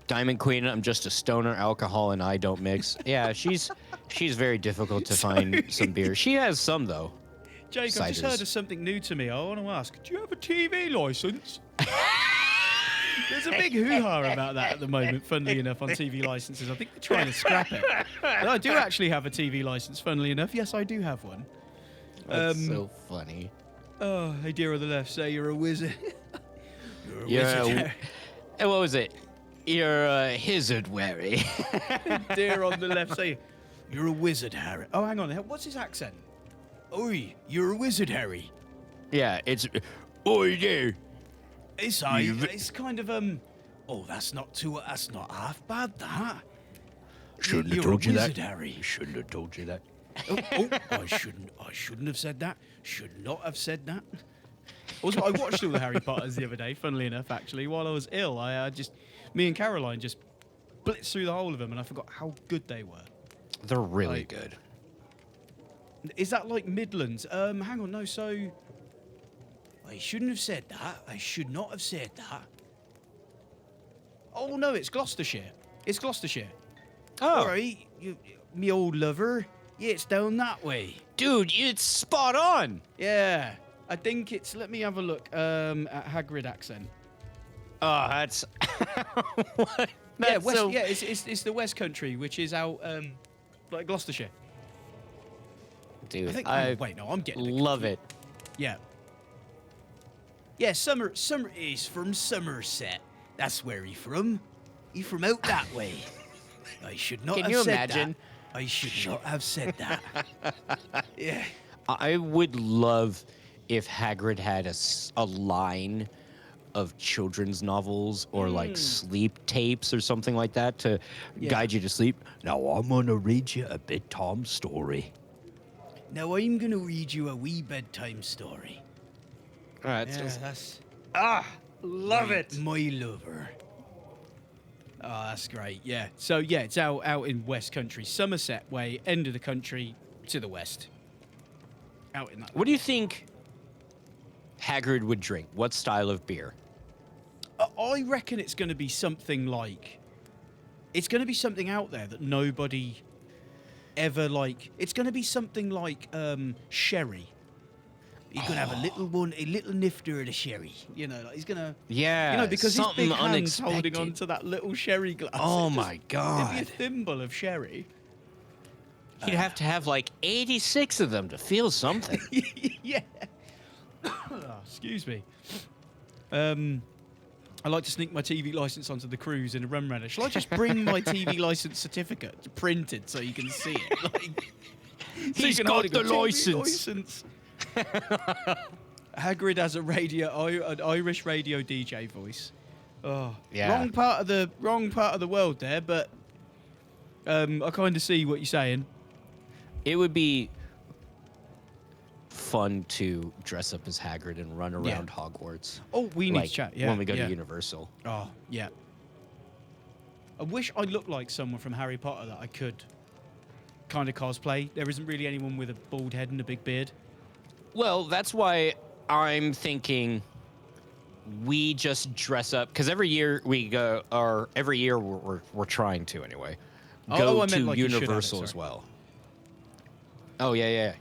Diamond Queen, I'm just a stoner. Alcohol and I don't mix. Yeah, she's very difficult to find some beer. She has some though. Jake, I've just Ciders. heard of something new to me. I want to ask, do you have a TV license? There's a big hoo-ha about that at the moment, funnily enough, on TV licenses. I think they're trying to scrap it. But I do actually have a TV license, funnily enough. Yes, I do have one. That's so funny. Oh, hey, dear on the left, say you're a wizard. You're a Yeah. wizard. What was it? You're a Hizzard Wary. Dear on the left, say you're a wizard, Harry. Oh, hang on. What's his accent? Oi, you're a wizard, Harry. Yeah, it's. Oh yeah. It's kind of Oh, that's not half bad. That. Shouldn't have You're told a you wizard, that. Harry. Shouldn't have told you that. I shouldn't have said that. Should not have said that. Also, I watched all the Harry Potters the other day, funnily enough, actually. While I was ill, me and Caroline just blitzed through the whole of them, and I forgot how good they were. They're really Like- good. Is that like Midlands? Hang on, no, so... I shouldn't have said that. I should not have said that. Oh, no, it's Gloucestershire. It's Gloucestershire. Oh, All right, me old lover. Yeah, it's down that way. dude, it's spot on. Yeah, I think it's... Let me have a look at Hagrid accent. Oh, that's. What? Yeah, That's West, so- yeah, it's the West Country, which is out like Gloucestershire. Dude, I think. I Wait, no, I'm getting. a bit love confused. it. Yeah. Yeah, Summer is from Somerset. That's where he from. He from out that way. I should not Can have you said imagine? that. I should not have said that. Yeah. I would love if Hagrid had a line of children's novels or like sleep tapes or something like that to guide you to sleep. Now I'm gonna read you a bedtime story. Now I'm gonna read you a wee bedtime story. All right, Yeah, that's love it. my lover. Oh, that's great. Yeah. So yeah, it's out in West Country, Somerset way, end of the country to the west. Out in that. What do you think Hagrid would drink? What style of beer? I reckon it's going to be something like. It's going to be something out there that nobody ever like. It's going to be something like sherry. He's going to have a little nifter of the sherry. You know, like he's going to. Yeah, You know, because his something big hands holding unexpected. on to that little sherry glass. Oh It'd my It'd god! be a thimble of sherry. He'd have to have like 86 of them to feel something. Yeah. Oh, excuse me. I like to sneak my TV license onto the cruise in a rum runner. Shall I just bring my TV license certificate printed so you can see it? Like, so He's you can got hold it, the "TV license." Hagrid has an Irish radio DJ voice. Oh, Yeah. wrong part of the world there, but I kind of see what you're saying. It would be fun to dress up as Hagrid and run around Hogwarts. Oh, we need Like to chat. Yeah, when we go yeah. to Universal. Oh, yeah. I wish I looked like someone from Harry Potter that I could kind of cosplay. There isn't really anyone with a bald head and a big beard. Well, that's why I'm thinking we just dress up because every year we go, or every year we're trying to anyway, Oh, go I meant to like you should have it, Universal as sorry. well. Oh yeah.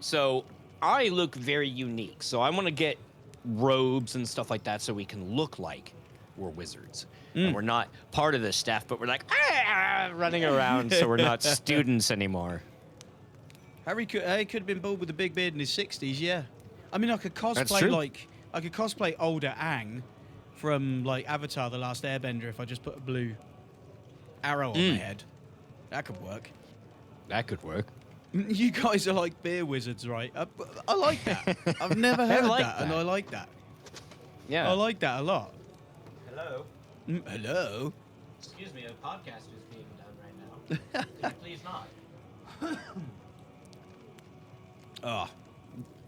So I look very unique. So I want to get robes and stuff like that so we can look like we're wizards. And we're not part of the staff, but we're like running around, so we're not students anymore. Harry could have been bald with a big beard in his 60s, yeah. I mean, I could That's cosplay true. I could cosplay older Aang from like Avatar: The Last Airbender if I just put a blue arrow on my head. That could work. That could work. You guys are like beer wizards, right? I like that. I've never heard like that, and that. I like that. Yeah. I like that a lot. Hello. Hello. Excuse me, a podcast is being done right now. Could you please not? Oh,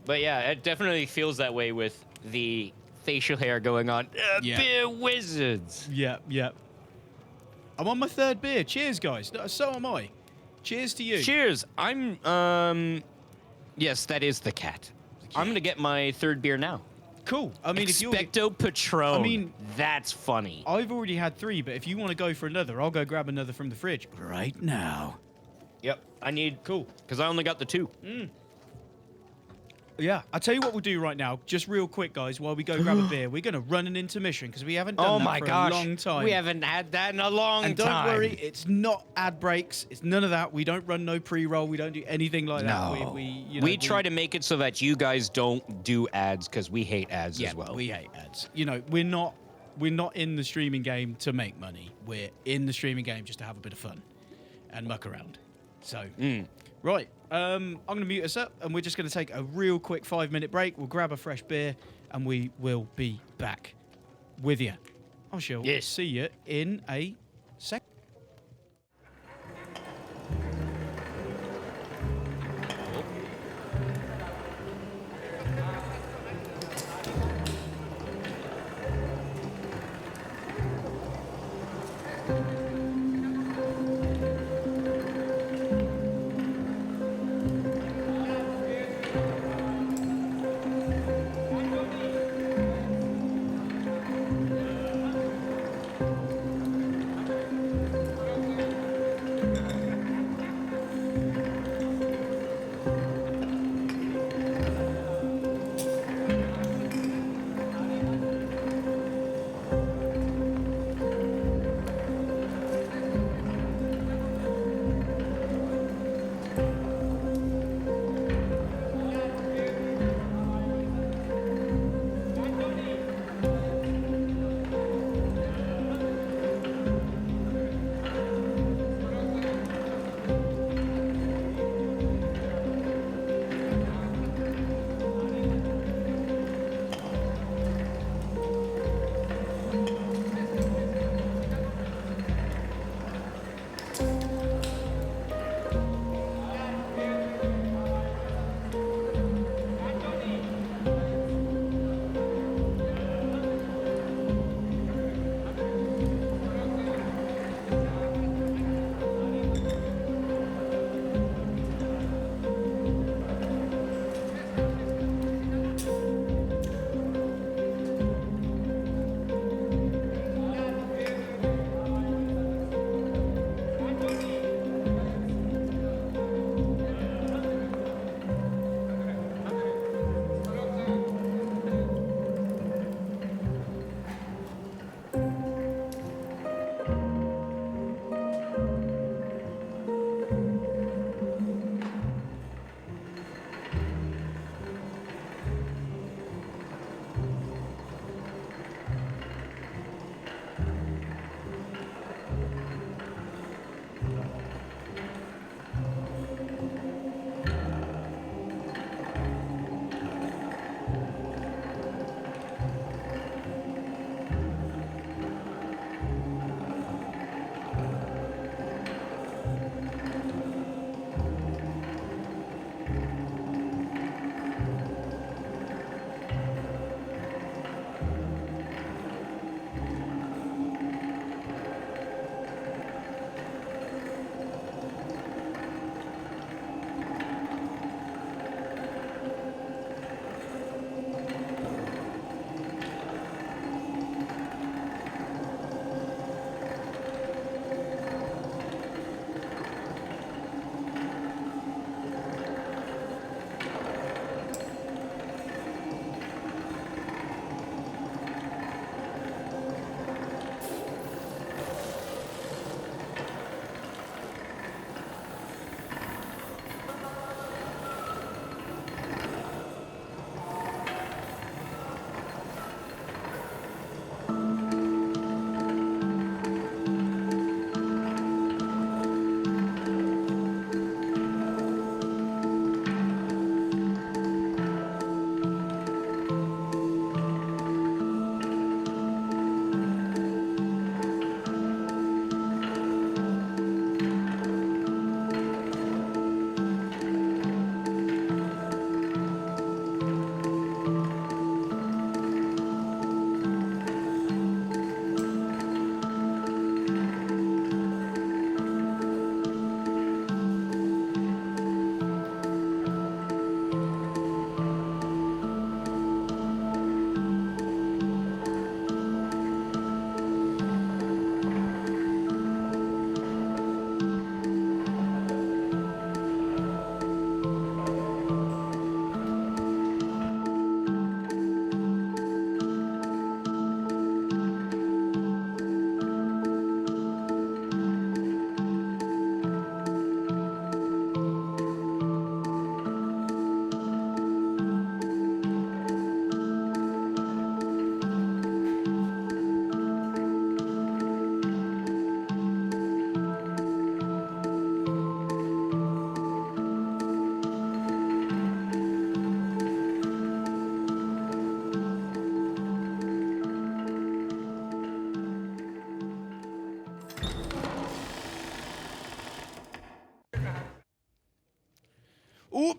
But yeah, it definitely feels that way with the facial hair going on. Yeah. Beer wizards. yeah. I'm on my third beer. Cheers, guys. No, so am I. Cheers to you. Cheers. I'm yes, that is the cat. I'm gonna get my third beer now. Cool. I mean, if you're... Expecto Patron. I mean- that's funny. I've already had 3, but if you want to go for another, I'll go grab another from the fridge right now. Yep. I need Cool. because I only got the 2. Yeah, I'll tell you what we'll do right now, just real quick, guys, while we go grab a beer. We're going to run an intermission because we haven't done Oh that my for gosh. a long time. We haven't had that in a long And time. don't worry, it's not ad breaks. It's none of that. We don't run no pre-roll. We don't do anything like that. No. We try to make it so that you guys don't do ads because we hate ads yeah, as well. we hate ads. You know, we're not in the streaming game to make money. We're in the streaming game just to have a bit of fun and muck around. So, right, I'm going to mute us up, and we're just going to take a real quick 5-minute break. We'll grab a fresh beer, and we will be back with you. I shall Yes. see you in a sec.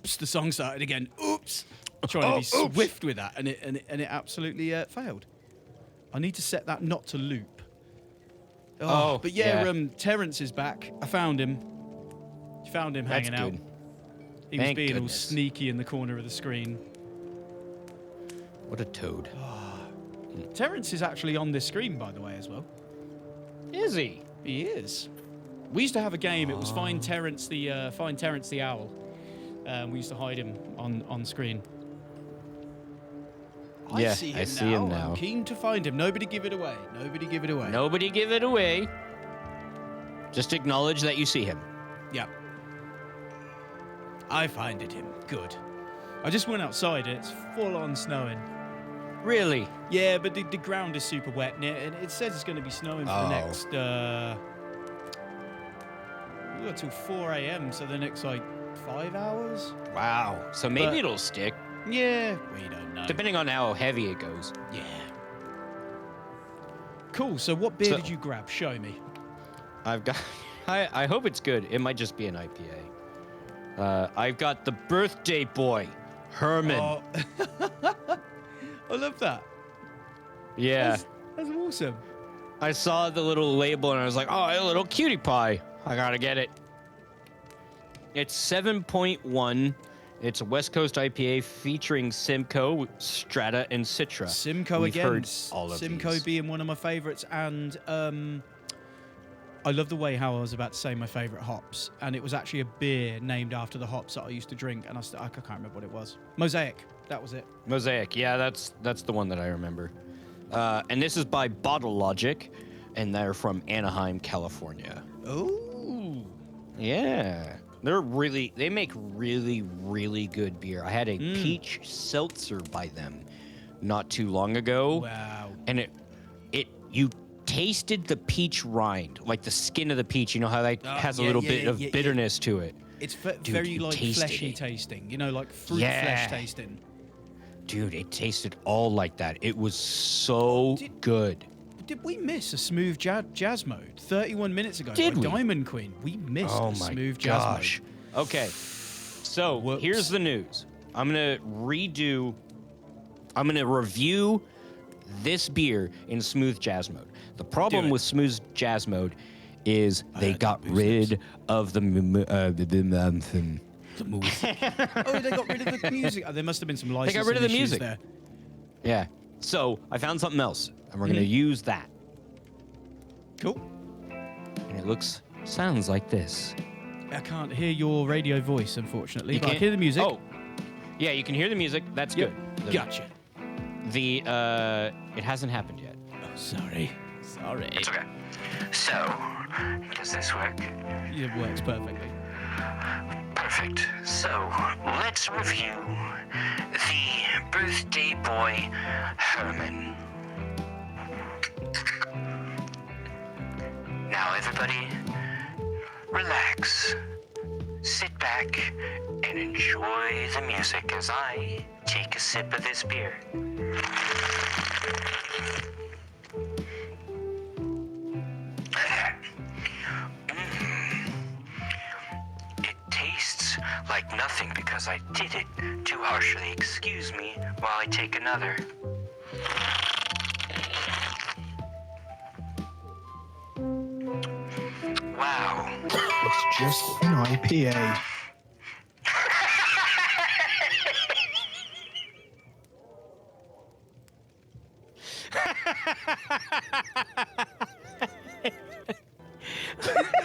oops, the song started again. Oops. Trying to be swift with that, and it absolutely failed. I need to set that not to loop. Oh, but yeah, yeah. Terrence is back. I found him. Found him That's hanging out. good. He was Thank being all goodness. sneaky in the corner of the screen. What a toad. Terrence is actually on this screen, by the way, as well. Is he? He is. We used to have a game. It was Find Terrence the Owl. We used to hide him on screen. Yeah, I see him I see him now. I'm keen to find him. Nobody give it away. Nobody give it away. Just acknowledge that you see him. Yeah. I finded him. Good. I just went outside and it's full on snowing. Really? Yeah, but the ground is super wet and it says it's going to be snowing for the next till 4 a.m. So the next like 5 hours. Wow. So maybe But- it'll stick, Yeah, we don't know. depending on how heavy it goes. Yeah. Cool. So what beer So- did you grab? Show me. I've got. I hope it's good. It might just be an IPA. I've got the birthday boy, Herman. Oh. I love that. Yeah. That's awesome. I saw the little label and I was like, oh, a little cutie pie. I gotta get it. It's 7.1. It's a West Coast IPA featuring Simcoe, Strata, and Citra. Simcoe We've again. heard all of Simcoe these. being one of my favourites, and I love the way how I was about to say my favourite hops, and it was actually a beer named after the hops that I used to drink, and I can't remember what it was. Mosaic. That was it. Mosaic. Yeah, that's the one that I remember. And this is by Bottle Logic, and they're from Anaheim, California. Oh. Yeah. They make really, really good beer. I had a peach seltzer by them not too long ago. Wow. And you tasted the peach rind, like the skin of the peach. You know how that has a little bit of bitterness to it. It's Dude, very you like tasted fleshy it. tasting, you know, like fruit Yeah. flesh tasting. Dude, it tasted all like that. It was so good. Did we miss a smooth jazz mode 31 minutes ago? Did by we? Diamond Queen. We missed Oh a my smooth jazz gosh. mode. Okay. So Whoops. here's the news. I'm going to review this beer in smooth jazz mode. The problem with smooth jazz mode is they got rid of the Oh, they got rid of the music. Oh, there must have been some licensing got rid of the issues music. there. Yeah. So I found something else, and we're going to use that. Cool. And it sounds like this. I can't hear your radio voice, unfortunately, but I can't- hear the music. Oh, yeah, you can hear the music. That's Yep. good. Gotcha. It hasn't happened yet. Oh, sorry. It's okay. So, does this work? It works perfectly. Perfect. So, let's review the birthday boy, Herman. Now, everybody, relax. Sit back and enjoy the music as I take a sip of this beer. It tastes like nothing because I did it too harshly. Excuse me while I take another. Wow. It's just an IPA.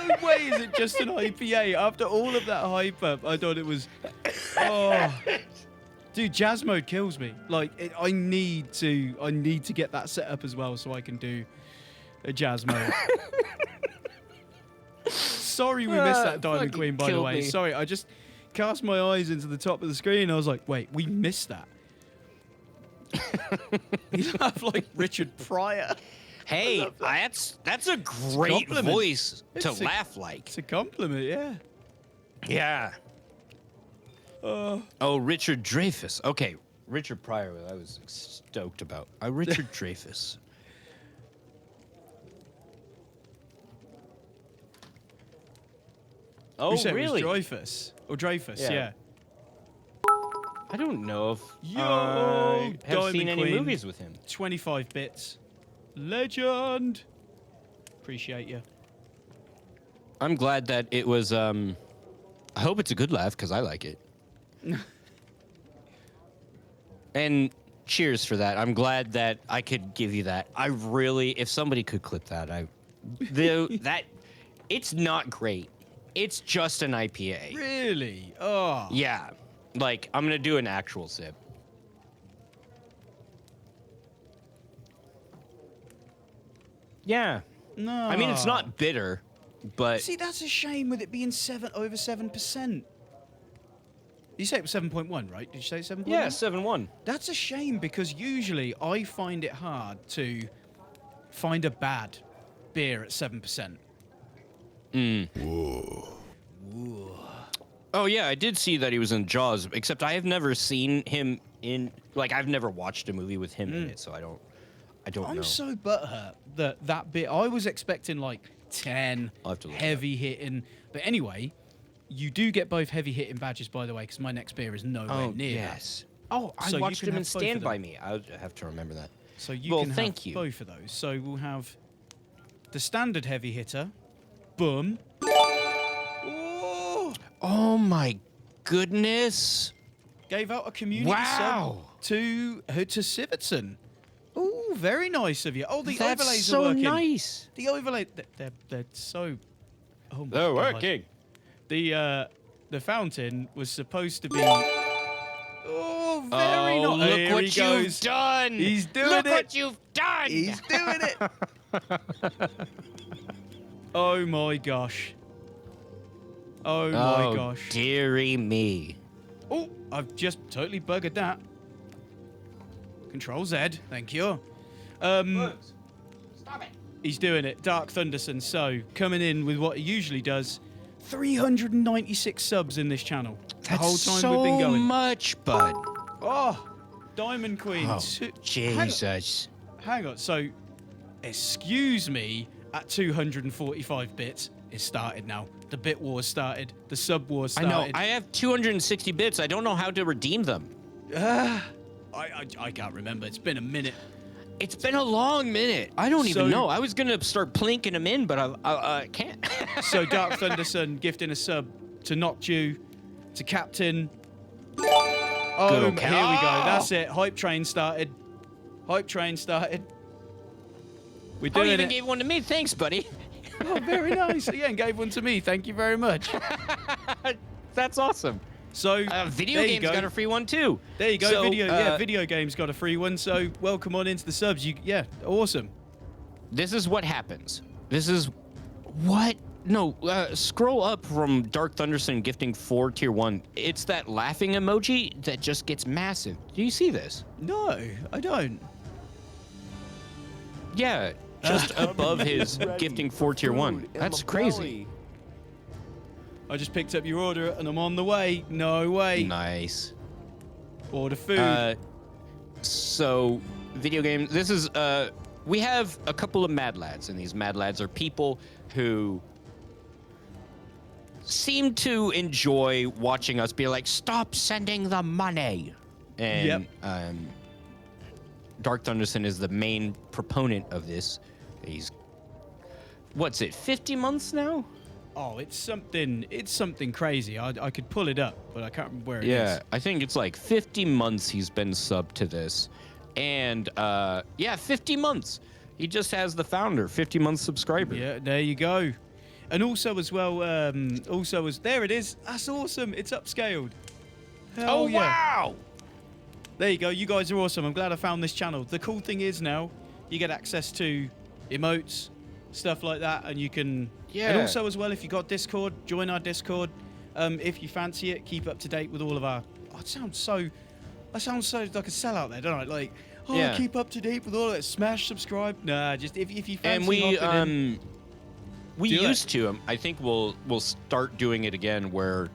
No way is it just an IPA. After all of that hype up, I thought it was. Oh, dude, jazz mode kills me. Like, I need to get that set up as well so I can do a jazz mode. Sorry, we missed that Diamond fucking Queen, by the killed way. me. Sorry, I just cast my eyes into the top of the screen. And I was like, wait, we missed that. You have like Richard Pryor. Hey, that's a great compliment. voice to It's a- laugh like. It's a compliment, yeah. Yeah. Oh, Richard Dreyfuss. Okay, Richard Pryor. I was stoked about. Richard Dreyfuss. Oh, You said really? it was Dreyfuss. Or Dreyfuss, Yeah. yeah. I don't know if Yo, I have Diamond seen any Queen. movies with him. 25 bits. Legend. Appreciate you. I'm glad that it was. I hope it's a good laugh because I like it. And cheers for that. I'm glad that I could give you that. I really, if somebody could clip that, that it's not great. It's just an IPA. Really? Oh. Yeah, like I'm gonna do an actual sip. Yeah, No. I mean it's not bitter, but See, that's a shame with it being over 7%. You say it was 7.1, right? Did you say 7.1? yeah, 7-1. That's a shame because usually I find it hard to find a bad beer at 7%. Oh yeah, I did see that he was in Jaws, except I have never seen him in I've never watched a movie with him in it, so I don't know. I'm so butthurt that bit. I was expecting like 10 I'll have to look it heavy hitting. But anyway, you do get both heavy hitting badges, by the way, because my next beer is nowhere near yes. that. Oh, I So you watched can him in have both Stand of By them. Me. I have to remember that. So you Well, can thank have you. both of those. So we'll have the standard heavy hitter. Boom. Oh, Oh my goodness! gave out a community Wow. sub to Sivertson. Oh, very nice of you. Oh, the That's overlays so are working. nice. The overlay, they're so. Oh my They're God. working. The fountain was supposed to be. Oh, very Oh, nice. look Here what he you've goes. done! He's doing look it. what you've done! He's doing it. Oh my gosh. Oh my gosh. Dearie me. Oh, I've just totally buggered that. Control Z, thank you. Stop it. He's doing it. Dark Thunderson. So, coming in with what he usually does, 396 subs in this channel. The That's whole time so we've been going. much, bud. Oh, Diamond Queen. Oh, Hang Jesus. on, hang on. So, excuse me, at 245 bits, it started now. The bit wars started. The sub wars I started. know. I have 260 bits. I don't know how to redeem them. I can't remember. It's been a minute. It's been a long minute. I don't So- even know. I was gonna start plinking them in, but I can't. So Dark Thunderson gifting a sub to Noctu, to Captain. Good Oh, old here Cap- we go. Oh! That's it. Hype train started. Hype train started. We're Oh, you doing even it. gave one to me. Thanks, buddy. Oh, very nice. Yeah, and gave one to me. Thank you very much. That's awesome. So Video there you games go. got a free one too. There you go. So, Video games got a free one. So welcome on into the subs. Awesome. This is what happens. This is what. No, scroll up from Dark Thunderson gifting 4 tier 1. It's that laughing emoji that just gets massive. Do you see this? No, I don't. Yeah, just above his gifting 4 tier 1. That's crazy. I just picked up your order and I'm on the way. No way. Nice. Order food. So, video games. This is, we have a couple of Mad Lads, and these Mad Lads are people who seem to enjoy watching us be like, stop sending the money. And, Dark Thunderson is the main proponent of this. He's, what's it, 50 months now? Oh, it's something crazy. I could pull it up, but I can't remember where it is. Yeah, I think it's like 50 months he's been subbed to this. And, 50 months. He just has the founder, 50 month subscriber. Yeah, there you go. And also as well, there it is. That's awesome. It's upscaled. Hell Oh, yeah. wow! There you go. You guys are awesome. I'm glad I found this channel. The cool thing is now you get access to emotes, stuff like that, and you can. Yeah. And also as well, if you got Discord, join our Discord. If you fancy it, keep up to date with all of our. I sound so like a sellout there, don't I? Like, Yeah. keep up to date with all of it. Smash subscribe. Nah, just if you fancy. And we hopping in. we Do it. used to. I think we'll start doing it again, where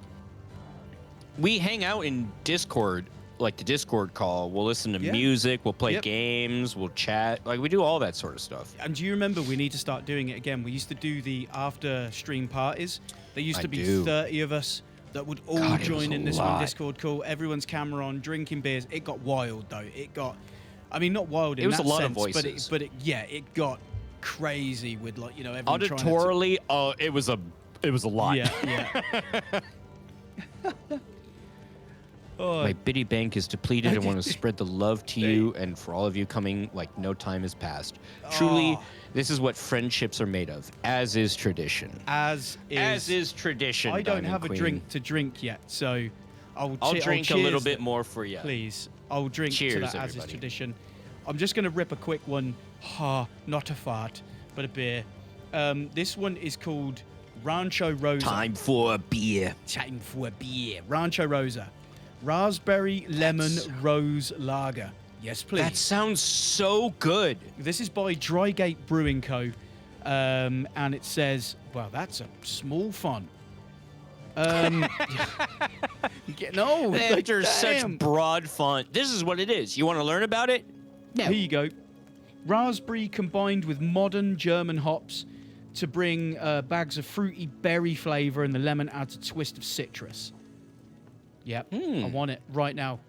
we hang out in Discord, like the Discord call. We'll listen to Yeah. music. We'll play Yep. games. We'll chat. Like we do all that sort of stuff. And do you remember we need to start doing it again? We used to do the after stream parties. There used I to be do. 30 of us that would all God, it was join a in this lot. one Discord call. Everyone's camera on, drinking beers. It got wild though. It got, I mean, not wild in It was that a lot of sense, voices. but it got crazy with like everyone trying to. Auditorily, it was a lot. Yeah. Oh, My biddy bank is depleted. I want to spread the love to you and for all of you coming like no time has passed. Truly, this is what friendships are made of, as is tradition. as Is tradition. I don't Diamond have Queen. a drink to drink yet, so I'll drink a cheers little bit them, more for you. please. I'll drink to Cheers, that as is everybody. tradition. I'm just gonna rip a quick one. Not a fart, but a beer. This one is called Rancho Rosa. Time for a beer. Time for a beer. Rancho Rosa. Raspberry Lemon Rose Lager. Yes, please. That sounds so good. This is by Drygate Brewing Co. And it says, well, that's a small font. You're getting old. After like, such damn. broad font, this is what it is. You want to learn about it? Here you go. Raspberry combined with modern German hops to bring bags of fruity berry flavor, and the lemon adds a twist of citrus. Yep, I want it right now.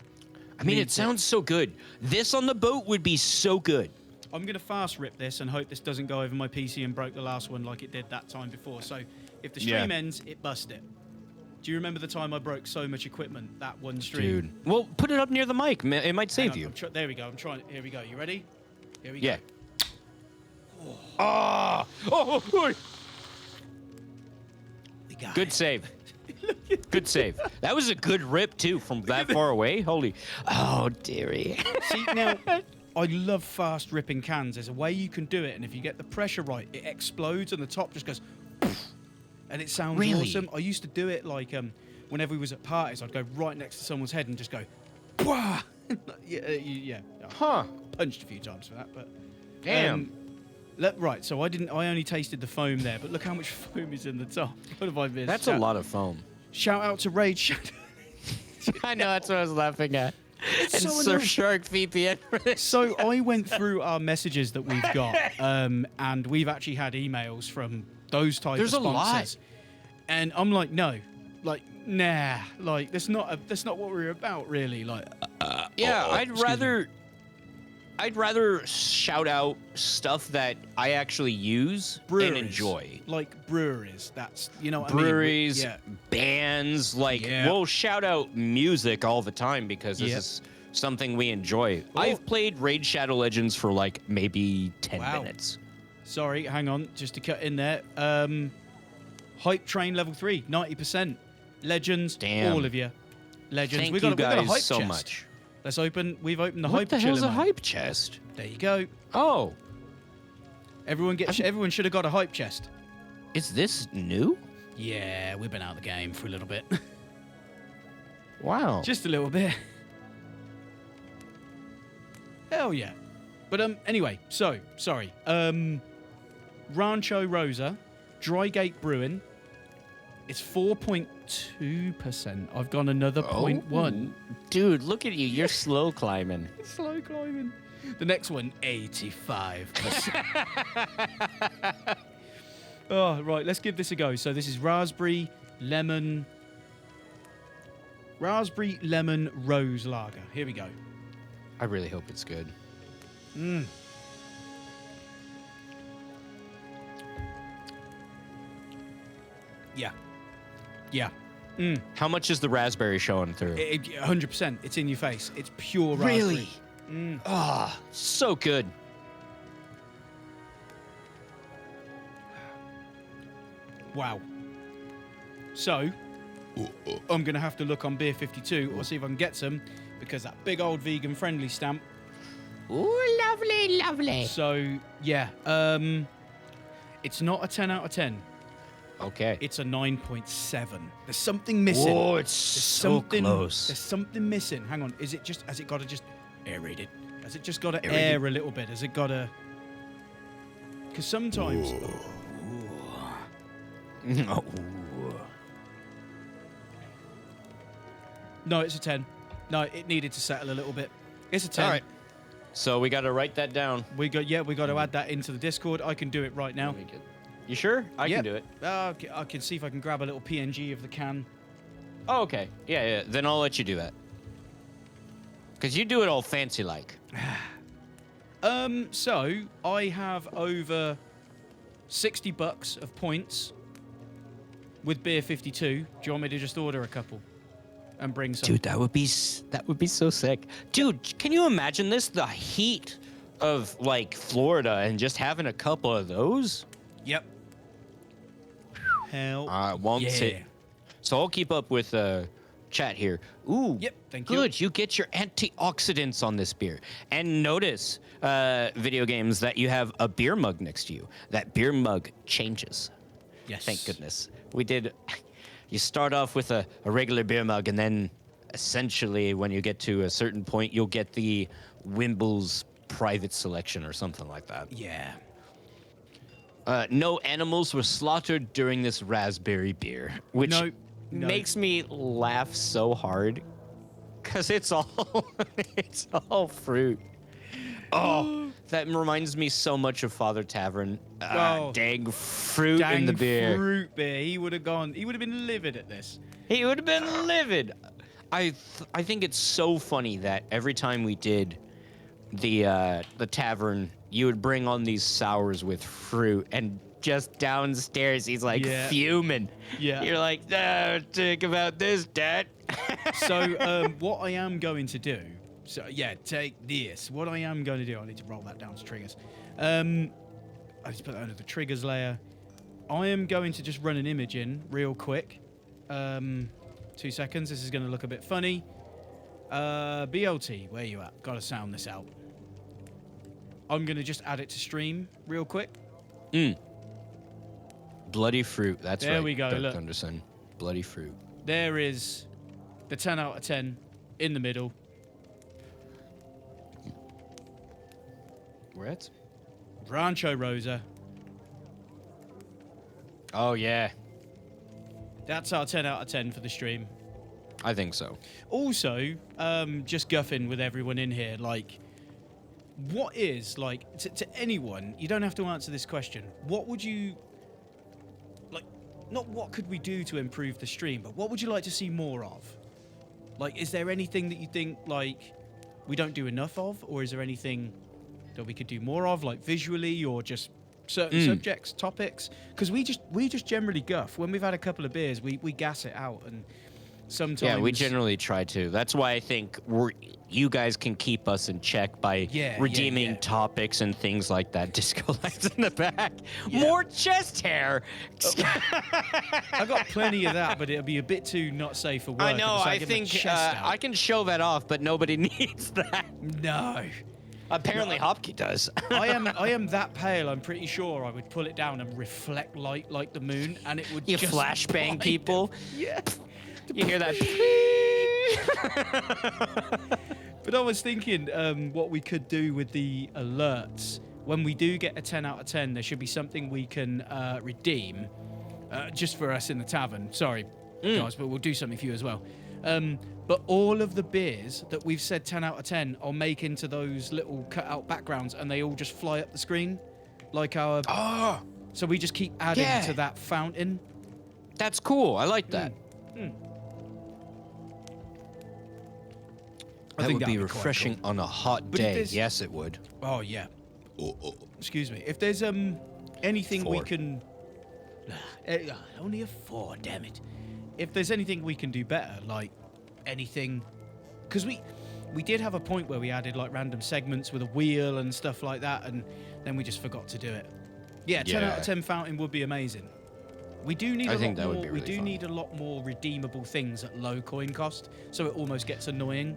I mean, Need it sounds so good. This on the boat would be so good. I'm going to fast rip this and hope this doesn't go over my PC and broke the last one like it did that time before. So if the stream ends, it bust it. Do you remember the time I broke so much equipment that one stream? Dude. Well, put it up near the mic. It might Hang save on, you. there we go. I'm trying. Here we go. You ready? Here we Yeah. go. Ah! Oh, We got good it. save. Good save. That was a good rip too from that far away. Holy. Oh, dearie. See, now, I love fast ripping cans. There's a way you can do it, and if you get the pressure right, it explodes and the top just goes poof, and it sounds Really? awesome. I used to do it like whenever we was at parties, I'd go right next to someone's head and just go Wah! yeah. Huh. Punched a few times for that, but Damn. right, so I only tasted the foam there, but look how much foam is in the top. What have I missed? That's a lot of foam. Shout out to Rage. I know, that's what I was laughing at. And so Surf Shark VPN for this. So I went through our messages that we've got, and we've actually had emails from those type There's a of lot. sponsors. And I'm like, no, like, nah, like that's not what we're about, really. Like, Yeah, excuse me. I'd rather shout out stuff that I actually use breweries, and enjoy. like breweries. That's what I mean. Breweries, Yeah. bands, like Yeah. we'll shout out music all the time because this Yep. is something we enjoy. Oh. I've played Raid Shadow Legends for like maybe 10 Wow. minutes. Sorry, hang on, just to cut in there. Hype Train level 3, 90%. Legends, Damn. all of you. Legends. Thank we you got a guys hype so chest. much. Let's open. We've opened the What hype the hell's chiller, a man. hype chest? There you go. Oh, Everyone should have got a hype chest. is this new? Yeah, we've been out of the game for a little bit. Wow. Just a little bit. Hell yeah. But anyway, so sorry. Rancho Rosa, Drygate Brewing. It's 4.2%. I've gone another 0.1. Dude, look at you. You're slow climbing. Slow climbing. The next one, 85%. Oh, right. Let's give this a go. So this is raspberry lemon rose lager. Here we go. I really hope it's good. Yeah. How much is the raspberry showing through? 100%. It's in your face. It's pure raspberry. Really? Ah, so good. Wow. So, I'm going to have to look on Beer 52 or see if I can get some because that big old vegan friendly stamp. Ooh, lovely, lovely. So, yeah. It's not a 10 out of 10. Okay. It's a 9.7. There's something missing. Whoa, it's There's so something, close. There's something missing. Hang on. Has it got to just aerate it? Has it just got to air a little bit? Has it got to... Because sometimes... Oh. No, it's a 10. No, it needed to settle a little bit. It's a 10. All right. So we got to write that down. We got to add that into the Discord. I can do it right now. You sure? I Yep. can do it. I can see if I can grab a little PNG of the can. Oh, okay. Yeah. Then I'll let you do that. Because you do it all fancy like. So I have over $60 of points with beer 52. Do you want me to just order a couple and bring some? Dude, that would be so sick. Dude, can you imagine this? The heat of like Florida and just having a couple of those? Yep. Hell. I won't sit. So I'll keep up with chat here. Ooh. Yep, thank you. Good. You get your antioxidants on this beer. And notice, video games, that you have a beer mug next to you. That beer mug changes. Yes. Thank goodness. We did. You start off with a regular beer mug, and then essentially, when you get to a certain point, you'll get the Wimble's private selection or something like that. Yeah. No animals were slaughtered during this raspberry beer, which No. makes me laugh so hard, cause it's all fruit. Oh, that reminds me so much of Father Tavern. Dang fruit in the beer. Fruit beer. He would have been livid at this. He would have been livid. I think it's so funny that every time we did the tavern, you would bring on these sours with fruit, and just downstairs he's like fuming. Yeah. You're like, think about this, Dad. So what I am going to do. So yeah, take this. What I am going to do, I need to roll that down to triggers. I just put that under the triggers layer. I am going to just run an image in real quick. 2 seconds. This is going to look a bit funny. BLT, where you at? Got to sound this out. I'm going to just add it to stream real quick. Bloody fruit. That's right. There we go. Dark Look. Thunderson. Bloody fruit. There is the 10 out of 10 in the middle. Where at? Rancho Rosa. Oh yeah, That's our 10 out of 10 for the stream. I think so. Also, just guffing with everyone in here, like, what is, like, to anyone, you don't have to answer this question. What would you, like, not what could we do to improve the stream, but what would you like to see more of? Like, is there anything that you think, like, we don't do enough of? Or is there anything that we could do more of, like, visually or just certain subjects, topics? Because we just generally guff. When we've had a couple of beers, we gas it out, and sometimes... Yeah, we generally try to. That's why I think you guys can keep us in check by redeeming topics and things like that. Disco lights in the back. Yeah. More chest hair. I got plenty of that, but it'll be a bit too not safe for work. I know. if I get my think chest out. I can show that off, but nobody needs that. No. Apparently, Hopkey does. I am that pale. I'm pretty sure I would pull it down and reflect light like the moon, and it would You just flashbang blind people. them. Yeah. You hear that? But I was thinking, what we could do with the alerts when we do get a 10 out of 10, there should be something we can redeem, just for us in the tavern. Sorry, guys, but we'll do something for you as well. But all of the beers that we've said 10 out of 10, I'll make into those little cut-out backgrounds, and they all just fly up the screen, like our. Oh, So we just keep adding to that fountain. that's cool. I like that. I That think would be that'd quite refreshing cool. on a hot But if day. there's- Yes, it would. Oh yeah. Excuse me. If there's anything we 4. can, only a 4. Damn it. If there's anything we can do better, like anything, because we did have a point where we added like random segments with a wheel and stuff like that, and then we just forgot to do it. Yeah, 10 out of 10 fountain would be amazing. We do need I a think lot that would more. be We really do fun. need a lot more redeemable things at low coin cost, so it almost gets annoying.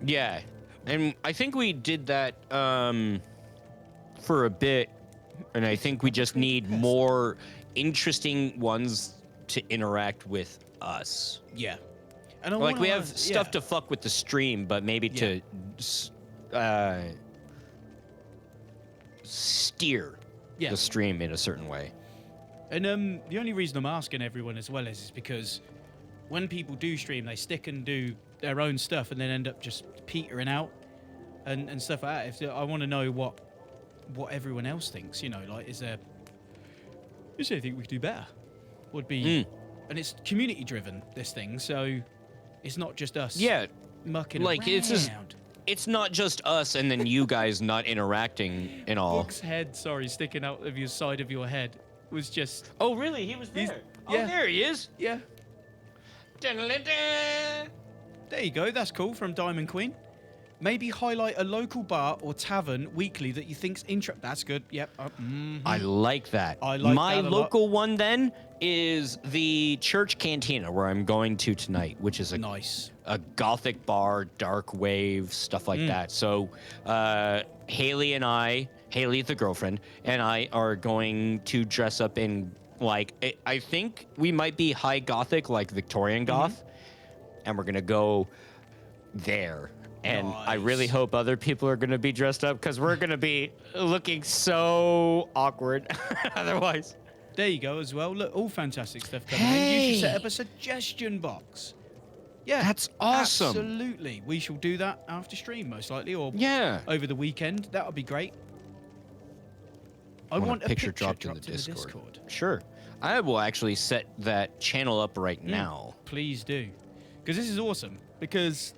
Yeah, and I think we did that for a bit, and I think we just need more interesting ones to interact with us. Yeah. And I Like wanna, we have stuff to fuck with the stream, but maybe to steer Yeah. the stream in a certain way. And the only reason I'm asking everyone as well is because when people do stream, they stick and do their own stuff and then end up just petering out and stuff like that. I want to know what everyone else thinks, you know, like is there anything we could do better? Would be and it's community driven. This thing, so it's not just us. Yeah, mucking like, around. it's not just us and then you guys not interacting and all. Book's head, sticking out of your side of your head was just. Oh, really? He was He's- there. yeah. Oh, there he is. Yeah. Dun-dun-dun-dun. There you go. That's cool from Diamond Queen. Maybe highlight a local bar or tavern weekly that you think's interesting. That's good. Yep. I like that. I like My that a lot. local one then is the church cantina where I'm going to tonight, which is a Nice. gothic bar, dark wave, stuff like that. So Haley the girlfriend, and I are going to dress up in I think we might be high gothic, like Victorian goth, and we're gonna go there. And I really Nice. hope other people are gonna be dressed up because we're gonna be looking so awkward otherwise. There you go as well. Look, all fantastic stuff coming in. You should set up a suggestion box. Yeah. That's awesome. Absolutely. We shall do that after stream, most likely, or Yeah. over the weekend. That would be great. I want a picture dropped in the Discord. Sure. I will actually set that channel up right now. Please do. Because this is awesome. Because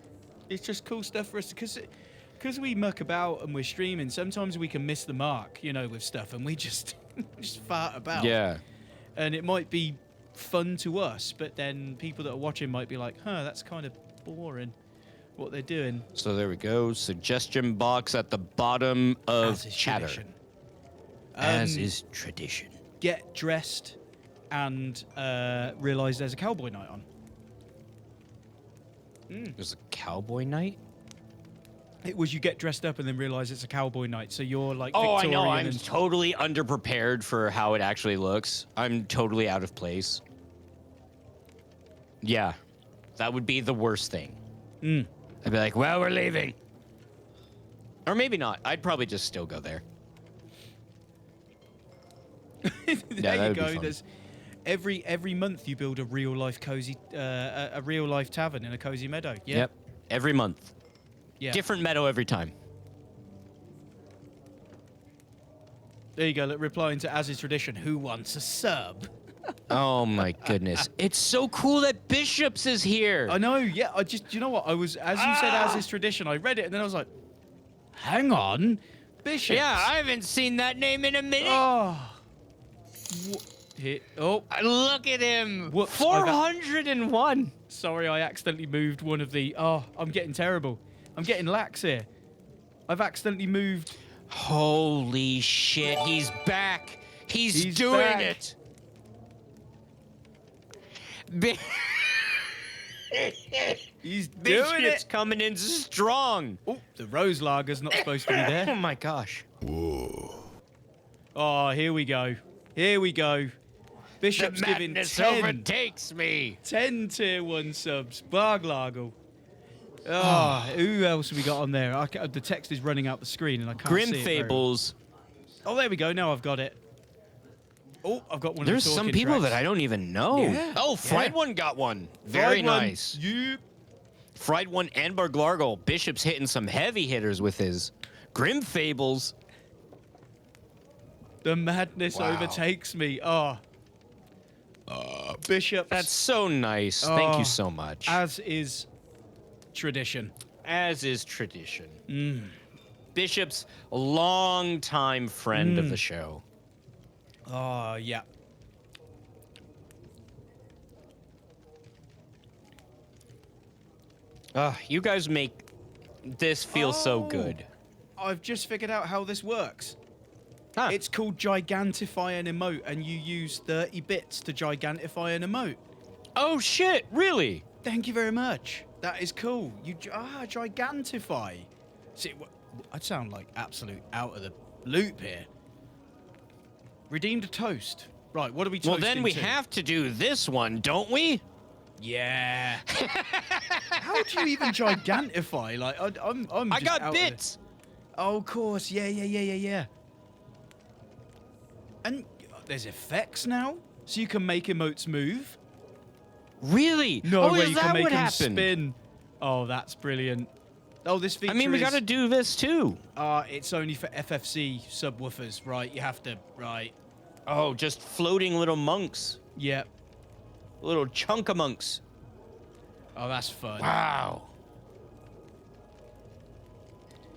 it's just cool stuff for us. Because we muck about and we're streaming, sometimes we can miss the mark, with stuff. And we just, just fart about. Yeah. And it might be fun to us, but then people that are watching might be like, that's kind of boring what they're doing. So there we go. Suggestion box at the bottom of As is chatter. tradition. As is tradition. Get dressed and realize there's a cowboy night on. There's a cowboy night? It was you get dressed up and then realize it's a cowboy night. So you're like Oh, I Victorian know. I'm and totally underprepared for how it actually looks. I'm totally out of place. Yeah. That would be the worst thing. I'd be like, well, we're leaving. Or maybe not. I'd probably just still go there. there that you would be go. fun. There's every month you build a real life cozy a real life tavern in a cozy meadow. Yeah. Yep. Every month. Yeah. Different meadow every time. There you go. Look, replying to as is tradition. Who wants a sub? Oh my goodness. It's so cool that Bishops is here. I know. Yeah. You know what? I was as you said as is tradition. I read it and then I was like, hang on, Bishop. Yeah, I haven't seen that name in a minute. Oh. Oh. Look at him. Whoops, 401. Sorry, I accidentally moved one of the. Oh, I'm getting terrible. I'm getting lax here. I've accidentally moved. Holy shit, he's back. He's doing back. it. He's doing Bishop's it. coming in strong. Oh, the rose lager's not supposed to be Oh there. my gosh. Oh, here we go. Here we go. Bishop's the giving madness 10, overtakes me. 10 tier 1 subs. Barglargle. Oh, who else have we got on there? The text is running out the screen and I can't Grim see it very well. Fables. Oh, there we go. Now I've got it. Oh, I've got one There's of the some talking people tracks. that I don't even know. Yeah, Oh, Fried yeah. One got one. Very Fried one. nice. Yep. Fried One and Barglargle. Bishop's hitting some heavy hitters with his Grim Fables. The madness Wow. overtakes me. Oh. Bishop. That's so nice. Thank Oh, you so much. As is tradition. As is tradition. Bishop's a longtime friend of the show. Oh, yeah. You guys make this feel so Oh. good. I've just figured out how this works. Huh. It's called Gigantify an Emote, and you use 30 bits to gigantify an emote. Oh shit, really? Thank you very much. That is cool. Gigantify. See, I'd sound like absolute out of the loop here. Redeemed a toast. Right, what are we Well, toasting then we to? have to do this one, don't we? Yeah. How do you even gigantify? Like, I'm I just got out of the- bits. Oh, of course. Yeah. And there's effects now, so you can make emotes move. Really? No oh, way is you that can make what them happened? spin. Oh, that's brilliant. Oh, this feature I mean, we is... got to do this too. It's only for FFC subwoofers, right? You have to... Right. Oh, just floating little monks. Yep. A little chunkamonks. Oh, that's fun. Wow.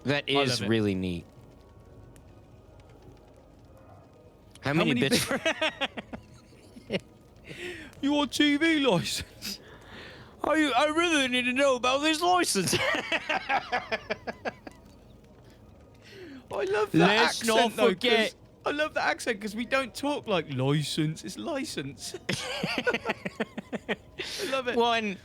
That I is love it. really neat. How many bits? Your TV license. I really need to know about this license. I love that Let's accent, not though, 'cause- forget- I love that accent because we don't talk like license. It's license. I love it. One,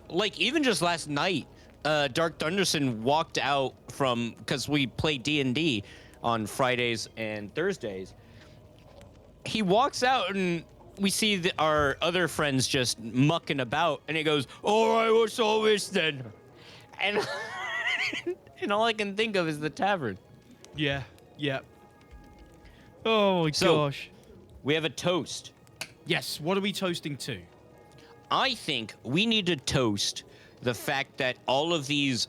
like even just last night, Dark Thunderson walked out from, because we play D&D on Fridays and Thursdays. He walks out and we see our other friends just mucking about, and he goes, "All right, what's all this then?" And and all I can think of is the tavern. Yeah. Yeah. Oh my So- gosh. We have a toast. Yes. What are we toasting to? I think we need to toast the fact that all of these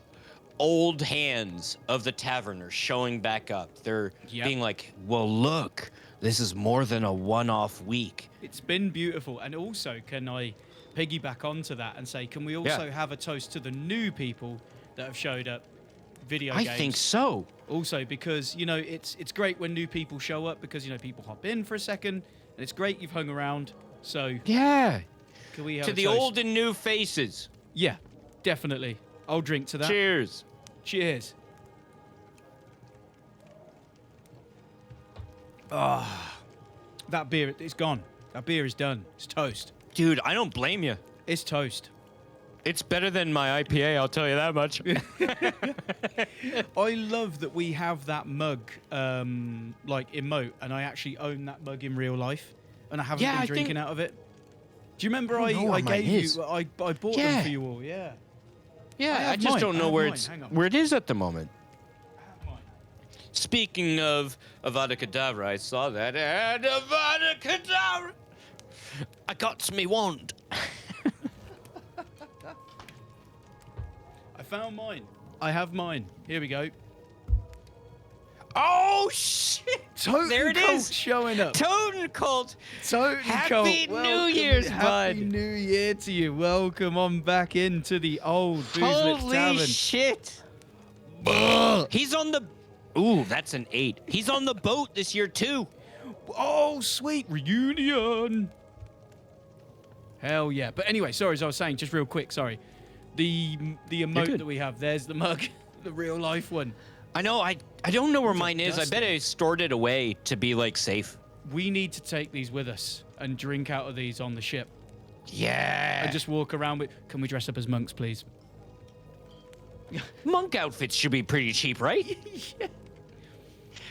old hands of the tavern are showing back up. They're Yep. being like, well, look, this is more than a one-off week. It's been beautiful. And also, can I piggyback onto that and say, can we also Yeah. have a toast to the new people that have showed up? Video I games. think so. Also, because it's great when new people show up because people hop in for a second, and it's great you've hung around. So Yeah. can we have To a the toast? old and new faces. Yeah, definitely. I'll drink to that. Cheers. Cheers. Ah, that beer, it's gone. That beer is done. It's toast. Dude, I don't blame you. It's toast. It's better than my IPA, I'll tell you that much. I love that we have that mug, like emote, and I actually own that mug in real life, and I haven't Yeah, been I drinking think- out of it. Do you remember I don't know I where mine gave is. you? I bought them Yeah. for you all. Yeah. Yeah, have I just mine. don't I know have where mine. it's Hang on. where it is at the moment. Mine. Speaking of Avada Kedavra, I saw that. And Avada Kedavra! I got me wand. I found mine. I have mine. Here we go. Oh, shit! Totem There it Cult is. showing up. Totem Cult! Totem Happy Cult, New welcome. Year's, Happy bud. New Year to you. Welcome on back into the old Boozlip Holy Tavern. shit! He's on the... Ooh, that's an 8. He's on the boat this year, too. Oh, sweet reunion. Hell yeah. But anyway, sorry, as I was saying, just real quick, sorry. The emote good. that we have, there's the mug, the real life one. I know, I don't know where mine is. I dusty. bet I stored it away to be, like, safe. We need to take these with us and drink out of these on the ship Yeah. and just walk around with. Can we dress up as monks, please? Monk outfits should be pretty cheap, right? Yeah.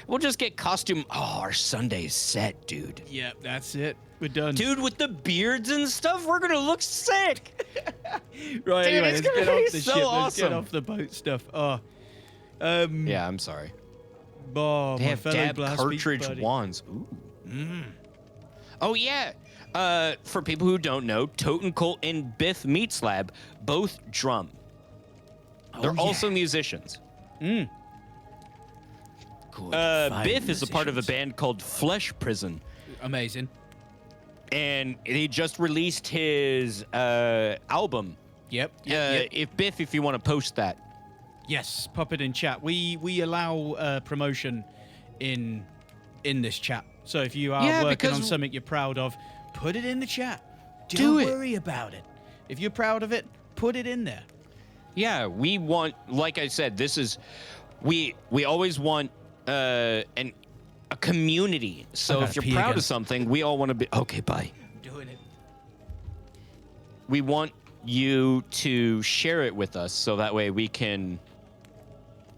We'll just get costume. Oh, our Sunday's set, dude. Yeah, that's it. We're done. Dude, with the beards and stuff, we're gonna look sick. Right, Dude, anyway, it's let's gonna get off be the so ship. Let's awesome. get off the boat stuff. Oh, Yeah, I'm sorry. oh They my have fellow dab blast beat cartridge buddy. wands. Ooh. Oh yeah. For people who don't know, Totem Cult and Biff Meat Slab both drum. They're yeah. also musicians. Good, Biff fine is a part of a musicians. band called Flesh Prison, Amazing. and he just released his album. Yep. Yep. If you want to post that. Yes, pop it in chat. We allow promotion in this chat. So if you are Yeah, working on because- something you're proud of, put it in the chat. Do Don't it. worry about it. If you're proud of it, put it in there. Yeah, we want, like I said, this is, we always want a community. So gotta if you're pee proud again. of something, we all want to be, okay, bye. I'm doing it. We want you to share it with us so that way we can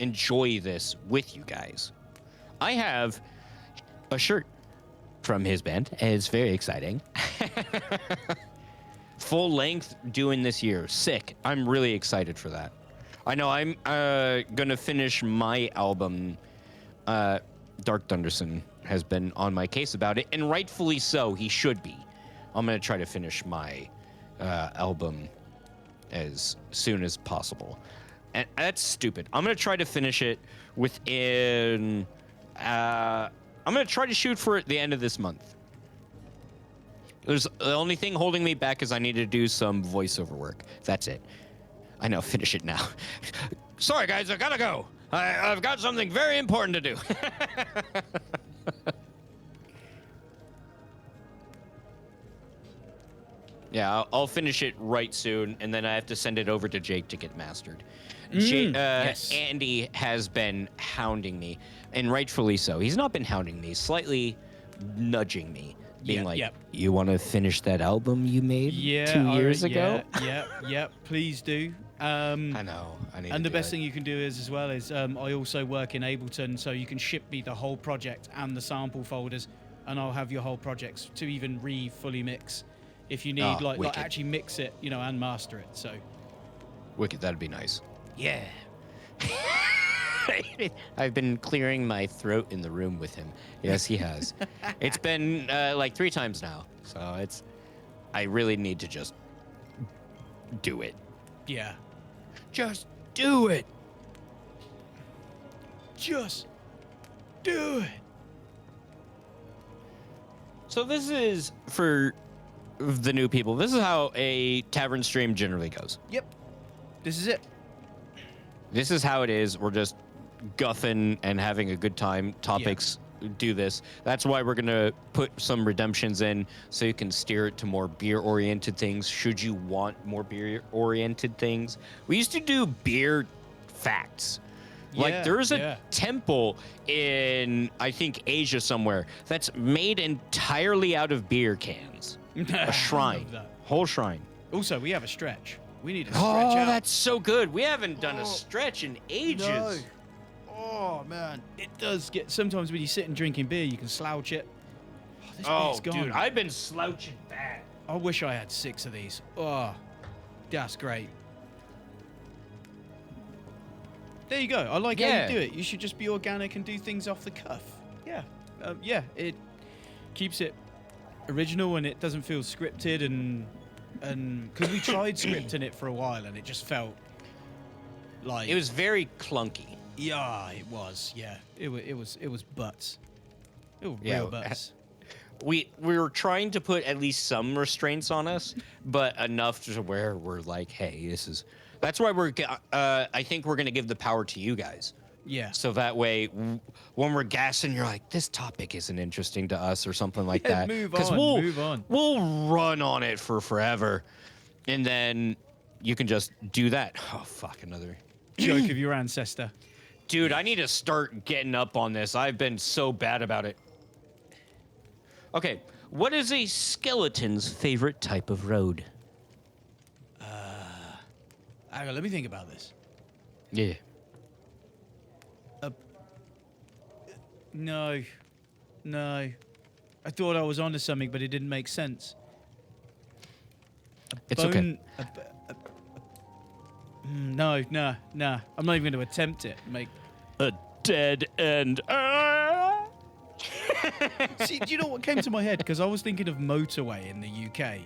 enjoy this with you guys. I have a shirt from his band. It's very exciting. Full length doing this year. Sick. I'm really excited for that. I know I'm gonna finish my album. Dark Thunderson has been on my case about it, and rightfully so. He should be. I'm gonna try to finish my album as soon as possible. And that's stupid. I'm gonna try to finish it within. I'm gonna try to shoot for it the end of this month. There's the only thing holding me back is I need to do some voiceover work. That's it. I know, finish it now. Sorry, guys, I gotta go. I've got something very important to do. Yeah, I'll finish it right soon, and then I have to send it over to Jake to get mastered. Yes. Andy has been hounding me, and rightfully so. He's not been hounding me, slightly nudging me, being like, you want to finish that album you made 2 years ago? Yeah, please do. I know. I need And to the do best it. thing you can do is, as well, is I also work in Ableton, so you can ship me the whole project and the sample folders, and I'll have your whole projects to even fully mix. If you need, like wicked. actually mix it, and master it. So, Wicked, that'd be nice. yeah. I've been clearing my throat in the room with him. Yes, he has. It's been like 3 times now, so I really need to just do it. Yeah. Just do it. Just do it. So this is for the new people. This is how a tavern stream generally goes. Yep. This is it. This is how it is. We're just guffing and having a good time. Topics do this. That's why we're going to put some redemptions in so you can steer it to more beer-oriented things should you want more beer-oriented things. We used to do beer facts. Like there's a temple in, I think, Asia somewhere that's made entirely out of beer cans. A shrine. Love that. Whole shrine. Also, we have a stretch. We need a stretch Oh, out. that's so good. We haven't done a stretch in ages. No. Oh, man. It does get... Sometimes when you're sitting drinking beer, you can slouch it. Oh, this beer's gone. Dude, I've been slouching bad. I wish I had 6 of these. Oh, that's great. There you go. I like how you do it. You should just be organic and do things off the cuff. Yeah. It keeps it original and it doesn't feel scripted and because we tried scripting it for a while and it just felt like It was very clunky. Yeah, it was. Yeah, it was butts. It was real butts. We were trying to put at least some restraints on us, but enough to where we're like, hey, this is. That's why I think we're gonna give the power to you guys. Yeah. So that way, when we're gassing, you're like, this topic isn't interesting to us or something like that. Move on. We'll run on it for forever, and then you can just do that. Oh fuck, another Joke of your ancestor. dude. I need to start getting up on this. I've been so bad about it. Okay, what is a skeleton's favorite type of road? Hang on, let me think about this. Yeah. No. I thought I was onto something, but it didn't make sense. It's okay. No. I'm not even going to attempt it. A dead end. See, do you know what came to my head? Because I was thinking of motorway in the UK.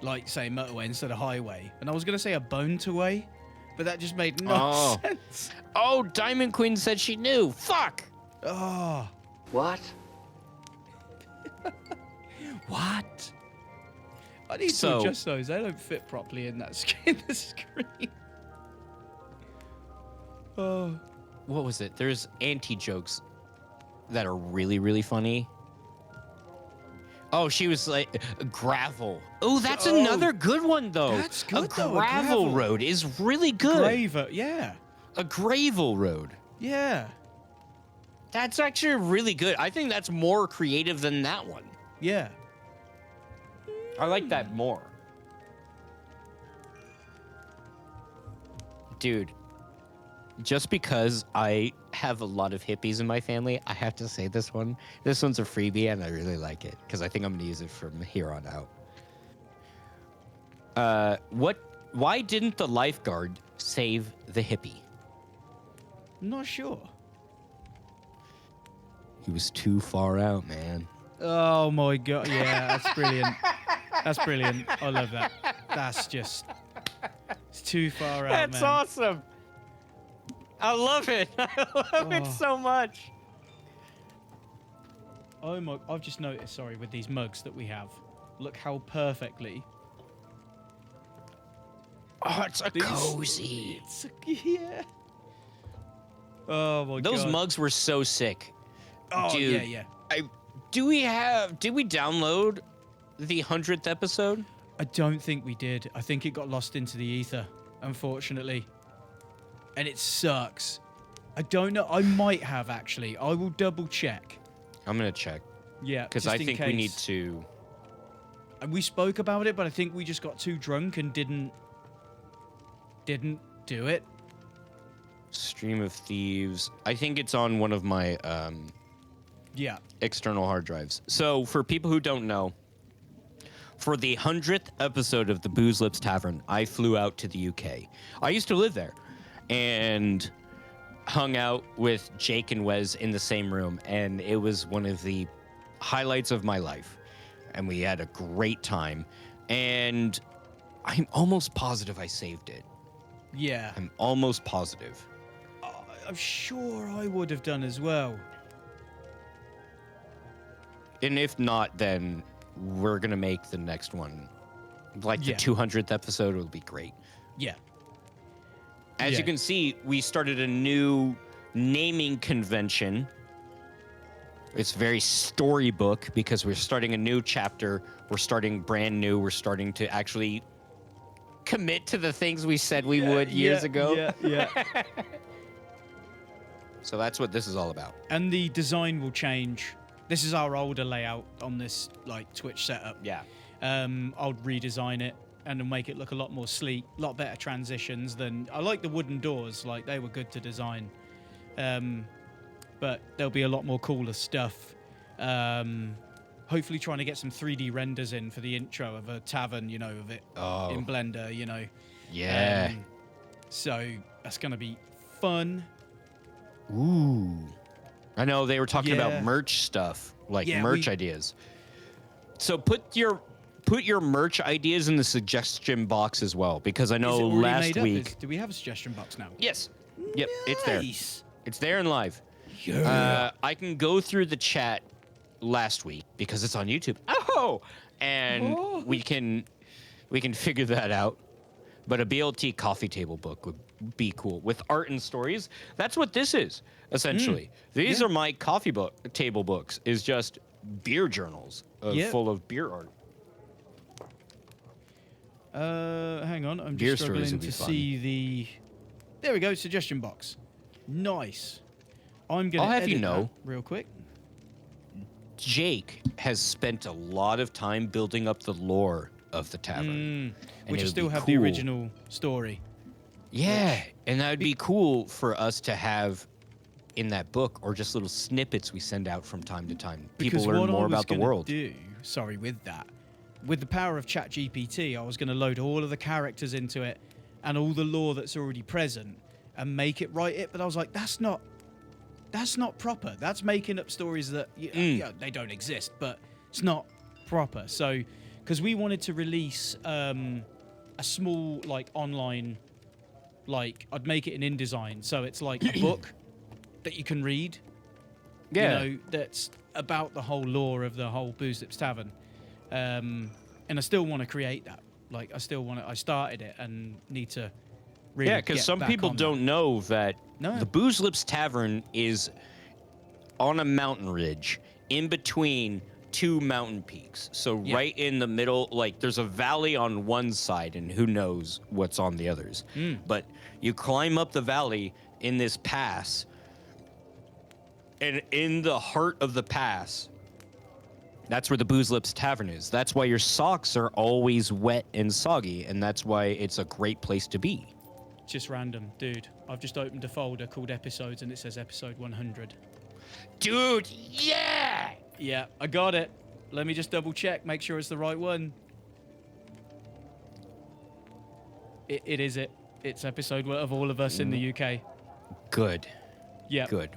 Like, say, motorway instead of highway. And I was going to say a bone-to-way, but that just made no sense. Oh, Diamond Queen said she knew. Fuck. Oh. What? What? I need to adjust those. They don't fit properly in that in the screen. Oh. What was it? There's anti-jokes that are really, really funny. Oh, she was like, gravel. Oh, that's another good one, though. That's good, a though, a gravel gravel. road is really good. Graver, yeah. A gravel road. Yeah. That's actually really good. I think that's more creative than that one. Yeah. I like that more. Dude, just because I have a lot of hippies in my family, I have to say this one. This one's a freebie, and I really like it because I think I'm going to use it from here on out. Why didn't the lifeguard save the hippie? I'm not sure. He was too far out, man. Oh my god. Yeah, that's brilliant. That's brilliant. I love that. That's just... It's too far out, man. That's awesome. I love it. I love it so much. Oh my... I've just noticed, sorry, with these mugs that we have. Look how perfectly. Oh, it's a cozy. It's yeah. Oh my god. Those mugs were so sick. Oh Dude, yeah. Did we download the 100th episode? I don't think we did. I think it got lost into the ether, unfortunately. And it sucks. I don't know. I might have, actually. I will double check. I'm going to check. Yeah, Because just I in think we case. need to... And we spoke about it, but I think we just got too drunk and didn't do it. Stream of Thieves. I think it's on one of my Yeah. external hard drives. So, for people who don't know, for the 100th episode of the Booze Lips Tavern, I flew out to the UK. I used to live there and hung out with Jake and Wes in the same room, and it was one of the highlights of my life. And we had a great time, and I'm almost positive I saved it. Yeah. I'm almost positive. I'm sure I would have done as well. And if not, then we're going to make the next one. Like the Yeah. 200th episode will be great. Yeah. As Yeah. you can see, we started a new naming convention. It's very storybook because we're starting a new chapter. We're starting brand new. We're starting to actually commit to the things we said we would years ago. Yeah. So that's what this is all about. And the design will change. This is our older layout on this like Twitch setup. Yeah. I'll redesign it and then make it look a lot more sleek, a lot better transitions than I like the wooden doors, like they were good to design. But there'll be a lot more cooler stuff. Hopefully trying to get some 3D renders in for the intro of a tavern, you know, of it in Blender, you know. Yeah. So that's going to be fun. Ooh. I know they were talking Yeah. about merch stuff, like Yeah, merch ideas. So put your merch ideas in the suggestion box as well, because I Is it know already last made up? week. Do we have a suggestion box now? Yes. Yep. It's there. Nice. It's there and live. Yeah. I can go through the chat last week because it's on YouTube. Oh, and we can figure that out. But a BLT coffee table book would be cool with art and stories. That's what this is essentially. These are my table books. Is just beer journals full of beer art. Hang on, I'm Beer just stories struggling would be to fun. see the. There we go, suggestion box. Nice. I'm gonna I'll have you edit know. that real quick. Jake has spent a lot of time building up the lore of the tavern. And Which it I would still be have the cool. original story. Yeah, and that would be cool for us to have in that book, or just little snippets we send out from time to time. People Because learn what more I was about the gonna world. With the power of ChatGPT, I was going to load all of the characters into it and all the lore that's already present and make it write it. But I was like, that's not proper. That's making up stories that yeah, they don't exist, but it's not proper. So, because we wanted to release a small like online, like I'd make it in InDesign, so it's like a book that you can read. Yeah. You know, that's about the whole lore of the whole Booze Lips Tavern. And I still want to create that. Like, I started it and need to really Yeah, because get some back people on don't know that No. the Booze Lips Tavern is on a mountain ridge in between two mountain peaks. So Yeah. right in the middle, like there's a valley on one side and who knows what's on the others. But you climb up the valley in this pass, and in the heart of the pass, that's where the Booze Lips Tavern is. That's why your socks are always wet and soggy, and that's why it's a great place to be. that. Just random, dude. I've just opened a folder called episodes and it says episode 100. Dude, yeah! Yeah, I got it. Let me just double check, make sure it's the right one. It is it. It's episode of all of us in the UK. Good, Yeah. good.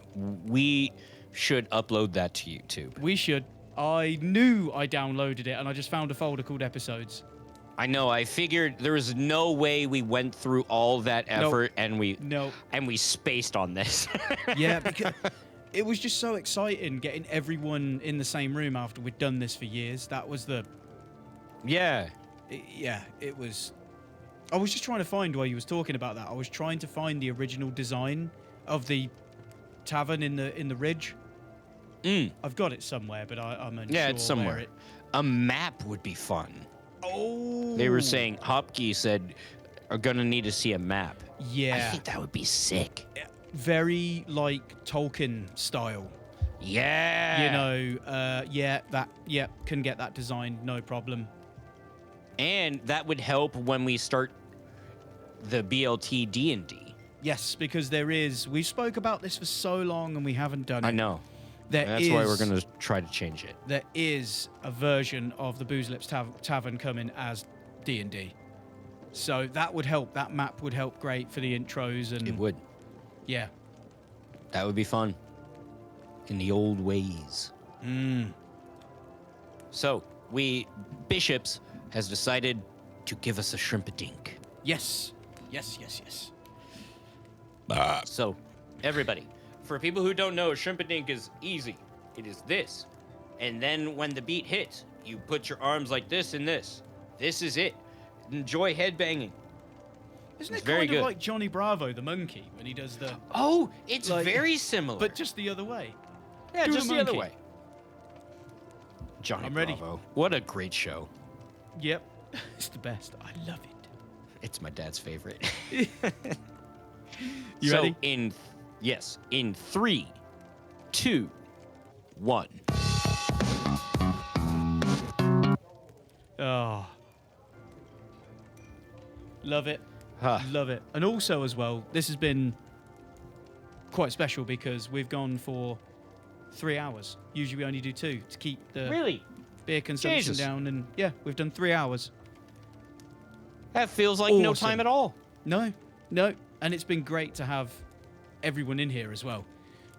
We should upload that to YouTube. We should. I knew I downloaded it and I just found a folder called episodes. I know, I figured there was no way we went through all that effort and we spaced on this. Yeah, because it was just so exciting getting everyone in the same room after we'd done this for years. That was the Yeah. It was. I was just trying to find while you was talking about that. I was trying to find the original design of the tavern in the ridge. I've got it somewhere, but I'm unsure. Yeah, it's somewhere. Where it... A map would be fun. Oh. They were saying Hopkey said are gonna need to see a map. Yeah. I think that would be sick. Very like Tolkien style. Yeah. You know, can get that designed, no problem. And that would help when we start the BLT D&D. Yes, because we spoke about this for so long and we haven't done it. I know. That's why we're going to try to change it. There is a version of the Booze Lips Tavern coming as D&D. So that would help. That map would help great for the intros. And It would. Yeah. That would be fun. In the old ways. So, Bishops has decided to give us a shrimp-a-dink. Yes. So, everybody, for people who don't know, shrimp-a-dink is easy. It is this. And then when the beat hits, you put your arms like this and this. This is it. Enjoy headbanging. Isn't It's it very kind good. of like Johnny Bravo, the monkey, when he does the... Oh, it's Like- very similar. But just the other way. yeah, do a just the other monkey. way. Johnny I'm ready. Bravo. What a great show. Yep. It's the best. I love it. It's my dad's favorite. You so ready? in 3, 2, 1. Oh. Love it. Huh. Love it. And also as well, this has been quite special because we've gone for 3 hours. Usually we only do 2 to keep the Really? beer consumption Jesus. down. And yeah, we've done 3 hours. That feels like no Awesome. time at all. No. And it's been great to have everyone in here as well.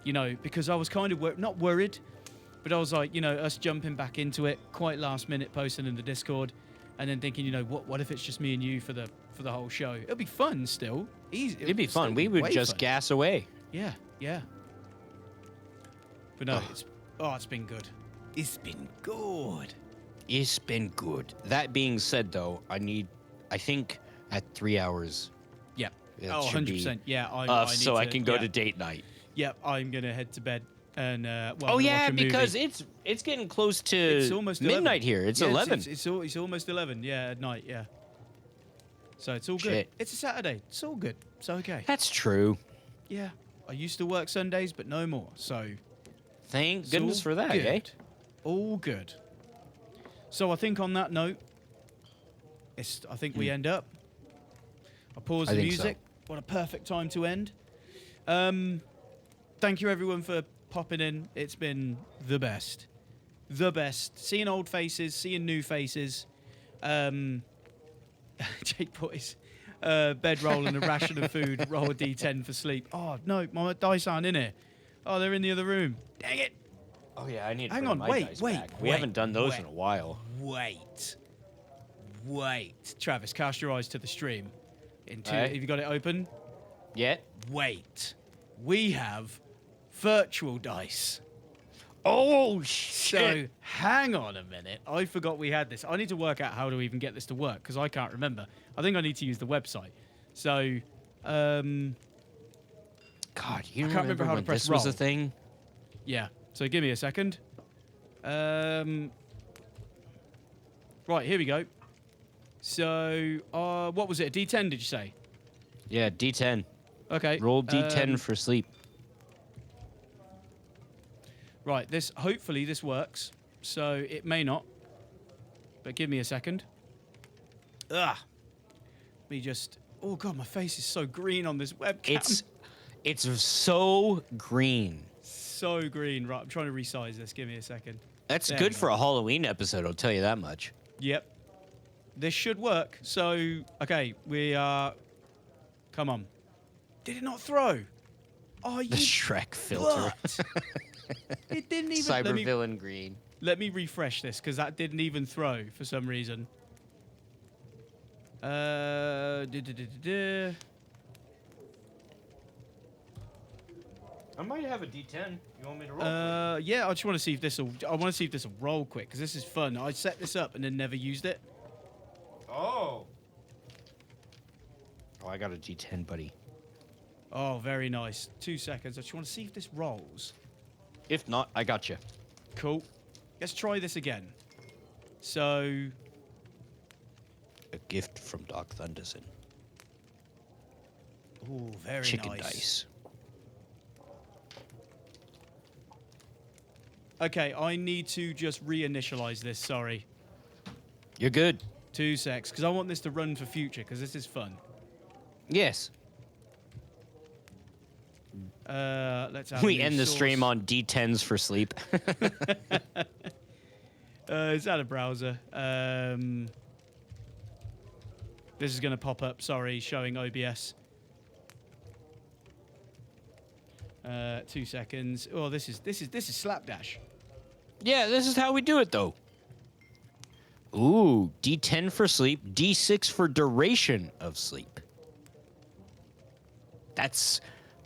You know, because I was kind of not worried, but I was like, you know, us jumping back into it quite last minute, posting in the Discord, and then thinking, you know, what if it's just me and you for the whole show? It'll be fun still. Easy. It'd be fun. We would just gas away. Yeah. But no, it's been good. It's been good. It's been good. That being said, though, I think at 3 hours. Yeah. It Oh, should 100%. be Yeah. I need so I to- can go yeah. to date night. Yeah, I'm gonna head to bed and Oh yeah, watch a movie. because it's getting close to It's almost midnight 11. here. It's Yeah, 11. It's almost 11. Yeah, at night. Yeah. So it's all good. Shit. It's a Saturday. It's all good. It's okay. That's true. Yeah. I used to work Sundays, but no more. So Thank it's goodness all for that, good. eh? All good. So I think on that note, I think we end up. I'll pause I the think so. music. What a perfect time to end. Thank you everyone for popping in. It's been the best. The best. Seeing old faces, seeing new faces. Jake Boys. Bedroll and a ration of food. Roll a D10 for sleep. Oh, no, my dice aren't in here. Oh, they're in the other room. Dang it. Oh yeah, I need to Hang bring on, my wait, dice wait, back. We wait, haven't done those wait. in a while. Wait. Travis, cast your eyes to the stream. Aye. Have you got it open? Yeah? Wait. We have virtual dice. Oh So shit. hang on a minute. I forgot we had this. I need to work out how to even get this to work because I can't remember. I think I need to use the website. So, God, you I can't remember how to when press this was a roll. thing? yeah. So give me a second. Right, here we go. So, what was it? A D10, did you say? Yeah, D10. Okay. Roll D10 for sleep. Right, hopefully this works. So it may not. But give me a second. Me just... Oh, God, my face is so green on this webcam. It's so green. so green. Right, I'm trying to resize this. Give me a second. That's There good we for go. a Halloween episode, I'll tell you that much. Yep. This should work. So, okay, we are... Come on. Did it not throw? Oh, you... The Shrek filter. What? It didn't even... Cyber villain green. Let me refresh this, because that didn't even throw for some reason. I might have a D10. You want me to roll? Yeah, I just want to see if this will. I want to see if this will roll quick because this is fun. I set this up and then never used it. Oh, I got a D10, buddy. Oh, very nice. 2 seconds. I just want to see if this rolls. If not, I got you. Cool. Let's try this again. So, A gift from Doc Thunderson. ooh, very Chicken nice. dice. Okay, I need to just reinitialize this. Sorry. You're good. 2 secs, because I want this to run for future, because this is fun. Yes. Let's add We a new end the source. stream on D10s for sleep. Is that a browser? This is going to pop up. Sorry, showing OBS. 2 seconds. Oh, this is slapdash. Yeah, this is how we do it, though. Ooh, D10 for sleep, D6 for duration of sleep. That's...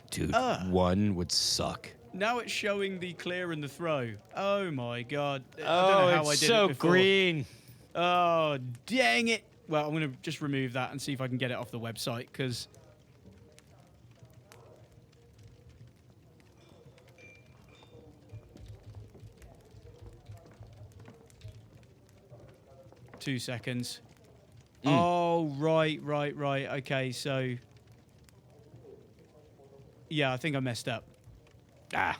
Dude, one would suck. Now it's showing the clear and the throw. Oh my god. I don't Oh, know how I it's did so it before. green. Oh, dang it. Well, I'm going to just remove that and see if I can get it off the website, because... Two seconds. Oh, right. Okay, so... Yeah, I think I messed up. Ah.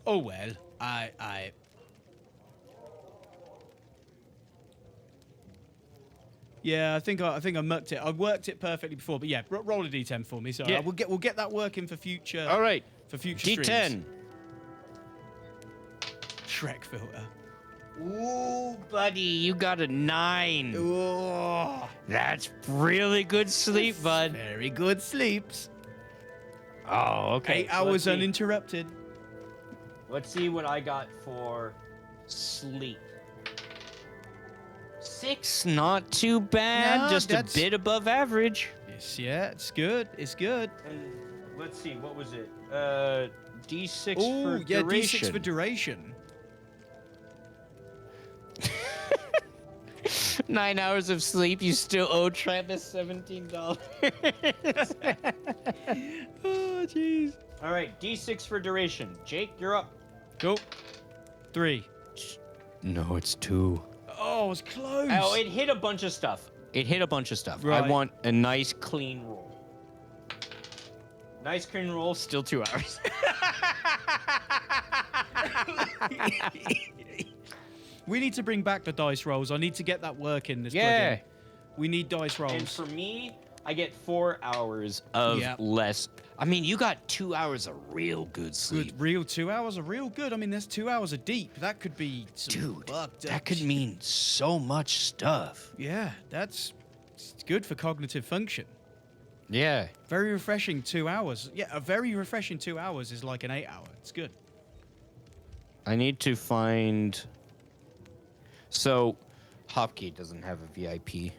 Oh, well. I... Yeah, I think I mucked it. I worked it perfectly before, but yeah, roll a d10 for me. So Yeah. we'll get that working for future. All right. For future D10. streams. Shrek filter. Ooh, buddy, you got a 9. Oh, That's really good sleep, bud. very good sleeps. Oh, okay. 8 so hours let's see. uninterrupted. Let's see what I got for sleep. 6, not too bad. No, just a that's- bit above average. Yes, yeah, it's good. It's good. And let's see, what was it? D6 Oh, for yeah, duration. D6 for duration. 9 hours of sleep, you still owe Travis $17. Oh, jeez. All right, D6 for duration. Jake, you're up. Cool. 3. No, it's 2. Oh, it's close. Oh, it hit a bunch of stuff. Right. I want a nice clean roll. Nice clean roll, still 2 hours. We need to bring back the dice rolls. I need to get that working. This Yeah. plugin. We need dice rolls. And for me, I get 4 hours of Yep. less. I mean, you got 2 hours of real good sleep. Good, real 2 hours are real good. I mean, there's 2 hours of deep. That could be some Dude, fucked up that could shit. mean so much stuff. Yeah, it's good for cognitive function. Yeah. Very refreshing 2 hours. Yeah, a very refreshing 2 hours is like an 8 hour. It's good. I need to find. So, Hopkey doesn't have a VIP.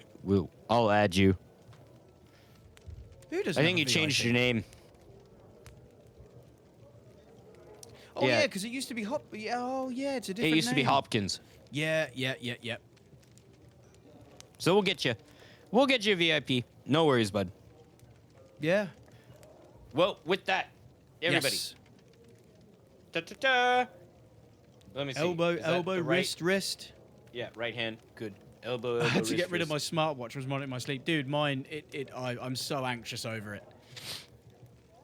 I'll add you. Who doesn't I think have you a changed VIP? your name. Oh, Yeah. yeah, because it used to be Hop. Yeah, oh, yeah, it's a different It used to be name. Hopkins. Yeah. So we'll get you. We'll get you a VIP. No worries, bud. Yeah. Well, with that, everybody. Yes. Ta-ta-ta. Let me see. Elbow, Is that elbow, the right- wrist. Yeah, right hand. Good. Elbow, I elbow, had to wrist, get rid of my wrist. smartwatch. Was monitoring my sleep, dude. Mine, I'm so anxious over it.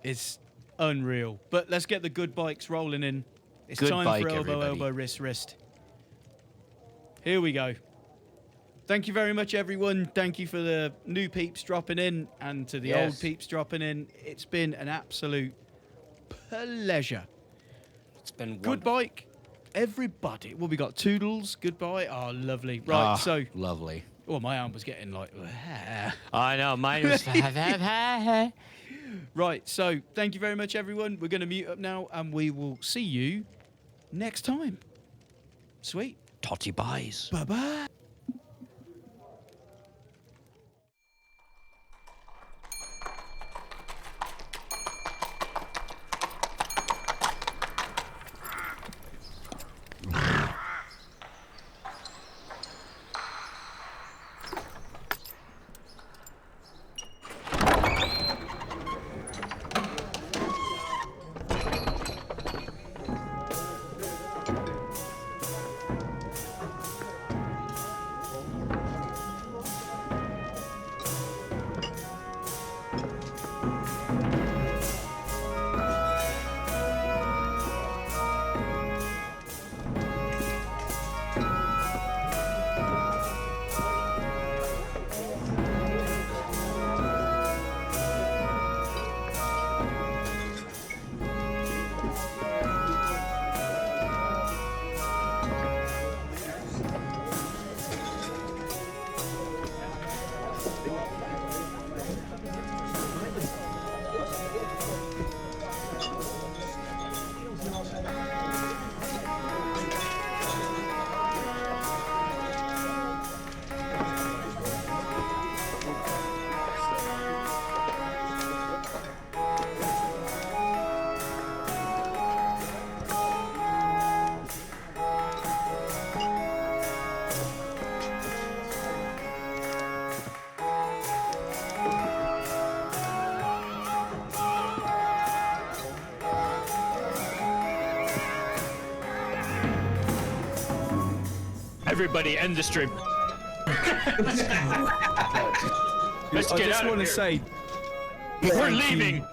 It's unreal. But let's get the good bikes rolling in. It's Good time bike, for elbow, everybody. elbow, wrist. Here we go. Thank you very much, everyone. Thank you for the new peeps dropping in and to the old Yes. peeps dropping in. It's been an absolute pleasure. It's been Good wonderful. bike, everybody. Well, we got Toodles. Goodbye. Oh, lovely. Right, Ah, so. lovely. Oh, my arm was getting like. I know, mine was. Right, so thank you very much, everyone. We're going to mute up now, and we will see you next time. Sweet. Totty buys. Bye bye. Everybody, end the stream. Let's I get just out of want to here. say, We're thank you. leaving.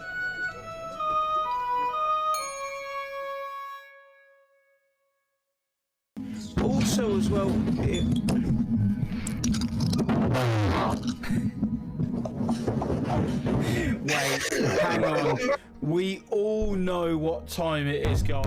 Also, as well, wait, hang on. We all know what time it is, guys.